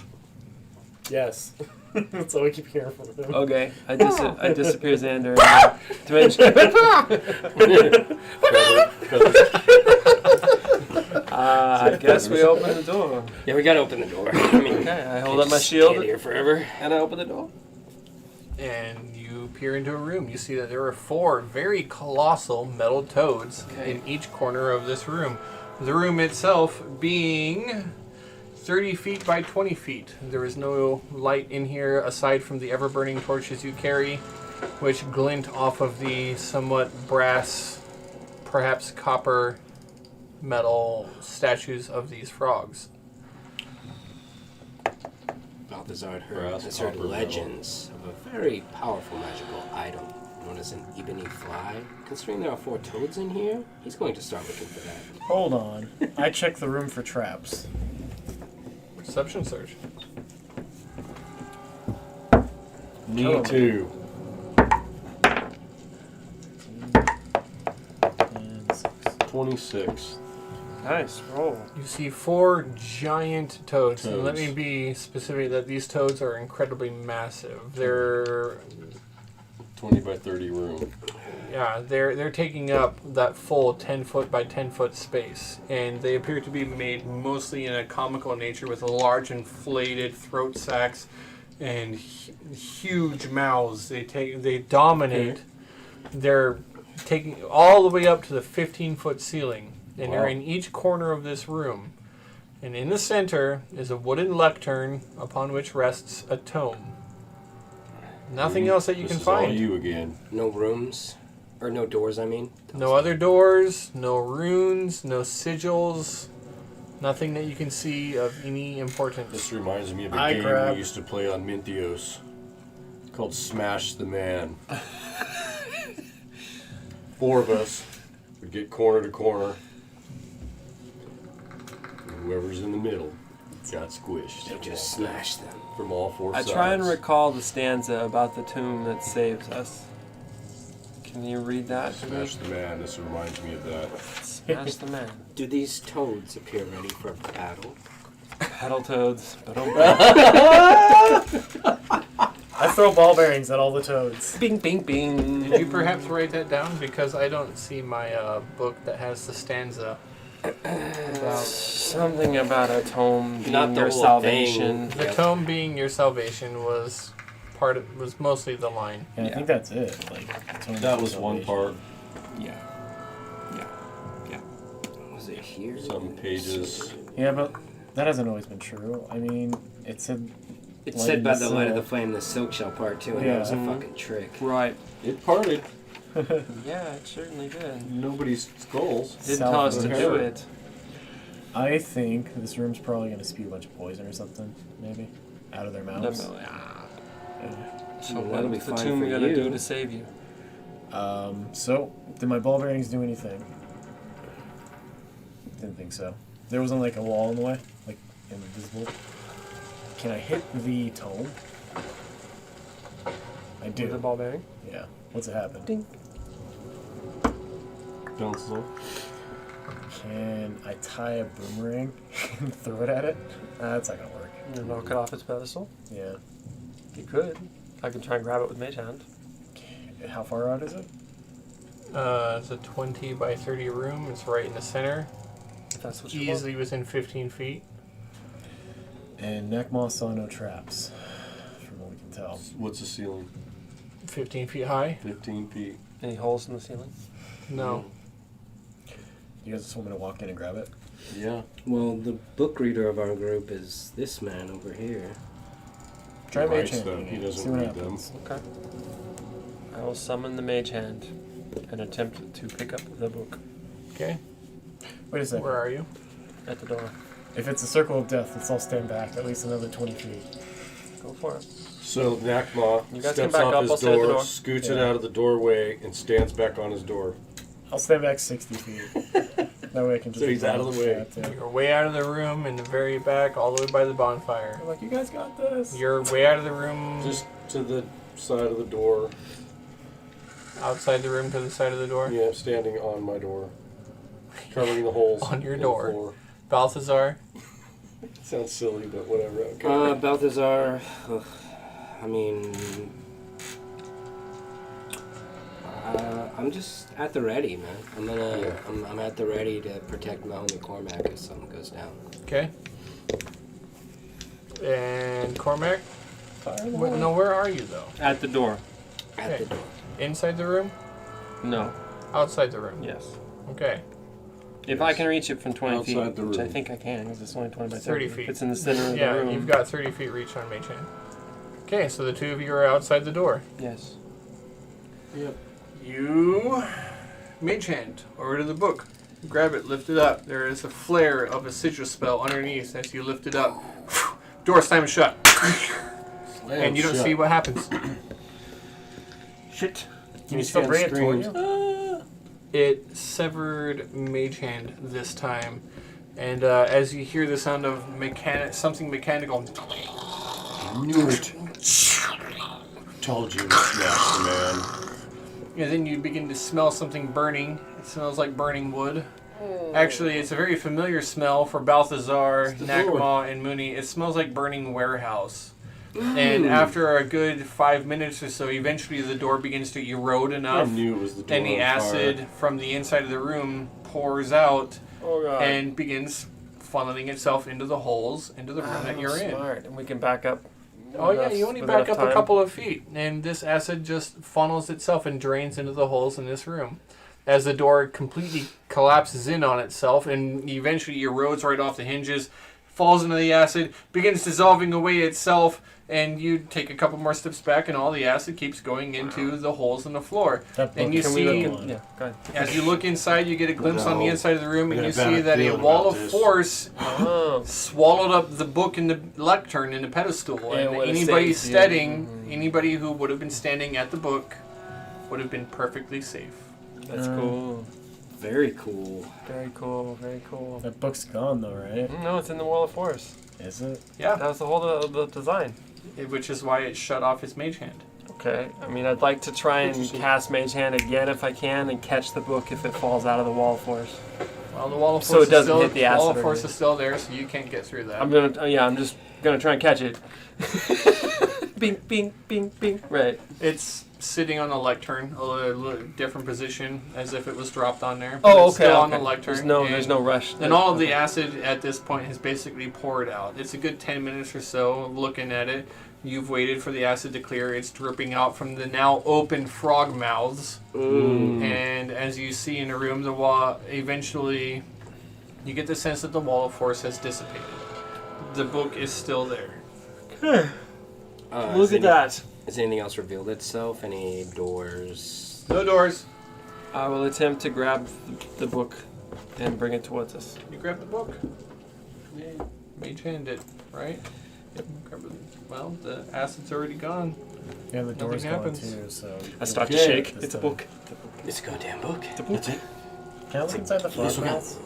Yes. That's all we keep hearing from him. Okay, I disappear Xander in the dimension. I guess we open the door. Yeah, we gotta open the door. I mean, Okay, I hold up my stand shield here forever. and I open the door. And you peer into a room. You see that there are 4 very colossal metal toads in each corner of this room. The room itself being 30 feet by 20 feet. There is no light in here aside from the ever-burning torches you carry, which glint off of the somewhat brass, perhaps copper, metal statues of these frogs. Balthazar had Brass, heard copper, legends of a very powerful magical item known as an ebony fly. Considering there are 4 toads in here, he's going to start looking for that. Hold on. I check the room for traps. Perception search. Me too. And 6. 26. Nice roll. You see 4 giant toads. And let me Toads. be specific that these toads are incredibly massive. They're 20 by 30 room. they're taking up that full 10 foot by 10 foot space, and they appear to be made mostly in a comical nature with large inflated throat sacs and huge mouths. They dominate. They're taking all the way up to the 15-foot ceiling, and they're Wow. in each corner of this room. And in the center is a wooden lectern upon which rests a tome. Nothing else that you This can is all find. you again. No rooms, or no doors, I mean. No other doors, no runes, no sigils, nothing that you can see of any importance. This reminds me of a I game grab- we used to play on Minthios called Smash the Man. 4 of us would get corner to corner. And whoever's in the middle got squished You just smash them. from all 4 I sides. try and recall the stanza about the tomb that saves us. Can you read that to me? Smash the Man. This reminds me of that. Smash the man. Do these toads appear ready for battle? Pedal toads. I throw ball bearings at all the toads. Bing, bing, bing. Did you perhaps write that down? Because I don't see my book that has the stanza about Something about a tome being Not the your whole salvation. thing. the Yep. tome being your salvation was was mostly the line. And I think that's it. Like That was one part. Yeah. Was it here? Some pages. Yeah, but that hasn't always been true. I mean, it said It's Light said in by the the light of the Silk. flame, the silk shell part too, and Yeah. that was a fucking trick. Right. It parted. Yeah, it certainly did. Nobody's skulls. Didn't tell us to South do of it. I think this room's probably going to spew a bunch of poison or something, maybe, out of their mouths. So That'll be what's the fine tomb for gonna you. do to save you? So, did my ball bearings do anything? Didn't think so. There wasn't like a wall in the way, like invisible. Can I hit the tome? I do. With the ball bearing? Yeah. What's it happen? Ding. Bounces off. Can I tie a boomerang and throw it at it? That's not gonna work. You knock it off its pedestal? Yeah. You could. I could try and grab it with Mage Hand. How far out is it? It's a 20 by 30 room. It's right in the center. If that's what you Easily within 15 feet. And Nekma saw no traps, from what we can tell. What's the ceiling? 15 feet high? 15 feet. want. Any holes in the ceiling? No. You guys just want me to walk in and grab it? Yeah. Well, the book reader of our group is this man over here. Try He Mage writes Hand. them. He doesn't See what Oh, read them. happens. Okay. I will summon the Mage Hand and attempt to pick up the book Okay. Wait a second. Where are you? at the door. If it's a circle of death, let's all stand back at least another 20 feet. Go for it. So Nakma You guys steps can back off up, his I'll stay at the door, door. scoots it Yeah. out of the doorway, and stands back on his door. I'll stand back 60 feet. That way I can just... So he's out of the way. Yeah. You're way out of the room in the very back, all the way by the bonfire. I'm like, you guys got this. You're way out of the room, Just to the side of the door. outside the room to the side of the door. Yeah, standing on my door. Covering the holes. On your in door. The floor. Balthazar, Sounds silly, but whatever. Okay. Balthazar, I mean, I'm just at the ready, man. I'm at the ready to protect Mel and the Cormac if something goes down. okay. And Cormac? Fire in the Wait, hole. no, where are you though? At the door. At Okay. the door. Inside the room? No. Outside the room? Yes. Okay. If I can reach it from 20 feet, Outside the which I room. think I can, because it's only 20 by 30 30 feet. If it's in the center of Yeah, the room. you've got 30 feet reach on Mage Hand. Okay, so the two of you are outside the door. Yes. Yep. You Mage Hand over to the book. Grab it, lift it up. There is a flare of a citrus spell underneath as you lift it up. Door slammed shut. And you don't see what happens. Shit. Can you still bring it toward screams. you? It severed Mage Hand this time. And as you hear the sound of something mechanical, Knew it. Told you, Master Man. and then you begin to smell something burning. It smells like burning wood. Actually, it's a very familiar smell for Balthazar, the Nakma, and Mooney. It smells like burning warehouse. And after a good 5 minutes or so, eventually the door begins to erode I enough, knew it was the door and the on acid fire. from the inside of the room pours out Oh, God. and begins funneling itself into the holes into the room that you're in. Smart. And we can back up. Oh yeah, enough- you only with back enough up a time. couple of feet, and this acid just funnels itself and drains into the holes in this room. As the door completely collapses in on itself and eventually erodes right off the hinges, falls into the acid, begins dissolving away itself, and you take a couple more steps back, and all the acid keeps going into the holes in the floor. That book And you is Can we see- look at... Yeah, go ahead. As you look inside, you get a glimpse on the No. inside of the room, and I you got a see bad that a feeling wall about of this. force Oh. swallowed up the book in the lectern in the pedestal, Yeah, and what it anybody saves you. studying, anybody who would have been standing at the book, would have been perfectly safe. That's cool. Very cool. Very cool. Very cool. That book's gone though, right? No, it's in the Wall of Force. Is it? Yeah, That was the whole of the design. which is why it shut off his mage hand. Okay. I mean, I'd like to try and Interesting. cast Mage Hand again if I can and catch the book if it falls out of the Wall of Force. Well, the wall of So force it doesn't is still, hit the acid wall of or force anything. is still there, so you can't get through that. I'm just gonna try and catch it. Bing, bing, bing, bing. Right. It's sitting on the lectern, a little different position, as if it was dropped on there. Oh, It's still on the lectern. There's no rush. And all of the acid at this point has basically poured out. It's a good 10 minutes or so of looking at it. You've waited for the acid to clear. It's dripping out from the now open frog mouths. And as you see in the room, the wall, eventually, you get the sense that the wall of force has dissipated. The book is still there. Look at that. Has anything else revealed itself? Any doors? No doors. I will attempt to grab the book and bring it towards us. You grab the book. Yeah, mage hand it, right? Yep. Grab it. Well, the acid's already gone. Yeah, the door's gone happens. too, so... I start to Okay. shake. This It's a time. book. It's a goddamn book. It's a book. That's it. Can I look inside the frog mouths?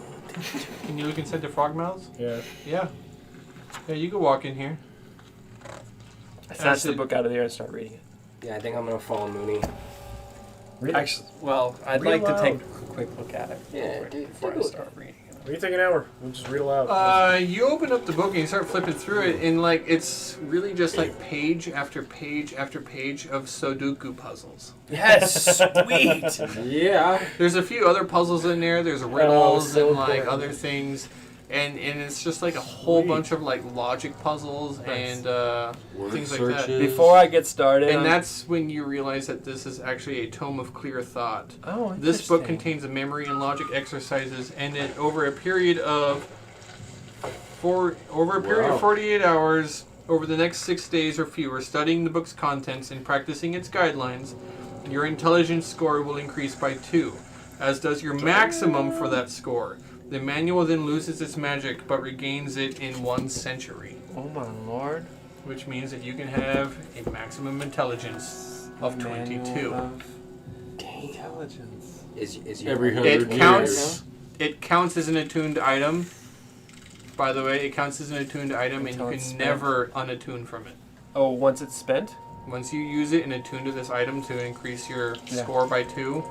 Can you look inside the frog mouths? Yeah. Yeah. Yeah, you can walk in here. I snatch the Acid. book out of the air and start reading it. Yeah, I think I'm gonna follow Mooney. Read it. Actually, well, I'd Read like to aloud. take a quick look at it Yeah, before I start reading it. What do you think an hour? We'll just read aloud. You open up the book and you start flipping through it, and like it's really just like page after page after page of Sudoku puzzles. Yes, sweet. Yeah. There's a few other puzzles in there. There's riddles so and like important. other things, and it's just like a whole Sweet. bunch of like logic puzzles and Word things like searches. that. Before I get started, And that's when you realize that this is actually a tome of clear thought. oh, This book interesting. contains a memory and logic exercises, and it over a period of 48 hours, over the next 6 days or fewer, studying the book's contents and practicing its guidelines, your intelligence score will increase by 2, as does your maximum for that score. The manual then loses its magic, but regains it in 1 century, Oh my lord. which means that you can have a maximum intelligence of 22. Manual of Intelligence. Is your Every 100 It counts as an attuned item. By the way, it counts as an attuned item, and Until you it's can spent. never unattune from it. Oh, once it's spent. Once you use it and attune to this item to increase your score by 2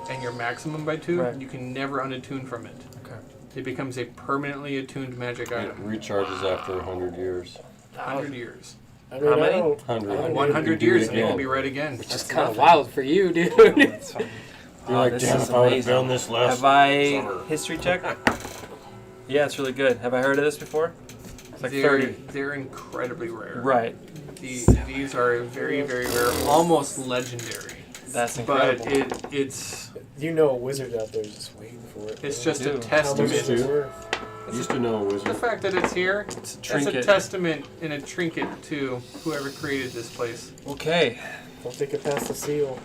and your maximum by 2, Right. you can never unattune from it. Okay. It becomes a permanently attuned magic It item. recharges after 100 years. 100 years. I mean, How I many? don't- 100. 100 You do it years and it will again. be read again. Which is kind of wild for you, dude. That's fine. You're like, this damn, is if I would have amazing. found this last Have I summer. history check? Yeah, it's really good. Have I heard of this before? It's like they're, 30. they're incredibly rare. Right. These are very, very rare, almost legendary. That's But incredible. it's You know a wizard out there is just waiting for it. it's man. just do. a How much testament. is it worth? Used to know a The wizard. fact that it's here, It's a it's a trinket. testament and a trinket to whoever created this place. Okay. Don't take it past the seal.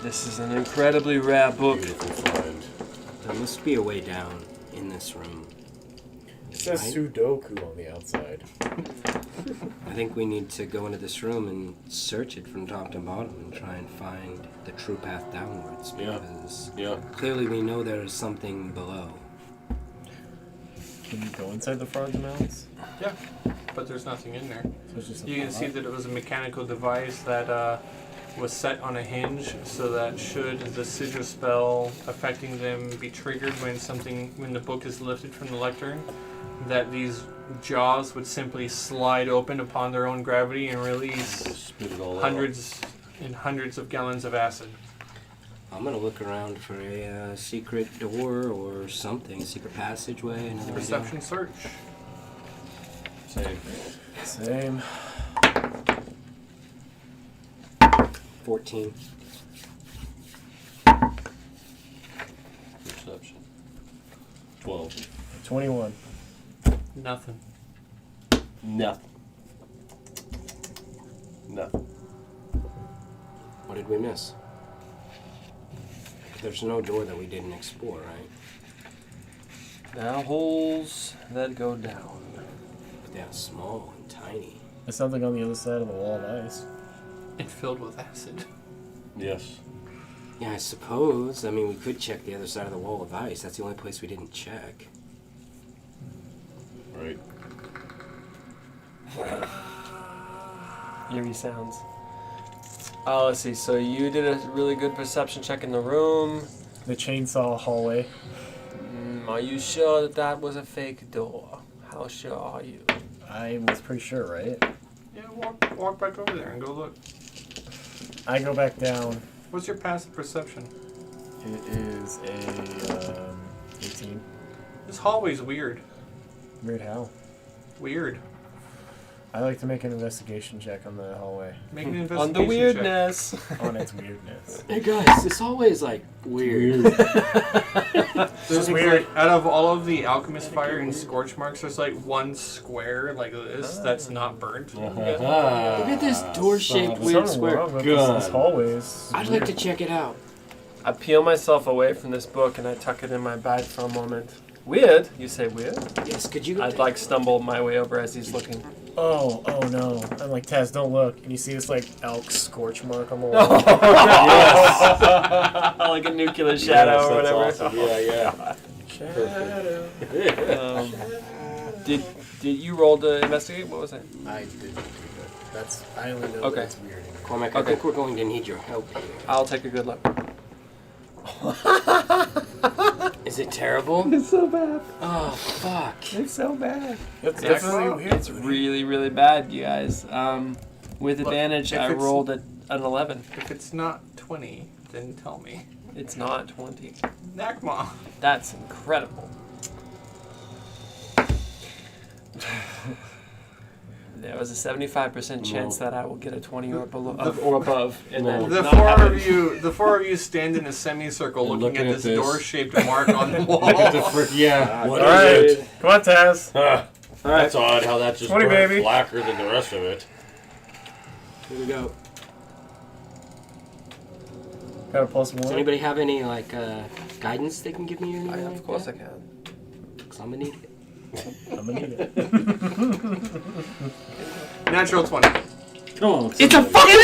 This is an incredibly rare book. Beautiful find. There must be a way down in this room. It says Right. Sudoku on the outside. I think we need to go into this room and search it from top to bottom and try and find the true path downwards, Yeah. because Yeah. clearly we know there is something below. Can you go inside the frog's mouths? Yeah, but there's nothing in there. So it's just a You can see that it was a mechanical device that was set on a hinge, so that should the sigil spell affecting them be triggered when the book is lifted from the lectern, that these jaws would simply slide open upon their own gravity and release Spit it all hundreds and hundreds of gallons of acid. I'm gonna look around for a secret door or something, secret passageway, another way down. Perception search. out. Same. Same. 14. Perception. 12. 21. Nothing. Nothing. Nothing. What did we miss? There's no door that we didn't explore, right? Now holes that go down. But they are small and tiny. There's something on the other side of the wall of ice. It's filled with acid. Yes. Yeah, I suppose. I mean, we could check the other side of the wall of ice. That's the only place we didn't check. Right. Eerie sounds. Oh, let's see. So you did a really good perception check in the room. The chainsaw hallway. Are you sure that that was a fake door? How sure are you? I was pretty sure, right? Yeah, walk back over there and go look. I go back down. What's your passive perception? It is a 18. This hallway's weird. Weird how? Weird. I like to make an investigation check on the hallway. Make an investigation On the check. weirdness. On its weirdness. Hey guys, this hallway is like weird. This is weird. Out of all of the alchemist fire and scorch marks, there's like one square like this that's not burnt. Look at this door-shaped weird Something square. wrong with this hallway is I'd like to check it out. I peel myself away from this book and I tuck it in my bag for a moment. Weird? You say weird? Yes, could you? I'd like stumble my way over as he's looking. Oh no. I'm like, Taz, don't look. And you see this like elk scorch mark on the wall. Like a nuclear shadow or whatever. Awesome. Yeah. Shadow. Did you roll to investigate? What was it? I didn't do that. I only know Okay. that it's weird. Cormac, I Okay. think we're going to need your help here. I'll take a good look. Is it terrible? It's so bad. Oh, fuck. It's so bad. It's It's, definitely weird. it's really, really bad, you guys. With Look, advantage, if I it's- rolled an 11. If it's not 20, then tell me. It's not 20. Nakma. That's incredible. There was a 75% chance that I will get a 20 or below or above, and then The not four have of you, the four of you stand in a semicircle, And looking at this, this. door-shaped mark on the wall. Look at the yeah. What All is right. it? Come on, Taz. That's odd how that just 20, burnt baby. blacker than the rest of it. Here we go. Got a +1. Does anybody have any like guidance they can give me or anything? Of like course that? I can. 'Cause I'm gonna need it. I'm gonna need it. Natural 20. Come on. It's a fucking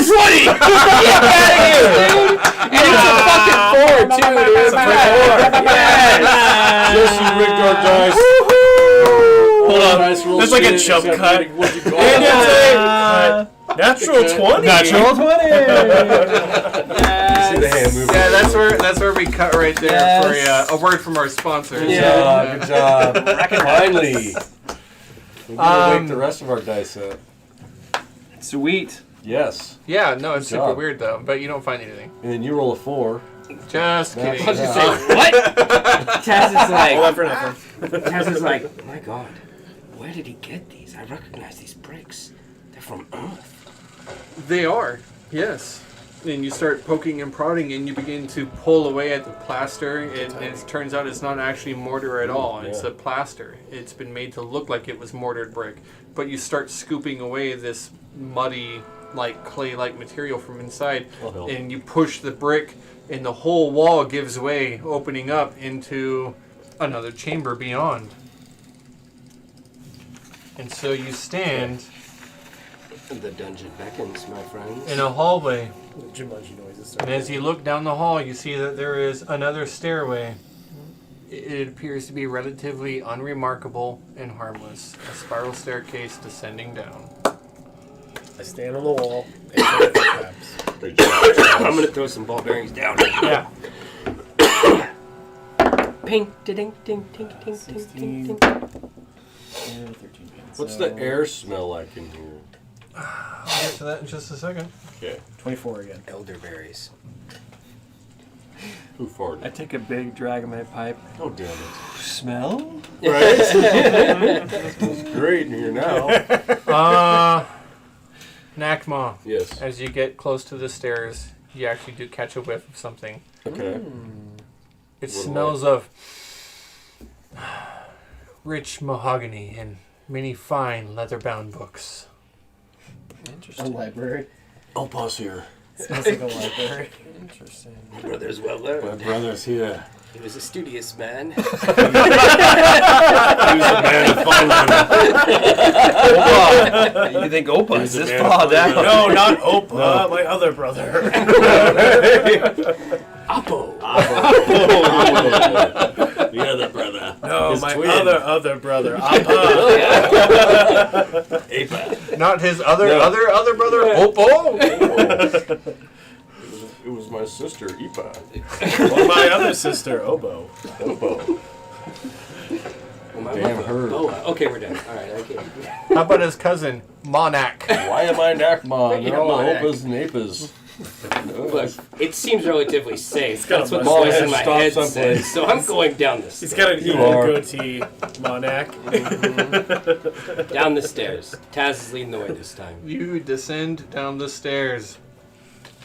20! Get out of here, dude! And it's a fucking 4 too, dude. It's a 4. Yes! Jesse rigged our dice. Hold on. Dice roll There's like a shit, jump except cut. what you call And it. it's a natural 20. Natural 20. See the hand moving. Yeah, that's where we cut right there Yes. for a word from our sponsors. Good job. Finally. We gotta wake the rest of our dice up. Sweet. Yes. Yeah, no, it's Good super job. weird though, but you don't find anything. And then you roll a 4. Just That's- kidding. yeah. What? Taz is All like, that for nothing. Taz is like, my God, where did he get these? I recognize these bricks. They're from Earth. They are, yes. And you start poking and prodding, and you begin to pull away at the plaster. And it turns out it's not actually mortar at all. It's Yeah. a plaster. It's been made to look like it was mortared brick. But you start scooping away this muddy, like clay-like material from inside, Well, and you push the brick, and the whole wall gives way, opening up into another chamber beyond. And so you stand The dungeon beckons, my friends. in a hallway. Jumanji noises. And as you look down the hall, you see that there is another stairway. It appears to be relatively unremarkable and harmless. A spiral staircase descending down. I stand on the wall and check for traps. Good job. I'm gonna throw some ball bearings down. Yeah. Ping, ding, ding, ding, ding, ding, 16. ding, ding. 13. What's the air smell like in here? I'll get to that in just a second. Okay. 24 again. Elderberries. Who farted? I take a big drag of my pipe. Oh, damn it. Smell? Right? It's great in here now. Nakma, Yes. as you get close to the stairs, you actually do catch a whiff of something. Okay. It What smells of rich mahogany and many fine leather-bound books. A Interesting. library. I'll pause here. Smells like a library. Interesting. My brother's well My learned. brother's here. He was a studious man. He was a man of fine women. You think Opa is He's a this man far of down? No, not Opa, my other brother. Oppo. The other brother. No, His my twin. other brother. Appa. Apa. Not his other No. other brother, Oppo. It was my sister, Ipa. Well, my other sister, Obo. Opo. Damn her. Okay, we're done. All right, okay. How about his cousin, Monarch? Why am I Nakma? Yeah, No, Monak. Opus and Apis. Look, it seems relatively safe. got That's a what the mustache. voice in my Stop head someplace. says. So I'm going down the He's stairs. got an You evil are. goatee, Monak. Down the stairs. Taz is leading the way this time. You descend down the stairs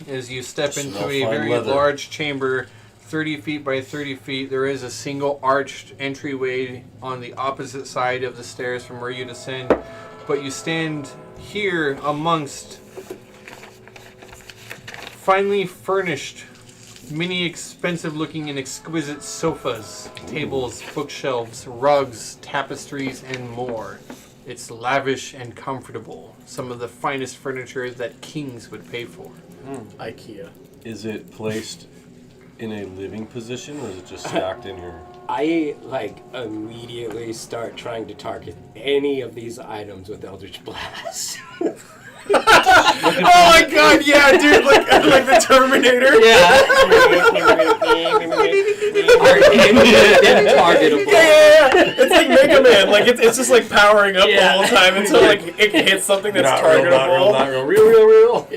as you step into Smell a fine very leather. large chamber, 30 feet by 30 feet. There is a single arched entryway on the opposite side of the stairs from where you descend, but you stand here amongst finely furnished, many expensive looking and exquisite sofas, tables, bookshelves, rugs, tapestries, and more. It's lavish and comfortable. Some of the finest furniture that kings would pay for. IKEA. Is it placed in a living position, or is it just stacked in your... I immediately start trying to target any of these items with Eldritch Blast. Oh my god, yeah, dude, like the Terminator. Targetable. Yeah. It's like Mega Man. Like it's just like powering up the Yeah. whole time until like it hits something that's Not targetable. real.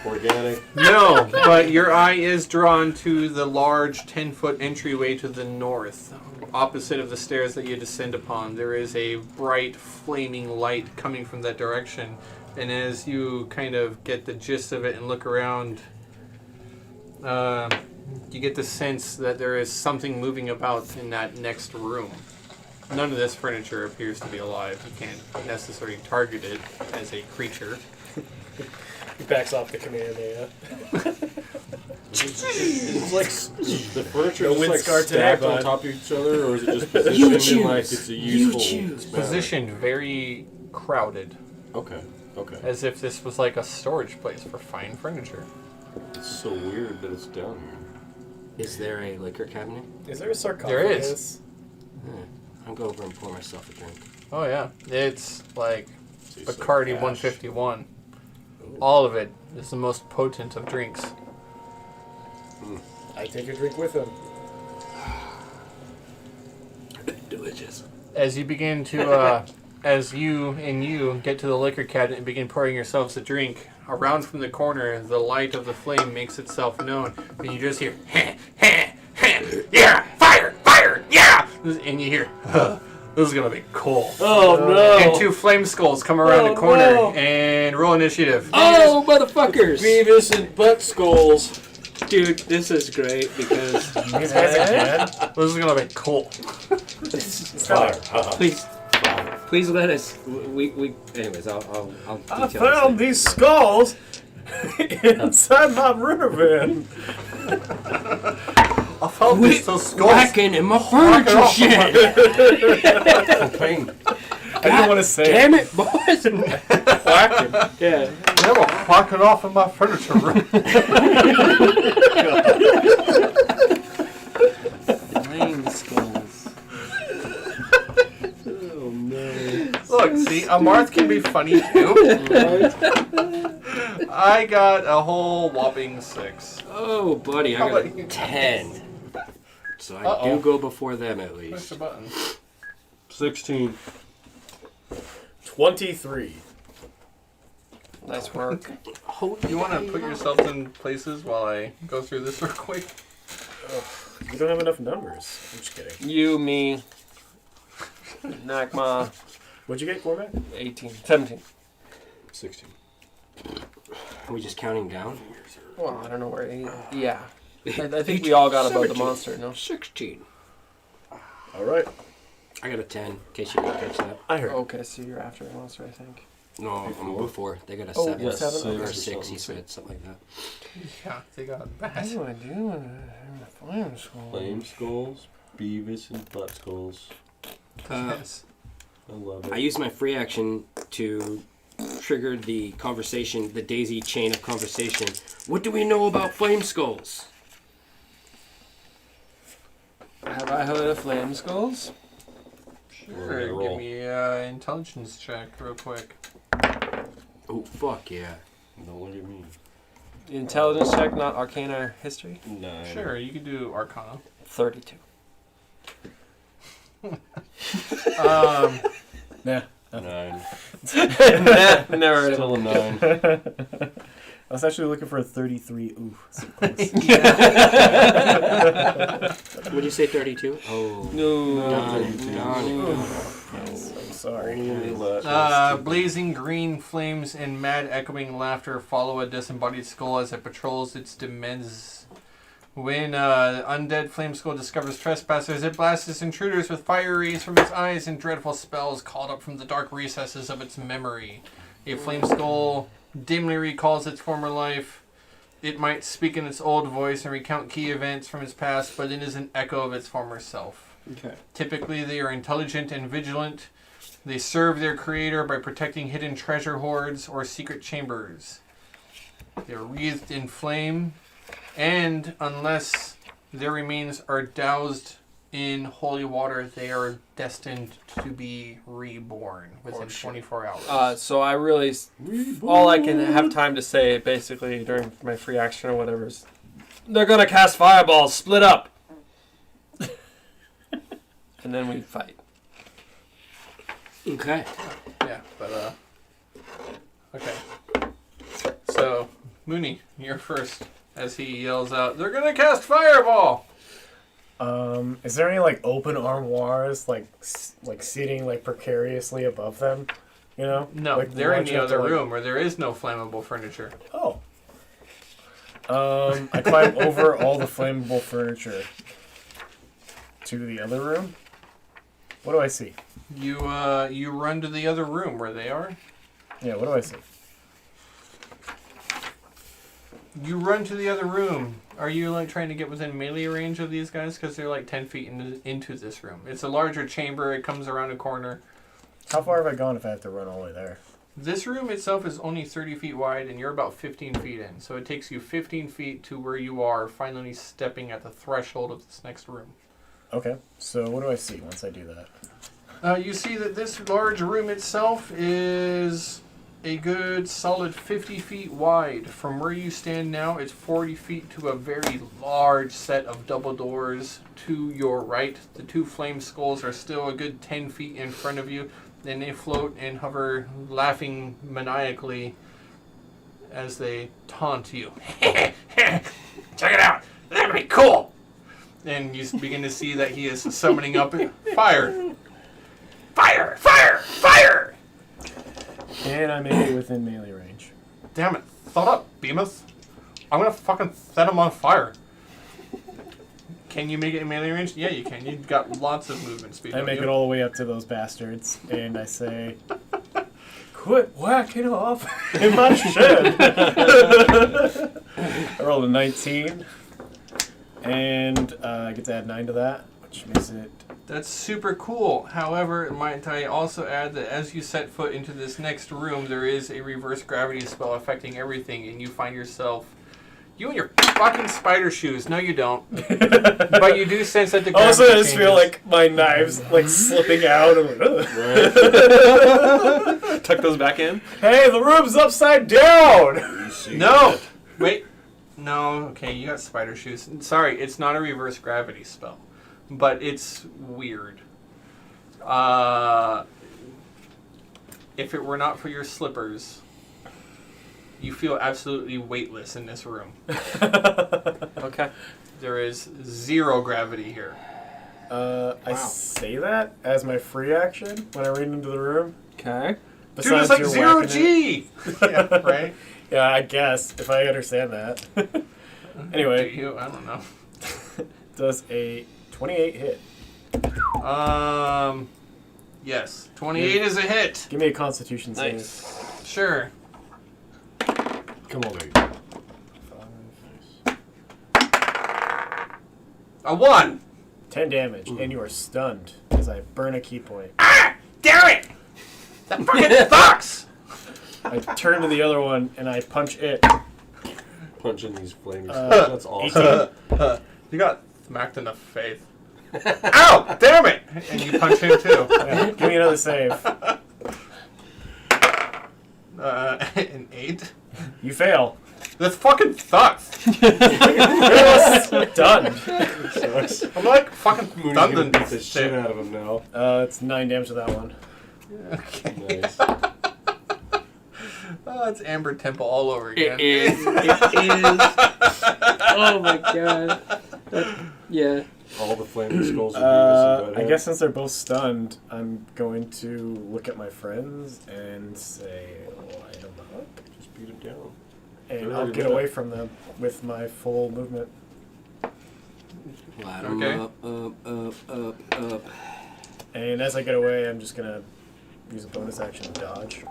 Organic. No, but your eye is drawn to the large 10-foot entryway to the north. Opposite of the stairs that you descend upon, there is a bright, flaming light coming from that direction. And as you kind of get the gist of it and look around, you get the sense that there is something moving about in that next room. None of this furniture appears to be alive. You can't necessarily target it as a creature. He backs off the command, yeah. It's like the furniture No is wind like scar today, stacked on bud. top of each other, or is it just You positioned in like choose. it's a You useful choose. manner? Positioned very crowded, Okay. as if this was like a storage place for fine furniture. It's so weird that it's down here. Is there a liquor cabinet? Is there a sarcophagus? There is. I'll go over and pour myself a drink. Oh yeah, it's like Tastes like Bacardi ash. 151. All of it is the most potent of drinks. I take a drink with him. Delicious. As you begin to, as you get to the liquor cabinet and begin pouring yourselves a drink, around from the corner, the light of the flame makes itself known, and you just hear, yeah, fire, yeah, and you hear, this is gonna be cool. Oh And no! two flame skulls come around the corner no. and roll initiative. Oh, motherfuckers! Beavis and butt skulls. Dude, this is great because These guys again? This is gonna be cool. Fire. please let us. We. Anyways, I'll I detail found this these skulls inside my river van. I found later. these skulls. Whacking in my furniture shed. Pain. I didn't want to say it. Damn it, boys! Whacking. Yeah. They were whacking off in my furniture room. Flame skulls. Oh no! Look, see, a Marth can be funny too. I got a whole whopping 6. Oh, buddy, I How got about you? 10. So I Uh-oh. do go before them at Push least. the button. 16. 23. Nice work. You want to put yourself in places while I go through this real quick? You don't have enough numbers. I'm just kidding. You, me, Nakma, What'd you get, Cormac? 18, 17. 16. Are we just counting down? Well, I don't know where. Yeah. I think we all got about the monster, no? 16. All right. I got a 10, in case you didn't catch that. I heard. Okay, so you're after the monster, I think. No, I'm before. They got a Oh, 7. yes, 7? Or Six or 6, he something. said, something like that. Yeah, they got What bad. do I do in a flame skull? Flame skulls, Beavis and butt skulls. Yes. I love it. I used my free action to trigger the conversation, the daisy chain of conversation. What do we know about flame skulls? Have I heard of flame skulls? Sure, give Roll. me an intelligence check real quick. Oh, fuck yeah. Don't look at me. Intelligence check, not arcana history? 9. Sure, you can do Arcana. 32. Nah. 9. Never heard of Still a 9. I was actually looking for a 33. Ooh, so close. Would you say 32? Oh. No. I'm sorry. Blazing green flames and mad echoing laughter follow a disembodied skull as it patrols its demesnes. When undead flame skull discovers trespassers, it blasts its intruders with fire rays from its eyes and dreadful spells called up from the dark recesses of its memory. A flame skull dimly recalls its former life. It might speak in its old voice and recount key events from its past, but it is an echo of its former self. Okay. Typically, they are intelligent and vigilant. They serve their creator by protecting hidden treasure hoards or secret chambers. They are wreathed in flame, and unless their remains are doused in holy water, they are destined to be reborn within 24 hours. So I really, all I can have time to say basically during my free action or whatever is, they're gonna cast fireballs, split up, and then we fight. Okay. Yeah, but okay. So, Mooney, you're first. As he yells out, "They're gonna cast fireball!" Is there any like open armoires like sitting like precariously above them? You know? No, Like, they're in launch the out to, other like- room where there is no flammable furniture. Oh. I climb over all the flammable furniture to the other room. What do I see? You run to the other room where they are. Yeah, what do I see? You run to the other room. Are you like trying to get within melee range of these guys? Because they're like 10 feet into this room. It's a larger chamber. It comes around a corner. How far have I gone if I have to run all the way there? This room itself is only 30 feet wide, and you're about 15 feet in. So it takes you 15 feet to where you are, finally stepping at the threshold of this next room. Okay, so what do I see once I do that? You see that this large room itself is a good solid 50 feet wide. From where you stand now, it's 40 feet to a very large set of double doors to your right. The two flame skulls are still a good 10 feet in front of you. Then they float and hover, laughing maniacally as they taunt you. Check it out! That'd be cool! And you begin to see that he is summoning up fire. Fire! Fire! Fire! And I make it within melee range. Damn it. Thought up, Behemoth. I'm gonna fucking set him on fire. Can you make it in melee range? Yeah, you can. You've got lots of movement speed. I don't make you? it all the way up to those bastards, and I say, "Quit whacking off in my shed." I rolled a 19, and I get to add 9 to that, which makes it... That's super cool. However, might I also add that as you set foot into this next room, there is a reverse gravity spell affecting everything, and you find yourself... You and your fucking spider shoes. No, you don't. But you do sense that the gravity Also, I just changes. feel like my knives like slipping out. And like, Tuck those back in. hey, the room's upside down! You see No! that? Wait. No, okay, you got spider shoes. Sorry, it's not a reverse gravity spell. But it's weird. If it were not for your slippers, you feel absolutely weightless in this room. Okay. There is 0 gravity here. I say that as my free action when I read into the room. Okay. Dude, it's like you're 0 whacking it. G! Yeah, right? Yeah, I guess, if I understand that. Do Anyway, you? I don't know. does a 28 hit? Yes. 28 is a hit. Give me a constitution save. Nice. Sure. Come on, baby. A 1! 10 damage, and you are stunned as I burn a key point. Ah! Damn it! That fucking sucks! I turn to the other one and I punch it. Punching these flames. That's awesome. 18. You got smacked in the face. Ow! Damn it! And you punch him too. Yeah, give me another save. An 8. You fail. This fucking sucks. Done. Sucks. I'm like fucking Mooney's gonna thunder beat the shit out of him now. It's 9 damage to that one. Okay. Nice. Oh, it's Amber Temple all over again. It is. It is. Oh my god. Yeah. All the flaming skulls are I guess since they're both stunned, I'm going to look at my friends and say, light them up. Just beat him down. And They're I'll really get good. away from them with my full movement. Light 'em Okay. up. And as I get away, I'm just going to use a bonus action to dodge.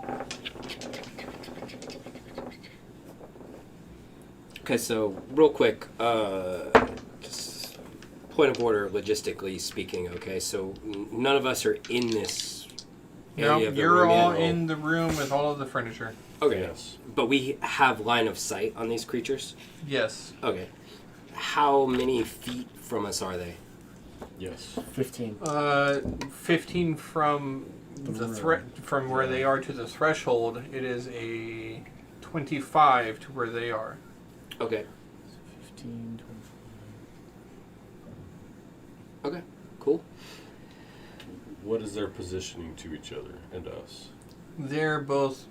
Okay, so real quick, just point of order, logistically speaking. Okay, so none of us are in this No, area of the you're room all yet. in the room with all of the furniture. Okay, Yes. but we have line of sight on these creatures. Yes. Okay, how many feet from us are they? Yes. 15. 15 from the room. from where they are to the threshold. It is a 25 to where they are. Okay, 15, 25. okay, cool. What is their positioning to each other and us? They're both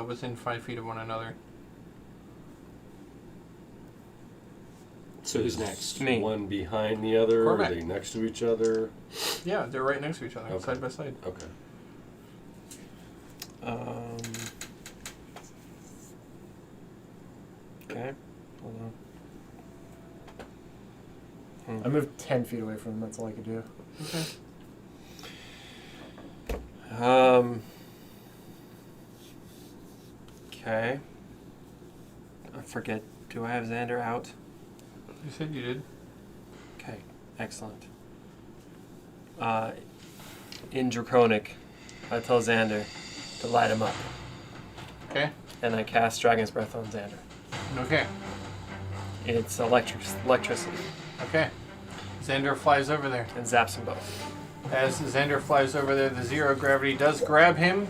within 5 feet of one another. So who's Is next? Me. One behind the other? Cormac. Are they next to each other? Yeah, they're right next to each other, Okay. side by side. Okay. Okay. Hold on. I moved 10 feet away from them. That's all I could do. Okay. Okay. I forget. Do I have Xander out? You said you did. Okay. Excellent. In Draconic, I tell Xander to light him up, Okay. and I cast Dragon's Breath on Xander. Okay. It's electricity, Okay. Xander flies over there. and zaps them both. As Xander flies over there, the zero gravity does grab him,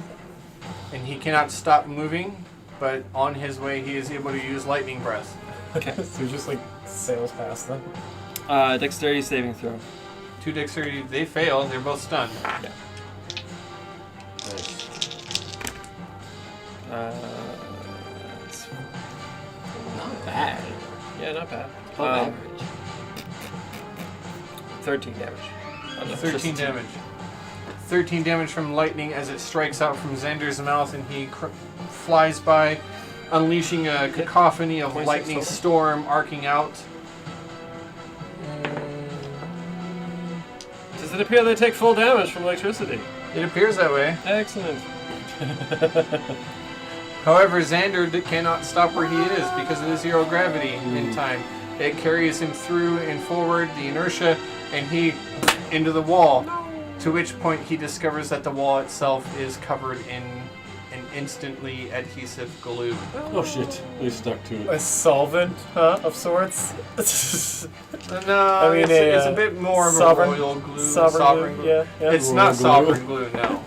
and he cannot stop moving. But on his way, he is able to use lightning breath. Okay. So he just like sails past them. Dexterity saving throw. 2 dexterity, they fail. They're both stunned. Yeah. Nice. It's- Not bad. yeah, not bad. Above average. 13 damage. 13 damage. 13 damage from lightning as it strikes out from Xander's mouth, and he flies by, unleashing a cacophony of 26 lightning total. storm arcing out. Does it appear they take full damage from electricity? It appears that way. Excellent. However, Xander cannot stop where he is because of the zero gravity in time. It carries him through and forward, the inertia, and he into the wall. To which point he discovers that the wall itself is covered in an instantly adhesive glue. Oh shit. They stuck to A it. solvent of sorts. No, mean, it's a bit more of sovereign- a royal glue. sovereign glue, yeah, yeah. It's Royal not glue. sovereign glue, no.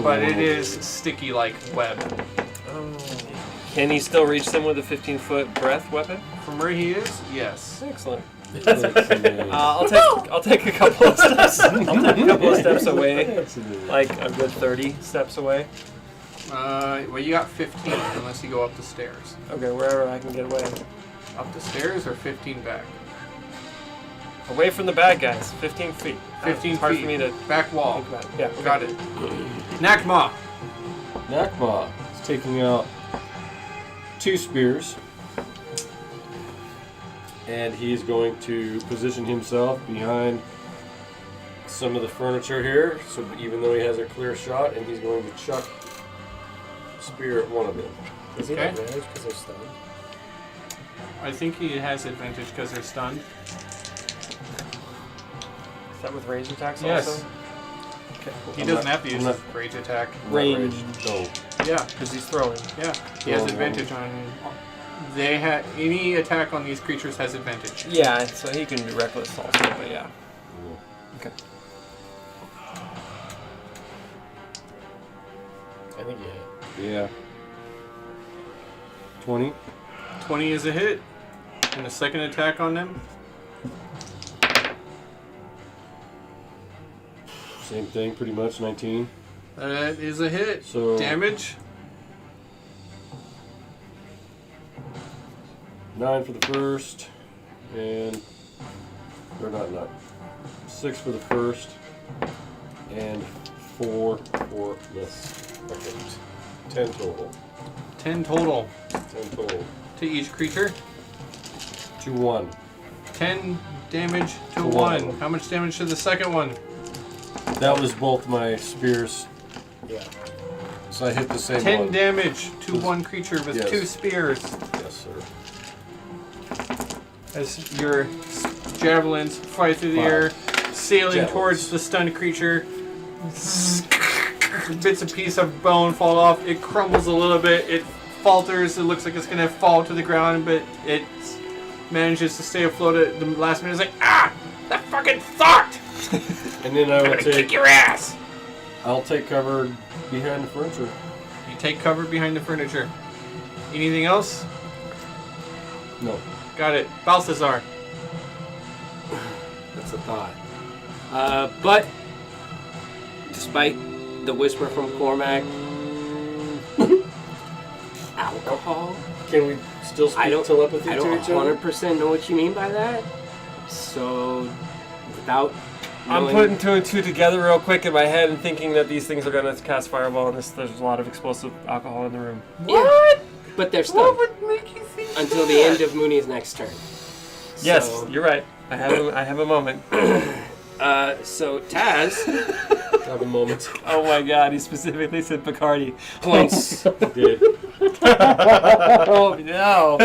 But it is sticky like web. Can he still reach them with a 15-foot breath weapon? From where he is, yes. Excellent. Excellent. I'll take a couple of steps. I'll take a couple of steps away, Excellent. like a good 30 steps away. Well, you got 15 unless you go up the stairs. Okay, wherever I can get away. Up the stairs or 15 back? Away from the bad guys. 15 feet. 15 It's hard feet. for me to Back wall. think about it. Yeah, okay. Got it. Nakma. Nakma is taking out 2 spears. And he's going to position himself behind some of the furniture here. So even though he has a clear shot, and he's going to chuck a spear at one of them. Is he Okay. at advantage because they're stunned? I think he has advantage because they're stunned. Is that with range attacks Yes. also? Okay. He I'm doesn't not- have to use I'm his not- rage attack. Range. Oh, Yeah, Because he's throwing. yeah. He has Oh, advantage on. They have any attack on these creatures has advantage. Yeah, so he can be reckless also, but yeah. Okay. I think he hit. yeah. 20. 20 is a hit. And a second attack on them. Same thing, pretty much. 19. That is a hit. So Damage. 9 for the first, and or not 6 for the first, and 4 for the second. 10 total. 10 total 10 total. to each creature. To 1. 10 damage to To one. one. How much damage to the second one? That was both my spears. Yeah. So I hit the same 10 one. damage to Yes. one creature with Yes. 2 spears. Yes, sir. As your javelins fly through the air, sailing Javelins. towards the stunned creature. Bits and pieces of bone fall off. It crumbles a little bit. It falters. It looks like it's going to fall to the ground, but it manages to stay afloat at the last minute. It's like, ah! That fucking sucked! And then I I'm will going to kick take. your ass! I'll take cover behind the furniture. You take cover behind the furniture. Anything else? No. Got it. Balthazar. That's a thought. But despite the whisper from Cormac, alcohol. Can we still speak I don't telepathy I to don't each other? 100% know what you mean by that. So, without I'm knowing- putting 2 and 2 together real quick in my head and thinking that these things are going to cast fireball and there's a lot of explosive alcohol in the room. What? But they're stunned would make you think until the end of Mooney's next turn. Yes, So, you're right. I have a moment. so Taz Have a moment. Oh my god, he specifically said Bacardi. points Did. Oh no.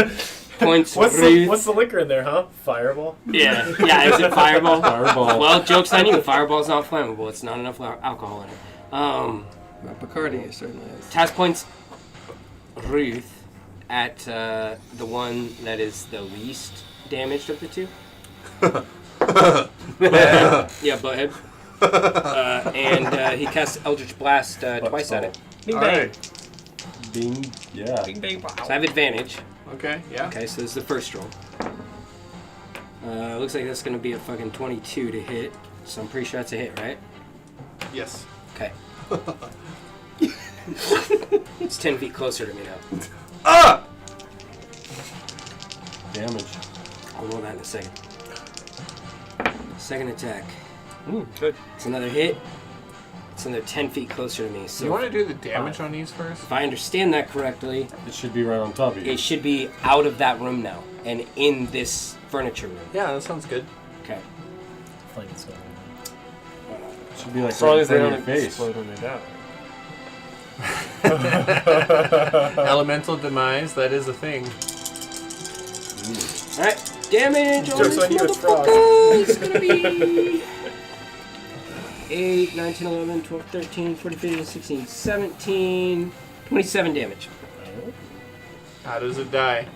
points What's Ruth. the liquor in there, huh? Fireball? Yeah, is it Fireball? Fireball. Well, joke's on you. Fireball's not flammable. It's not enough alcohol in it. Bacardi certainly is. Taz points Ruth at the one that is the least damaged of the two. Yeah, butthead. And he casts Eldritch Blast twice at it. Bing All bang. right. Bing. Yeah. Bing bang pow. So I have advantage. Okay, yeah. Okay, so this is the first roll. Looks like that's going to be a fucking 22 to hit. So I'm pretty sure that's a hit, right? Yes. Okay. It's 10 feet closer to me now. Ah! Damage. I'll roll that in a second. Second attack. Good. It's another hit. It's another 10 feet closer to me. So You want to do the damage on these first? if I understand that correctly, It should be right on top of you. it should be out of that room now and in this furniture room. Yeah, that sounds good. Okay. Flank is going on. It should be like As long right as in they front don't of your face. explode when they die. Elemental demise, that is a thing. Alright. Damage on Joke's this on you, it's frog. motherfucker is going to be 8, 9, 10, 11, 12, 13, 14, 15, 16, 17, 27 damage. How does it die?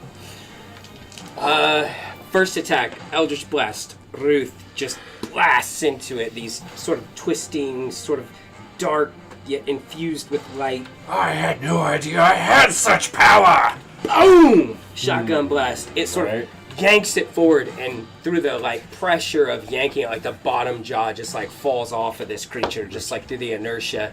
First attack, Eldritch Blast. Ruth just blasts into it. These sort of twisting, sort of dark, yet infused with light. I had no idea I had such power! Boom! Shotgun blast. It sort Right. of yanks it forward, and through the like pressure of yanking it, like the bottom jaw just like falls off of this creature, just like through the inertia.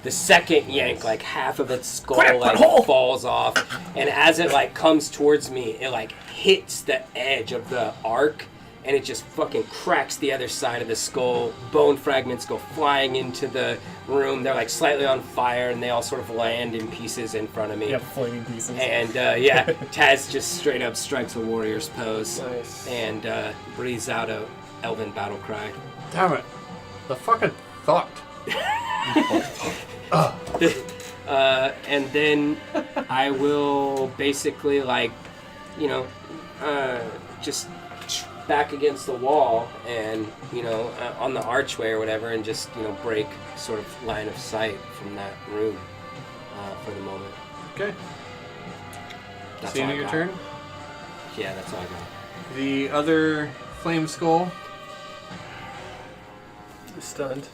The second yank, like half of its skull like falls off, and as it like comes towards me, it like hits the edge of the arc, and it just fucking cracks the other side of the skull. Bone fragments go flying into the room. They're like slightly on fire, and they all sort of land in pieces in front of me. Yeah, flaming pieces. And yeah, Taz just straight up strikes a warrior's pose Nice. and breathes out a elven battle cry. Damn it. The fucking thought. And then I will basically like, you know, just back against the wall and, you know, on the archway or whatever, and just, you know, break sort of line of sight from that room for the moment. Okay. That's See all I your got. turn. Yeah, that's all I got. The other flame skull Stunned.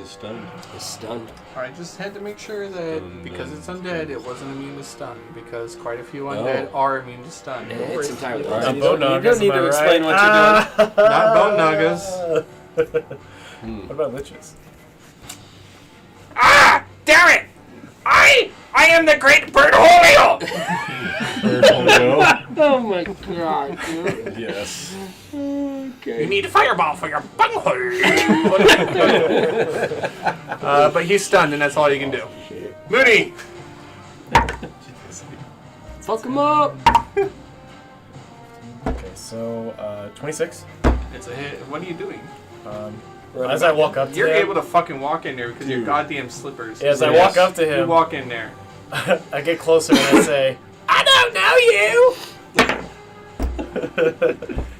Is stunned. Is stunned. I just had to make sure that because it's undead, it wasn't immune to stun. Because quite a few undead are immune to stun. It's entirely Right. possible. You don't need to explain what you're doing. Not bone nuggas. What about liches? Ah! Damn it! I am the great bird Julio! Oh my god, dude. Yes. Okay. You need a fireball for your bunghole. But he's stunned, and that's all you can do. Moody! Fuck him up! Okay, so 26. It's a hit. What are you doing? As I walk up to You're him, able to fucking walk in there because your goddamn slippers. as I walk up to You him, walk in there. I get closer and I say, I don't know you!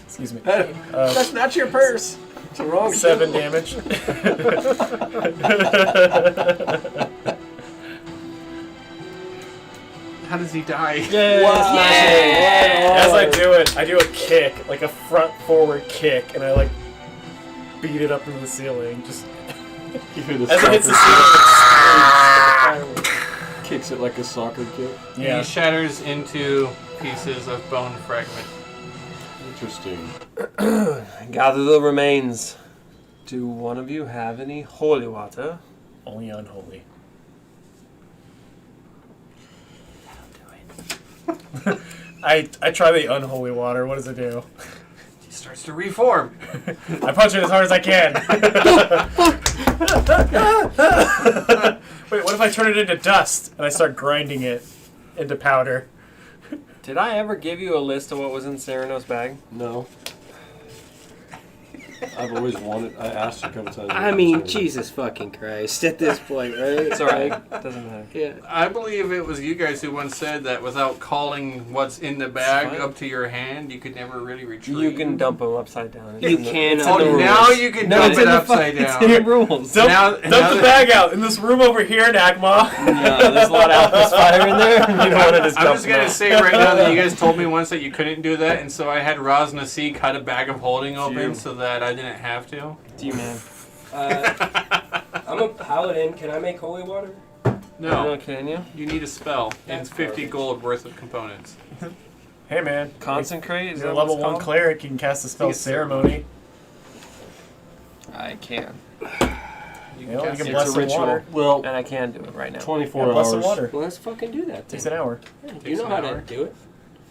excuse me, That's not your purse. It's the wrong 7 damage. How does he die? As I do it, I do a kick, like a front forward kick, and I like beat it up into the ceiling. Just You hear the as it hits the soccer ceiling. kicks it like a soccer kick. Yeah. He shatters into pieces of bone fragment. Interesting. Gather the remains. Do one of you have any holy water? Only unholy. I try the unholy water. What does it do? He starts to reform. I punch it as hard as I can. Wait, what if I turn it into dust and I start grinding it into powder? Did I ever give you a list of what was in Cyrano's bag? No. I've always wanted. I asked you a couple times. I mean, Jesus fucking Christ, at this point, right? It's alright. Doesn't matter. Yeah. I believe it was you guys who once said that without calling what's in the bag fine. up to your hand, you could never really retrieve. You can dump them upside down. You can. Oh, now you can dump it upside down. It's in the rules. Dump, Now dump the that- bag out in this room over here, Nagma. Yeah, there's a lot of Alpha's fire in there. You don't want to just I'm dump just them gonna out. say right now that you guys told me once that you couldn't do that, and so I had Rosnasi cut a bag of holding open You. so that I didn't have to. Do you, man? I'm a paladin. Can I make holy water? No, Can you? you need a spell and That's 50 garbage. gold worth of components. Hey man, Consecrate? Is you're a that what level it's 1 called? cleric. You can cast the spell it's ceremony. I can. You You can know, you cast can it. bless a some ritual. water. Well, And I can do it right now. 24 Yeah, bless hours. some water. Well, let's fucking do that. Takes Then. an hour. You Takes know an how hour. to do it.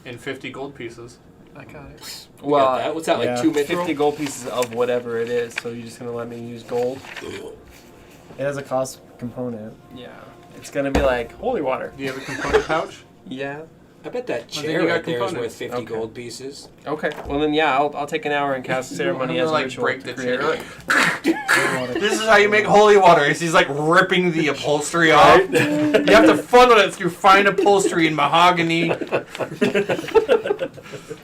In 50 gold pieces. I got it. We got that. What's that, like yeah. 2 mithril? 50 gold pieces of whatever it is, so you're just going to let me use gold? It has a cost component. Yeah. It's going to be like holy water. Do you have a component pouch? Yeah. I bet that then chair you got right there is worth components. 50 Okay. gold pieces. Okay. Well, then, yeah, I'll take an hour and cast ceremony I'm as gonna, a like, ritual. break to the create chair. it. This is how you make holy water. Is he's like ripping the upholstery off. You have to funnel it through fine upholstery and mahogany.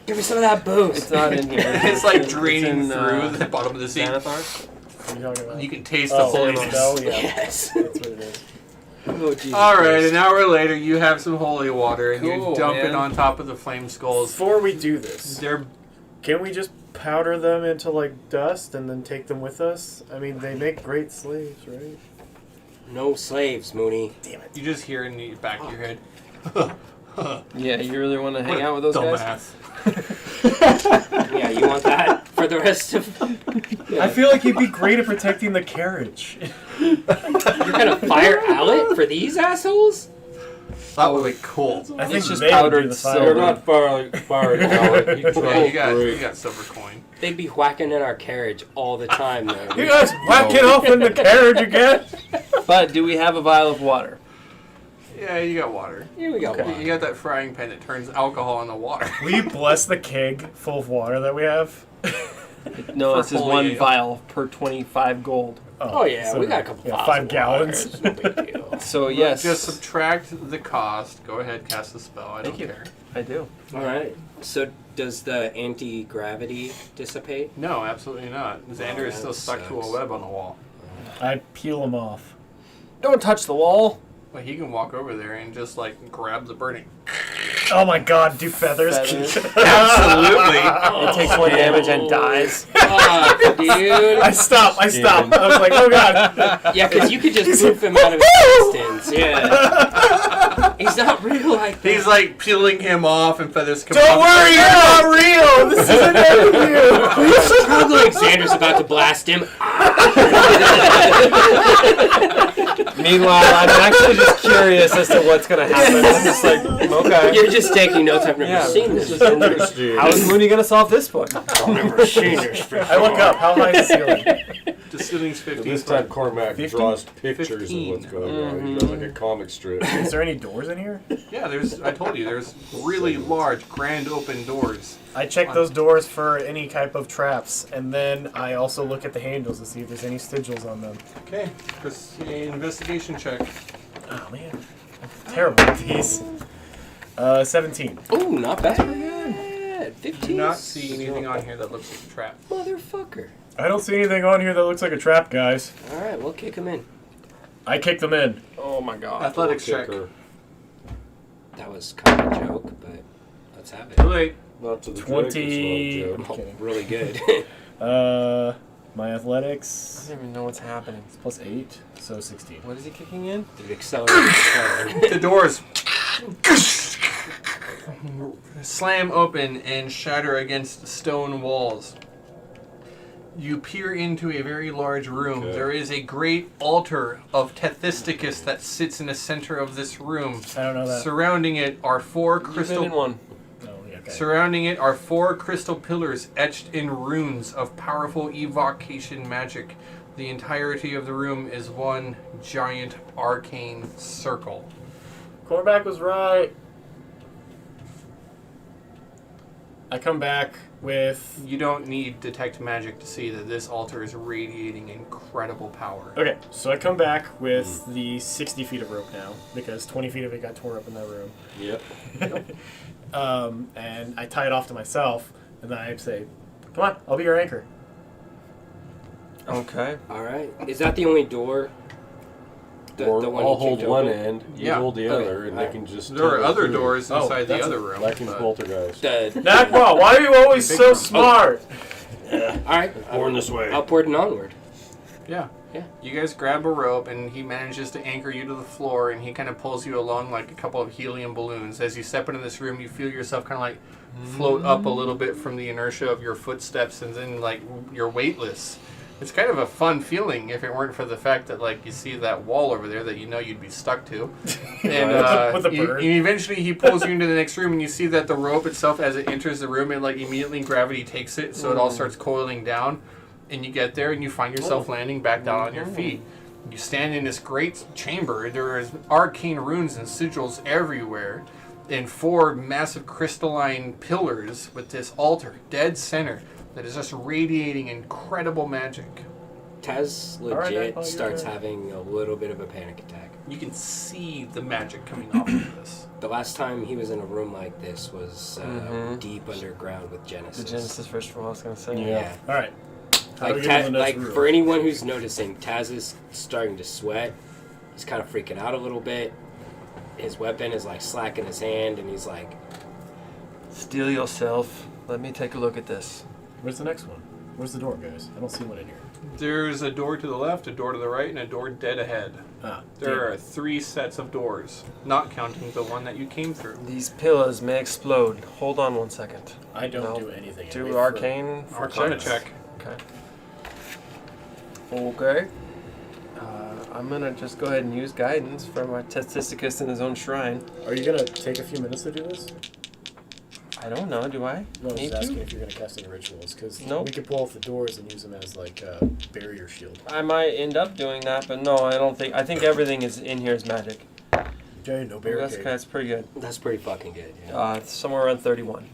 Give me some of that booze. It's not in here. It's like draining in, through the bottom of the sea. Xanathar? What are you talking about? You can taste the Oh, holiness. spell, yeah. Yes. That's what it is. Oh, Jesus All right, Christ. an hour later, you have some holy water, and you Cool, dump it man. on top of the flame skulls. Before we do this, They're can we just powder them into like dust and then take them with us? I mean, they make great slaves, right? No slaves, Mooney. Damn it. you just hear in the back of your head. Yeah, you really want to hang out with those guys? Dumbass. Yeah, you want that for the rest of... I feel like you'd be great at protecting the carriage. You're gonna fire Alec for these assholes? That would be cool. I think just they would powdered do the silver. They're fire. not firing power. You Yeah, you got great. silver coin. They'd be whacking in our carriage all the time, though. You guys whacking off in the carriage again? But do we have a vial of water? Yeah, you got water. Here we go. You got that frying pan that turns alcohol into water. Will you bless the keg full of water that we have? No, For it says holy one ale. vial per 25 gold. Oh, yeah, we got a couple yeah, bottles 5 of gallons. water. It's no big deal. So, yes. Just subtract the cost. Go ahead, cast the spell. I don't Thank you. care. I do. All right. So, does the anti-gravity dissipate? No, absolutely not. Xander is that still stuck to a sucks. web on the wall. I peel them off. Don't touch the wall. But he can walk over there and just like grab the burning. Oh my god, do feathers. Feathers. Absolutely. It takes 1 damage and dies. Fuck, dude. I stop. I was like, oh god. Yeah, because you could just poof him out of existence. Yeah. He's not real like that. He's like peeling him off, and feathers come Don't off. worry, you're not real. This is an interview. Struggling. Xander's about to blast him. Meanwhile, I'm actually just curious as to what's going to happen. I'm just like, okay. You're just taking notes. I've never Yeah. seen this. Interesting. How is Mooney going to solve this one? I've never seen this before. I look up. How high is the ceiling? The ceiling's So 15. this time Cormac 50? draws pictures of 15. what's going on. He draws like a comic strip. Is there any doors in here? Yeah, I told you, there's really large, grand open doors. I check those doors for any type of traps, and then I also look at the handles to see if there's any sigils on them. Okay, Chris, investigation check. Oh man, I'm terrible at these. 17. Ooh, not bad. 15. Do not see anything on here that looks like a trap. Motherfucker. I don't see anything on here that looks like a trap, guys. All right, we'll kick him in. I kick them in. Oh my god. Athletics check. Kicker. That was kind of a joke, but let's have it. Too late. Not to the 20. Drake, it's not a joke. Oh, really good. My I athletics don't even know what's happening. is plus 8, so 16. What is he kicking in? Dude, accelerated. The doors slam open and shatter against stone walls. You peer into a very large room. Okay. There is a great altar of Tethysticus that sits in the center of this room. I don't know that. Surrounding it are four You've been in crystal. one. Oh, yeah, okay. Surrounding it are four crystal pillars etched in runes of powerful evocation magic. The entirety of the room is one giant arcane circle. Cormac was right. I come back with... You don't need detect magic to see that this altar is radiating incredible power. Okay, so I come back with the 60 feet of rope now, because 20 feet of it got tore up in that room. Yep. And I tie it off to myself, and then I say, come on, I'll be your anchor. Okay. All right. Is that the only door? Or the one I'll he hold kicked one open? end, you Yeah. hold the Okay. other, and they can just... There are tunnel other through. doors Oh, inside the that's other a- room. Like in but- Poltergeist. Nakwa, why are you always so smart? All right. Born this way. Upward and onward. Yeah. Yeah. You guys grab a rope, and he manages to anchor you to the floor, and he kind of pulls you along like a couple of helium balloons. As you step into this room, you feel yourself kind of like float up a little bit from the inertia of your footsteps, and then like you're weightless. It's kind of a fun feeling if it weren't for the fact that like you see that wall over there that you know you'd be stuck to. And With a bird. and eventually he pulls you into the next room, and you see that the rope itself, as it enters the room, and like immediately gravity takes it, so it all starts coiling down. And you get there, and you find yourself landing back down on your feet. You stand in this great chamber. There is arcane runes and sigils everywhere, and four massive crystalline pillars with this altar, dead center, that is just radiating incredible magic. Taz right, legit Nakwa, starts you're- having a little bit of a panic attack. You can see the magic coming off of this. The last time he was in a room like this was deep underground with Genesis. The Genesis first of all, I was going to say. Yeah. All right. How do Like, we get to the next like room? for anyone who's noticing, Taz is starting to sweat. He's kind of freaking out a little bit. His weapon is like slack in his hand, and he's like, Steel yourself. Let me take a look at this. Where's the next one? Where's the door, guys? I don't see one in here. There's a door to the left, a door to the right, and a door dead ahead. Ah, There are 3 sets of doors, not counting the one that you came through. These pillars may explode. Hold on 1 second. I don't No. do anything. I wait Do for- arcane for Arcana checks. check. Okay. Okay. I'm gonna just go ahead and use guidance for my Testisticus in his own shrine. Are you gonna take a few minutes to do this? I don't know, do I? No, I was Need just asking to? if you're gonna cast any rituals, because Nope. we could pull off the doors and use them as like a barrier shield. I might end up doing that, but no, I don't think. I think everything is in here is magic. Okay, no barricade. That's pretty good. "That's pretty fucking good." Yeah. It's somewhere around 31.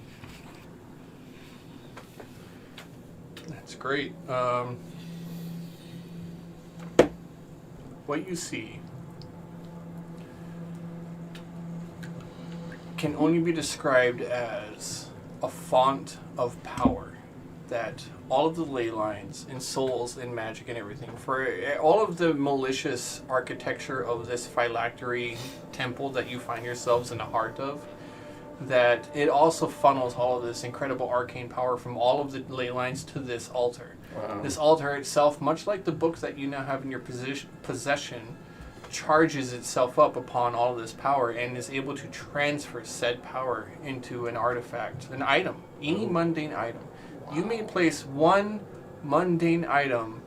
That's great. What you see can only be described as a font of power that all of the ley lines and souls and magic and everything, for all of the malicious architecture of this phylactery temple that you find yourselves in the heart of, that it also funnels all of this incredible arcane power from all of the ley lines to this altar. Wow. This altar itself, much like the books that you now have in your possession, charges itself up upon all of this power and is able to transfer said power into an artifact, an item, any mundane item. You may place one mundane item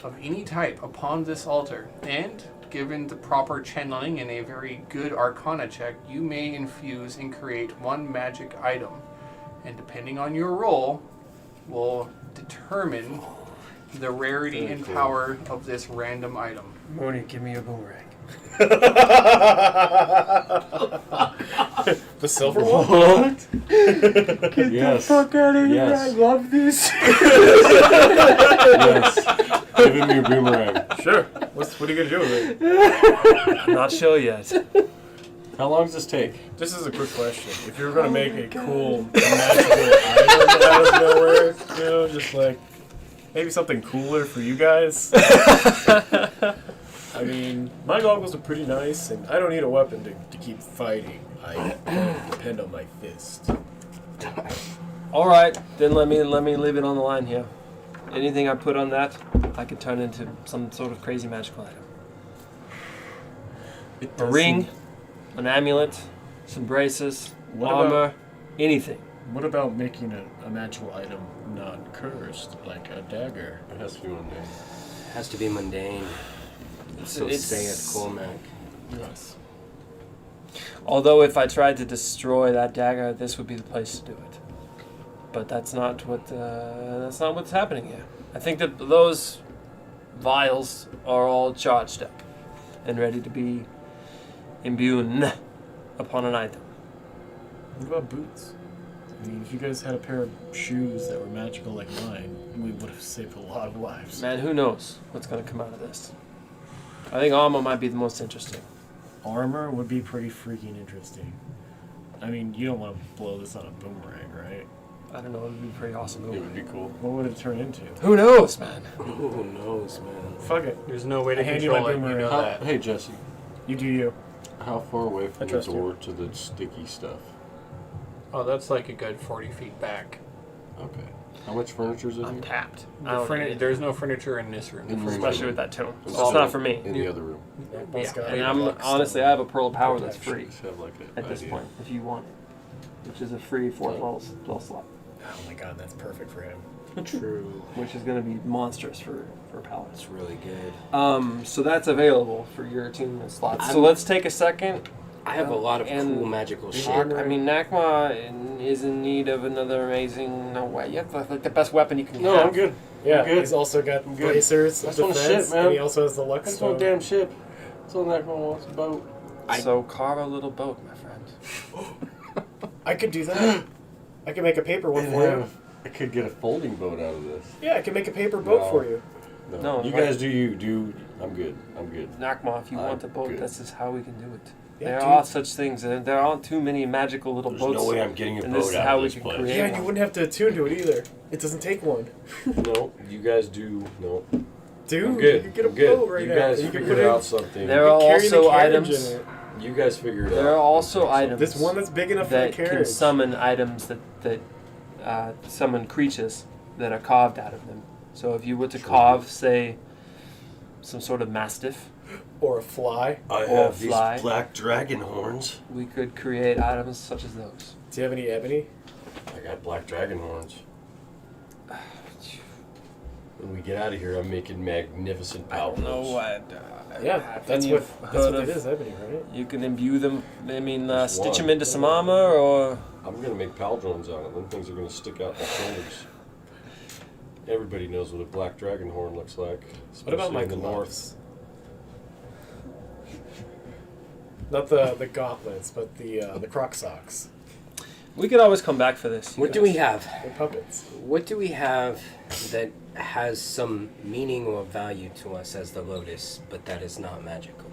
of any type upon this altar, and given the proper channeling and a very good arcana check, you may infuse and create one magic item. And depending on your roll, will determine the rarity and power of this random item. Mooney, give me your boomerang. The silver one? Yes. Fuck out of here! Yes. I love this. Yes. Give him your boomerang. Sure. What are you gonna do with it? I'm not sure yet. How long does this take? This is a quick question. If you were gonna make a cool magical item out of nowhere, you know, just like maybe something cooler for you guys. I mean, my goggles are pretty nice, and I don't need a weapon to keep fighting. I depend on my fist. All right, then let me leave it on the line here. Anything I put on that, I could turn into some sort of crazy magical item. A ring, an amulet, some braces, What armor, anything. What about making a magical item not cursed, like a dagger? It has to be one day. Has to be mundane. So saith Cormac. Yes. Although if I tried to destroy that dagger, this would be the place to do it. But that's not what's happening here. I think that those vials are all charged up and ready to be imbued upon an item. What about boots? I mean, if you guys had a pair of shoes that were magical like mine, we would have saved a lot of lives. Man, who knows what's going to come out of this? I think armor might be the most interesting. Armor would be pretty freaking interesting. I mean, you don't want to blow this on a boomerang, right? I don't know, it would be pretty awesome. It would be cool. What would it turn into? Who knows, man? Who knows, man? Fuck it. There's no way to I hand you control my it, you boomerang. know that. Hey, Jesse. You do you. How far away I from the trust you. door to the sticky stuff? Oh, that's like a good 40 feet back. Okay. How much furniture is in here? Untapped. There's no furniture in this room. In the room. Especially with that tone. It's So it's not for me. In the other room. Boss guy. And I'm honestly, I have a pearl of power that's free Just have like a at this idea. point, if you want it, which is a free 4th level slot, Oh my god, that's perfect for him. True. which is going to be monstrous for paladins. That's really good. So that's available for your attunement slots. So I'm- let's take a second. I have a lot of And- cool magical shit. I mean, Nakma is in need of another amazing. No way. You have like the best weapon you can No, have. I'm good. Yeah, good. he's also got good. bracers, That's on the defense, ship, man. and he also has the Lux That's no Stone. damn ship. It's on that one wants a boat. So carve a little boat, my friend. I could do that. I could make a paper one for you. I could get a folding boat out of this. Yeah, I can make a paper boat No. for you. No, you right. guys do you. Do I'm good. I'm good. Nakma, if you I'm want a boat, good. this is how we can do it. Yeah, There dude. are such things, and there aren't too many magical little There's boats. no way I'm getting a and boat this is out how of we this can place. create Yeah, one. you wouldn't have to attune to it either. It doesn't take one. No, you guys do. No, Dude, I'm good. you could get a I'm good. boat right you now. guys You could figure put out in, something. There you are could carry the also carriage items. in it. You guys figure it out. There are also items. This one that's big enough for that the can carriage. summon items that summon creatures that are carved out of them. So if you were to carve, say, some sort of mastiff, Or a fly. I or have these fly. black dragon horns. we could create items such as those. Do you have any ebony? I got black dragon horns. When we get out of here, I'm making magnificent I don't know palpos. what. Yeah, that's you've what heard it of- is, ebony, right? You can imbue them. I mean, Just stitch one. them into some armor, or I'm gonna make pauldrons out of them. Things are gonna stick out my shoulders. Everybody knows what a black dragon horn looks like. What about especially my in the north. gloves? Not the gauntlets, but the croc socks. we could always come back for this. you What do we guys. have? They're puppets. What do we have that has some meaning or value to us as the Lotus, but that is not magical?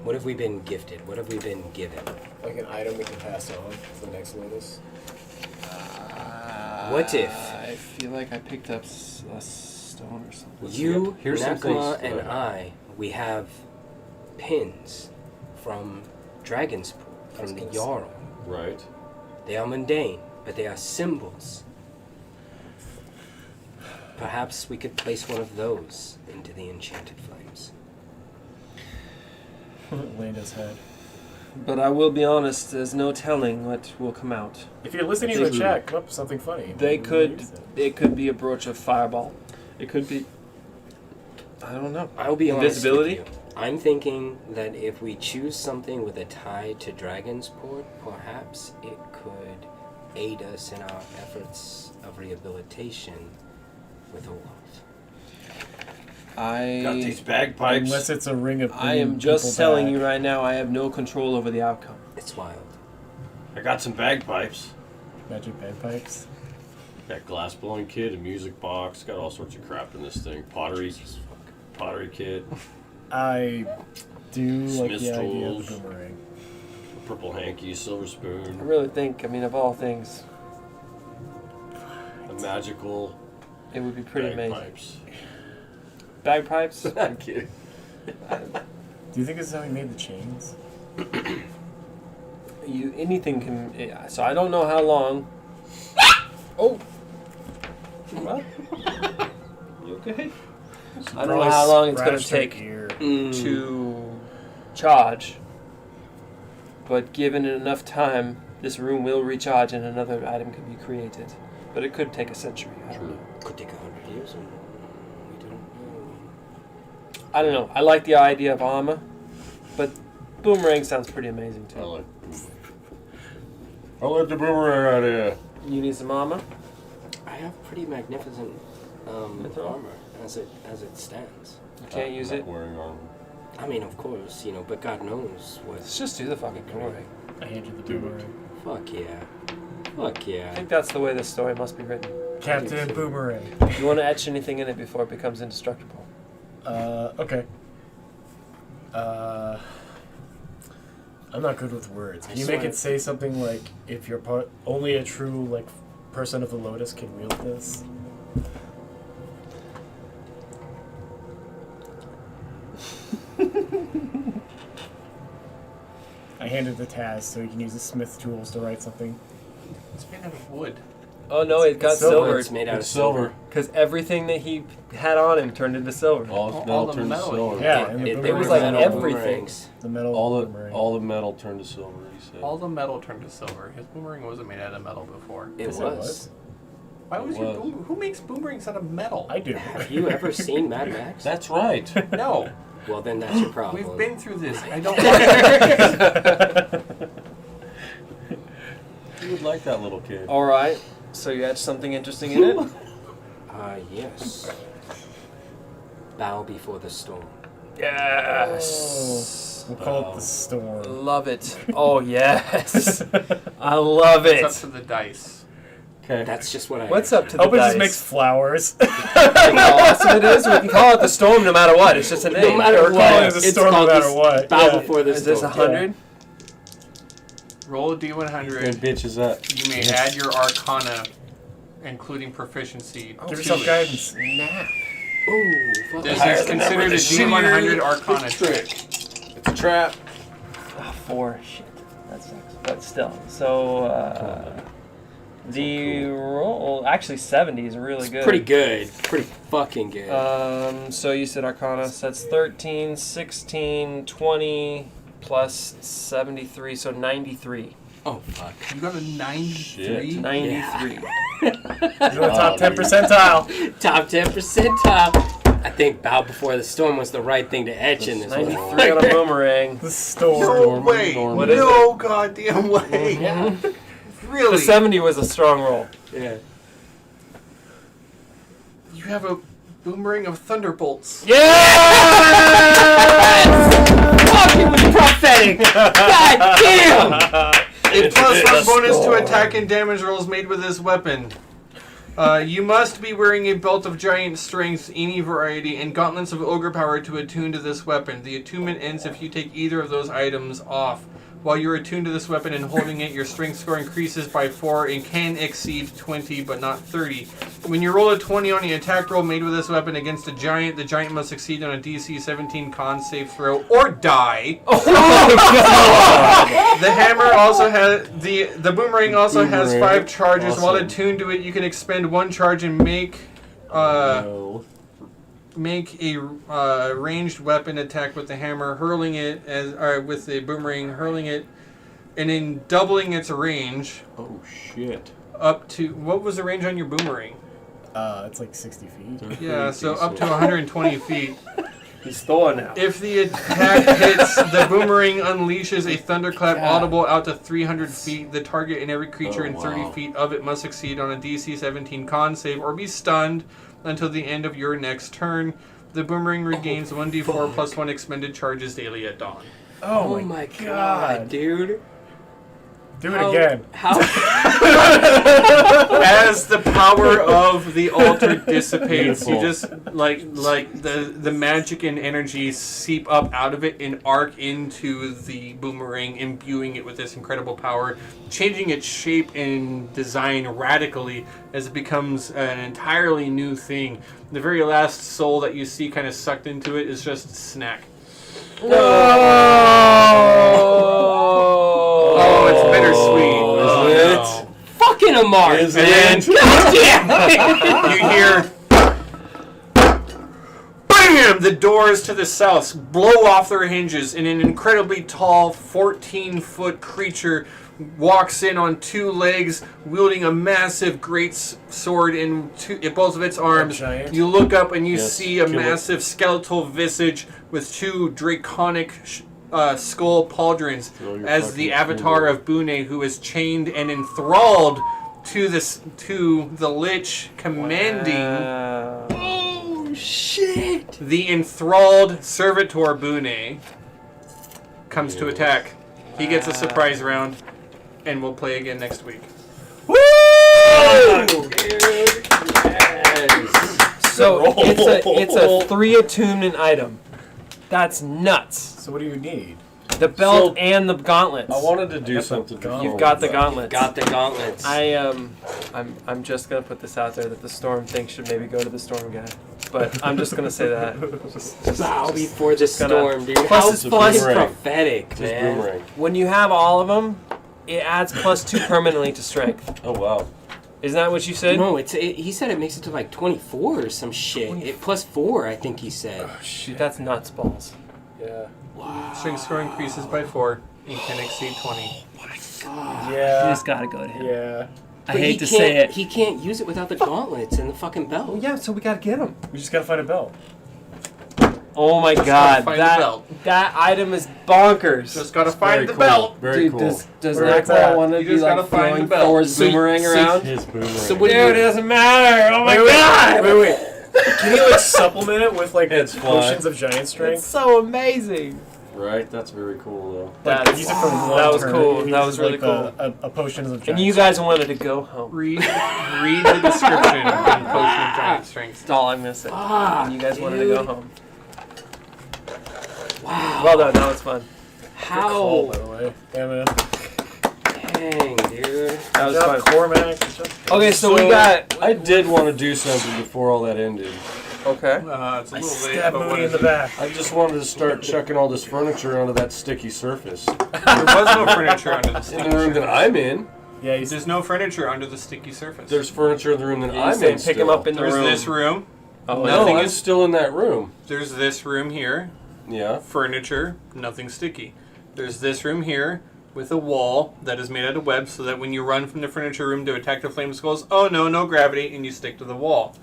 What have we been gifted? What have we been given? Like an item we can pass on to the next Lotus. What if I feel like I picked up a stone or something. you, Here's some Nakma, things, and I, we have pins from Dragon's Pool, I was from the gonna Jarl. Right. They are mundane, but they are symbols. Perhaps we could place one of those into the enchanted flames. Landa's head. But I will be honest, there's no telling what will come out. If you're listening to the chat, come up with something funny. They could. Use it. It could be a brooch of fireball. It could be. I don't know. I'll be honest with Invisibility? you. I'm thinking that if we choose something with a tie to Dragonsport, perhaps it could aid us in our efforts of rehabilitation with Olaf. Got these I bagpipes. Unless it's a ring of am people just telling back. you right now. I have no control over the outcome. It's wild. I got some bagpipes. Magic bagpipes. Got glass blowing kit, a music box, got all sorts of crap in this thing. Pottery kit, I do like Smith's the idea of tools. the boomerang. a purple hanky, a silver I spoon, really think. I mean, of all things, a magical it would be pretty amazing. bagpipes. Bagpipes. I'm kidding. Do you think this is how he made the chains? Anything can. Yeah, so I don't know how long. Oh. What? You okay? I don't know how long it's going to take to charge, but given it enough time, this room will recharge and another item can be created. But it could take a century. I don't know. Could take 100 years, and we don't know. I don't know. I like the idea of armor, but boomerang sounds pretty amazing I too. like. I'll let the boomerang out of here. You need some armor? I have pretty magnificent Mithril? armor as it stands. You can't use I'm it? not wearing armor. I mean, of course, but God knows what. Let's just do the fucking boomerang. I hand you the boomerang. Fuck yeah. Fuck I yeah. think that's the way this story must be written. Captain Boomerang. You want to etch anything in it before it becomes indestructible. Okay. I'm not good with words. Can you make swear. it say something like, if you're only a true, like, person of the Lotus can wield this? I handed the Taz so he can use the smith tools to write something. It's made out of wood. Oh no, it got It's silver. silvered It's made out of It's silver. because everything that he had on him turned into silver. All All metal the turned to metal. silver. Yeah, and the It boomerang was like metal. everything. boomerangs. The metal All the boomerang. all the metal turned to silver. He said. All the metal turned to silver. His boomerang wasn't made out of metal before. It Yes, was. Why was It your was. who makes boomerangs out of metal? I do. Have you ever seen Mad Max? That's right. No, Well, then that's your problem. we've been through this. I don't like it. You would like that little kid. All right, so you had something interesting in it. Yes. Bow before the storm. Yes, We'll call it the storm. love it. Oh yes, I love It's it. up to the dice. Okay. That's just what I. What's up to the Hope it dice? just makes flowers. How awesome it is. We can call it the storm no matter what. It's just a name. No matter Or what. call it a It's storm no called matter this what. Bow Yeah. before the Is this storm. 100? Roll a And d100. bitch is that? You may add your Arcana, including proficiency. Give to yourself it. guidance. Ooh, fuck This yeah. is considered a d100 Arcana check. It's a trap. 4. Shit, that sucks. But still, so the roll actually 70 is really good. Pretty good. Pretty fucking good. So you said Arcana, so that's 13, 16, 20 plus 73, so 93. oh fuck. You got a 93. 93. You're the top 10 percentile. Top 10 percentile. I think bow before the storm was the right thing to etch in this 93 one. on a boomerang. The storm. No way. What is No goddamn way. Yeah. Really? The 70 was a strong roll. Yeah. You have a boomerang of thunderbolts. Fuck, it was prophetic. God damn. A +1 bonus to attack and damage rolls made with this weapon. You must be wearing a belt of giant strength, any variety, and gauntlets of ogre power to attune to this weapon. The attunement ends if you take either of those items off While you're attuned to this weapon and holding it, your strength score increases by 4 and can exceed 20, but not 30. When you roll a 20 on the attack roll made with this weapon against a giant, the giant must succeed on a DC 17 con save throw or die. The hammer also has the boomerang also has 5 charges. Awesome. While attuned to it, you can expend 1 charge and make a ranged weapon attack with the hammer, hurling it with the boomerang, hurling it, and then doubling its range. Oh shit! Up to what was the range on your boomerang? It's like 60 feet. Yeah, so up to 120 feet. He's thawing now. If the attack hits, the boomerang unleashes a thunderclap audible out to 300 feet. The target and every creature in 30 feet of it must succeed on a DC 17 con save or be stunned until the end of your next turn. The boomerang regains 1d4 plus 1 expended charges daily at dawn. Oh my god, dude. Do it again. How? As the power of the altar dissipates, Beautiful. you just like the magic and energy seep up out of it and arc into the boomerang, imbuing it with this incredible power, changing its shape and design radically as it becomes an entirely new thing. The very last soul that you see kind of sucked into it is just snack. Oh, it's bittersweet. Isn't it? Fucking Amar. Is And it? then you hear, BAM! The doors to the south blow off their hinges, and an incredibly tall 14-foot creature walks in on 2 legs, wielding a massive great sword in both of its arms. giant? You look up and you Yes, see a kill it. massive skeletal visage with 2 draconic skull pauldrons Throw your as the fucking avatar finger. of Bune, who is chained and enthralled to the lich commanding Oh shit! the enthralled servitor Bune comes to attack. He gets a surprise round, and we'll play again next week. So it's a 3 attunement item. That's nuts. So what do you need? The belt So- and the gauntlets. I wanted to do got the something. gauntlet. You've got the gauntlets. Got the gauntlets. I'm just gonna put this out there that the storm thing should maybe go to the storm guy, but I'm just gonna say that. Bow before the gonna- storm, dude. Plus How it's fucking boomerang. prophetic, Just man. boomerang. When you have all of them, it adds +2 permanently to strength. Oh wow. Isn't that what you said? No, he said it makes it to like 24 or some shit. It +4, I think he said. Shoot, that's nuts balls. Yeah. Strength score increases by 4 and can exceed 20. You Yeah. just gotta go to him. Yeah. I But hate he to can't- say it. He can't use it without the gauntlets and the fucking belt. Yeah, so we gotta get him. We just gotta find a belt. Oh my gotta god, find the that belt. that item is bonkers. Just gotta Very find the cool. belt. Very Dude, cool. does Where it's Nakball at. want to You be just like gotta find throwing the belt. Thor's boomerang around? His boomerang. So what do Dude, it you? doesn't matter. Oh my Wait, god. Wait. Can you like supplement it with like It's fine. potions of giant It's strength? so amazing. Right, that's very cool Like, That's- use it for one that was turn. cool. It That uses, was really like, cool. A potions of giant And you guys wanted to go home. Read the description on Potion of Giant Strength. That's all I'm gonna say. Ah, And you guys wanted to go dude. home. Wow. Well done. That was fun. Call, How? by the way. Yeah, man. Dang, dude. That was Good job, fun. Cormac. Okay, so we got. I did want to do something before all that ended. Okay. It's a I little late, stabbed but what Mooney in is the it? back. I just wanted to start chucking all this furniture onto that sticky surface. There was no furniture under the In sticky the room that surface. I'm in, Yeah, he's There's no furniture under the sticky surface. there's furniture in the room that You I'm said in. pick him still. up in the There's room. this room. Oh, No, Nothing I'm is- still in that room. There's this room here. Yeah. Furniture, nothing sticky. There's this room here with a wall that is made out of web so that when you run from the furniture room to attack the flame skulls, oh no gravity, and you stick to the wall.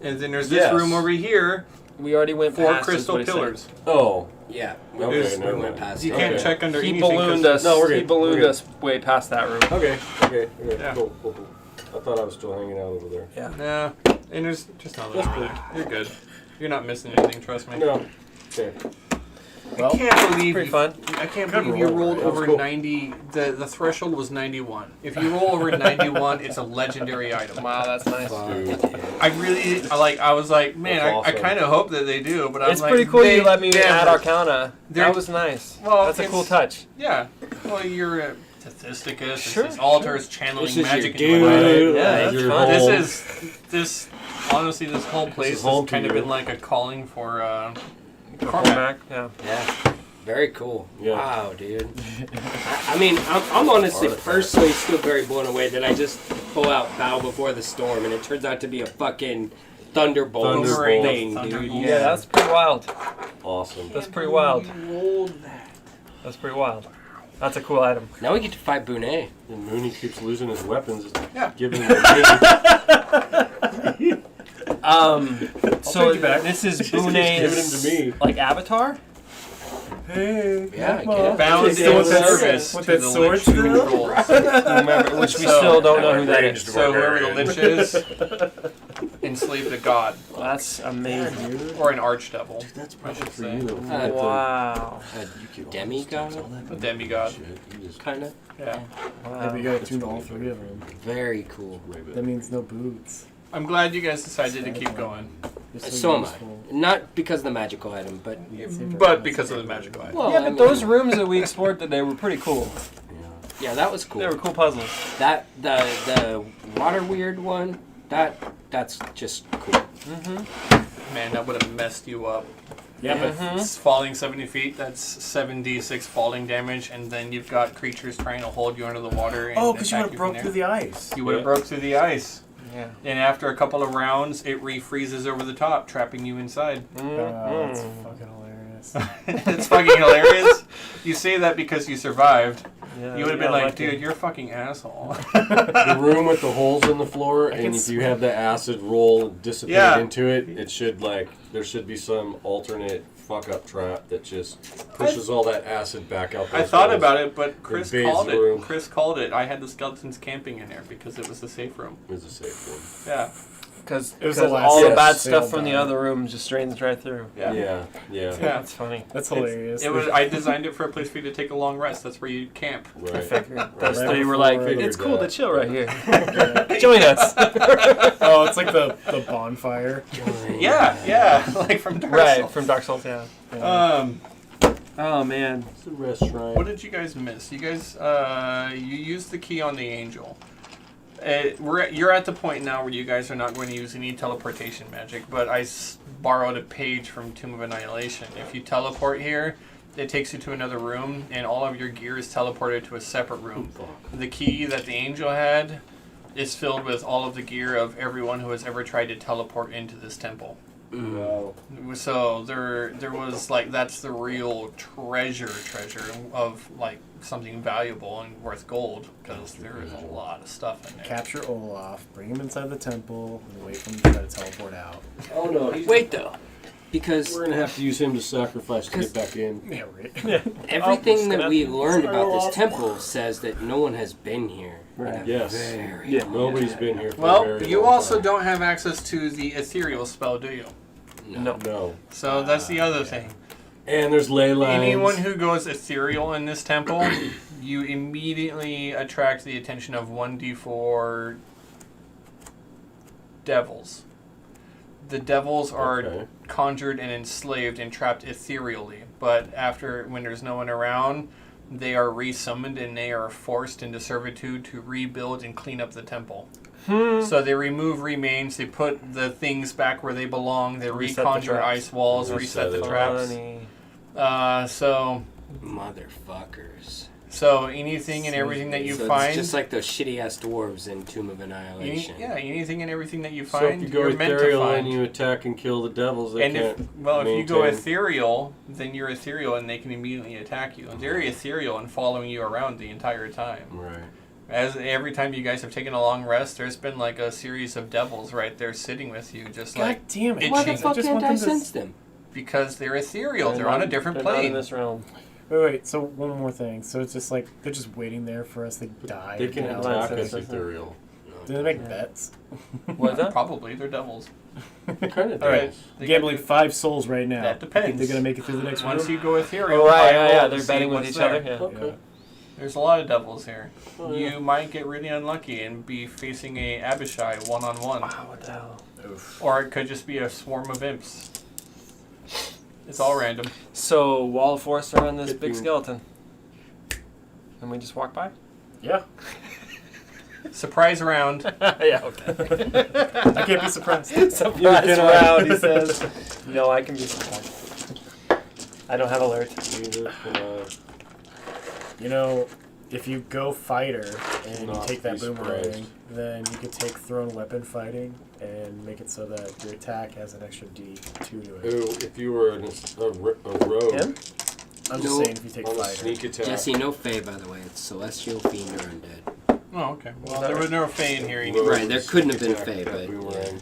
And then there's this Yes. room over here, We already went 4 past is crystal what he said. pillars. Oh. Yeah. Okay, There's- never We went mind. past You it. can't Okay. check under He anything. 'cause ballooned us. No, we're He good. ballooned We're good. us way past that room. Okay. Yeah. Cool. I thought I was still hanging out over there. Yeah. Nah, and there's just not a lot. You're good. You're not missing anything, trust me. No. Okay. Well, I can't believe Pretty you, fun. I can't Good believe you roll, rolled right? over Cool. 90. The threshold was 91. If you roll over 91, it's a legendary item. Wow, that's nice. I was like, man, That's I awesome. kind of hope that they do, but I'm It's like, pretty cool they you let me never- add Arcana. They're- That was nice. Well, That's a cool it's- touch. Yeah. Well, you're a Statisticus, Sure, this is altars, channeling This is magic your into my life. dude. Yeah, that's your fun. home. This honestly, this whole place home has to kind of you. been like a calling for Cormac. Cormac. Yeah. Yeah. Very cool. Yeah. Wow, dude. I mean, I'm honestly personally still very blown away that I just pull out Bow Before the Storm and it turns out to be a fucking thunderbolt Thunderbolt. thing, Thunderbolt. dude. Yeah, that's pretty wild. Awesome. That's pretty wild. You rolled that. That's pretty wild. That's a cool item. Now we get to fight Bonet. And Mooney keeps losing his weapons. Yeah. Giving him the So take it back. this is giving him Bunay's to me. like avatar. Hey, Yeah, I Mom. guess. Bound Still in with that- service with to that the sword lich who still? controls. Remember, which we So- still don't know who that is. So whoever the lich is, enslaved a god That's amazing. or an archdevil. That's I should for say. you. Wow. A demigod, A demigod. kind of. Yeah. Yeah, we gotta tune all three of them. Very cool. That means no boots. I'm glad you guys decided to keep going, You're So am I. useful. Not because of the magical item, but but because of the magical item. well, Yeah, I but mean, those rooms that we explored today were pretty cool. yeah, that was cool. They were cool puzzles. That the water weird one, that's just cool. Man, that would have messed you up. Yeah, but It's falling 70 feet, that's 7d6 falling damage, and then you've got creatures trying to hold you under the water. And because you attack would have from broke there. through the ice. You would have broke through the ice. Yeah. And after a couple of rounds, it refreezes over the top, trapping you inside. Oh, that's fucking hilarious. It's fucking hilarious. You say that because you survived. Yeah, You would have yeah, been like, lucky. dude, you're a fucking asshole. The room with the holes in the floor, can and if you have the acid roll and dissipate Yeah. into it, it should there should be some alternate fuck up trap that just pushes all that acid back out. I thought about it, but Chris Base called it. room. Chris called it. I had the skeletons camping in there because it was a safe room. It was a safe room. Yeah. Because It was the last all the yes, bad they stuff all from the died. other rooms just drains right through. Yeah. Yeah. Yeah. That's funny. That's hilarious. It was. I designed it for a place for you to take a long rest. That's where you camp. I Right. figured. Those Right three were like, before- it's cool to Figured chill right here. Join us. Oh, it's like the bonfire. Yeah, yeah, like from Dark Right, Souls. from Dark Souls, yeah. Oh, man. It's a rest shrine. What did you guys miss? You guys, you used the key on the angel. You're at the point now where you guys are not going to use any teleportation magic, but I borrowed a page from Tomb of Annihilation. If you teleport here, it takes you to another room, and all of your gear is teleported to a separate room. The key that the angel had is filled with all of the gear of everyone who has ever tried to teleport into this temple. Wow. So there was like, that's the real treasure of like something valuable and worth gold, because there is a lot of stuff in there. Capture Olaf, bring him inside the temple, and wait for him to try to teleport out. Oh no. Wait though, because We're gonna have to use him to sacrifice to get back in. Yeah, right. everything that we learned Sorry, about this Olaf. temple says that no one has been here. Right. Yes. Very Yeah. Nobody's been here for a Well, very you long also time. don't have access to the ethereal spell, do you? No. No. So that's the other thing. And there's ley lines. Anyone who goes ethereal in this temple, you immediately attract the attention of 1d4 devils. The devils are Okay. conjured and enslaved and trapped ethereally, but when there's no one around, they are resummoned and they are forced into servitude to rebuild and clean up the temple. So they remove remains, they put the things back where they belong, they Reset the reconjure traps. ice walls, reset the traps. Funny. Motherfuckers. So anything and everything that you So find, it's just like those shitty ass dwarves in Tomb of Annihilation. anything and everything that you So find, if you go you're meant to ethereal find. and you attack and kill the devils, they And if can't. you go maintain- ethereal, then you're ethereal and they can immediately attack you. And they're ethereal and following you around the entire time. Right. As every time you guys have taken a long rest, there's been like a series of devils right there sitting with you, just God like damn it. itching. Why the fuck I just can't want I them to sense them? because they're ethereal. They're on a different They're not in plane. this realm. Wait, so one more thing. So it's just like, they're just waiting there for us to die. They can you know, attack so us it's like- ethereal. Do they make bets? What's that? Probably they're devils. Kind of All right. does. They Gambling got 5 souls right now. That depends. You think they're gonna make it through the next Once room? you go ethereal, Oh, right, I yeah, roll they're to betting see with what's each other. there. Yeah. Okay. There's a lot of devils here. Oh, yeah. You might get really unlucky and be facing a Abishai one-on-one. Wow, what the hell? Oof. Or it could just be a swarm of imps. It's all random. So, wall of force around this If big you- skeleton. And we just walk by? Yeah. Surprise round. Yeah, okay. I can't be surprised. Surprise can round, he says. No, I can be surprised. I don't have alert. Neither can I. You know, if you go fighter and you Not take that be boomerang, surprised. then you could take thrown weapon fighting and make it so that your attack has an extra D2 to it. Ooh, if you were a rogue Him? I'm No. just saying if you take on a fighter. sneak attack, Jesse, no Fae, by the way. It's Celestial, Fiend, or Undead. Oh, okay. Well, that there was no Fae in here rogue anyway. Right, there with a couldn't sneak have been attack, Fae, that but- boomerang.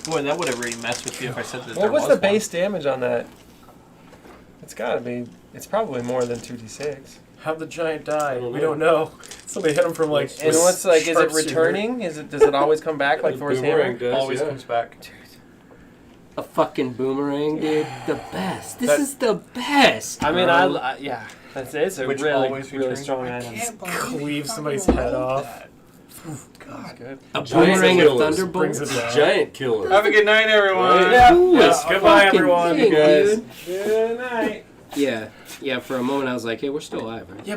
Boy, that would have really messed with you if I said that there What was was the one. base damage on that? It's gotta be. It's probably more than 2d6. How'd the giant die? I don't We know. don't know. Somebody hit him from like. And what's like? Is it sharpshooter. returning? Is it? Does it always come back like The Thor's boomerang hammer? does, Always yeah. comes back. A fucking boomerang, dude. The best. This That- is the best. I mean, bro. yeah, it's a Which really always really returns. strong I item. can't believe Cleave you somebody's fucking head rolled off. that. That's good. A Giant boomerang of killers Brings thunderbolts. it down. Giant killer. Have a good night, everyone. Right? Yeah. Coolest Goodbye, fucking everyone. thing, guys. dude. Good night. Yeah, for a moment I was like, hey, we're still alive, right? Yeah,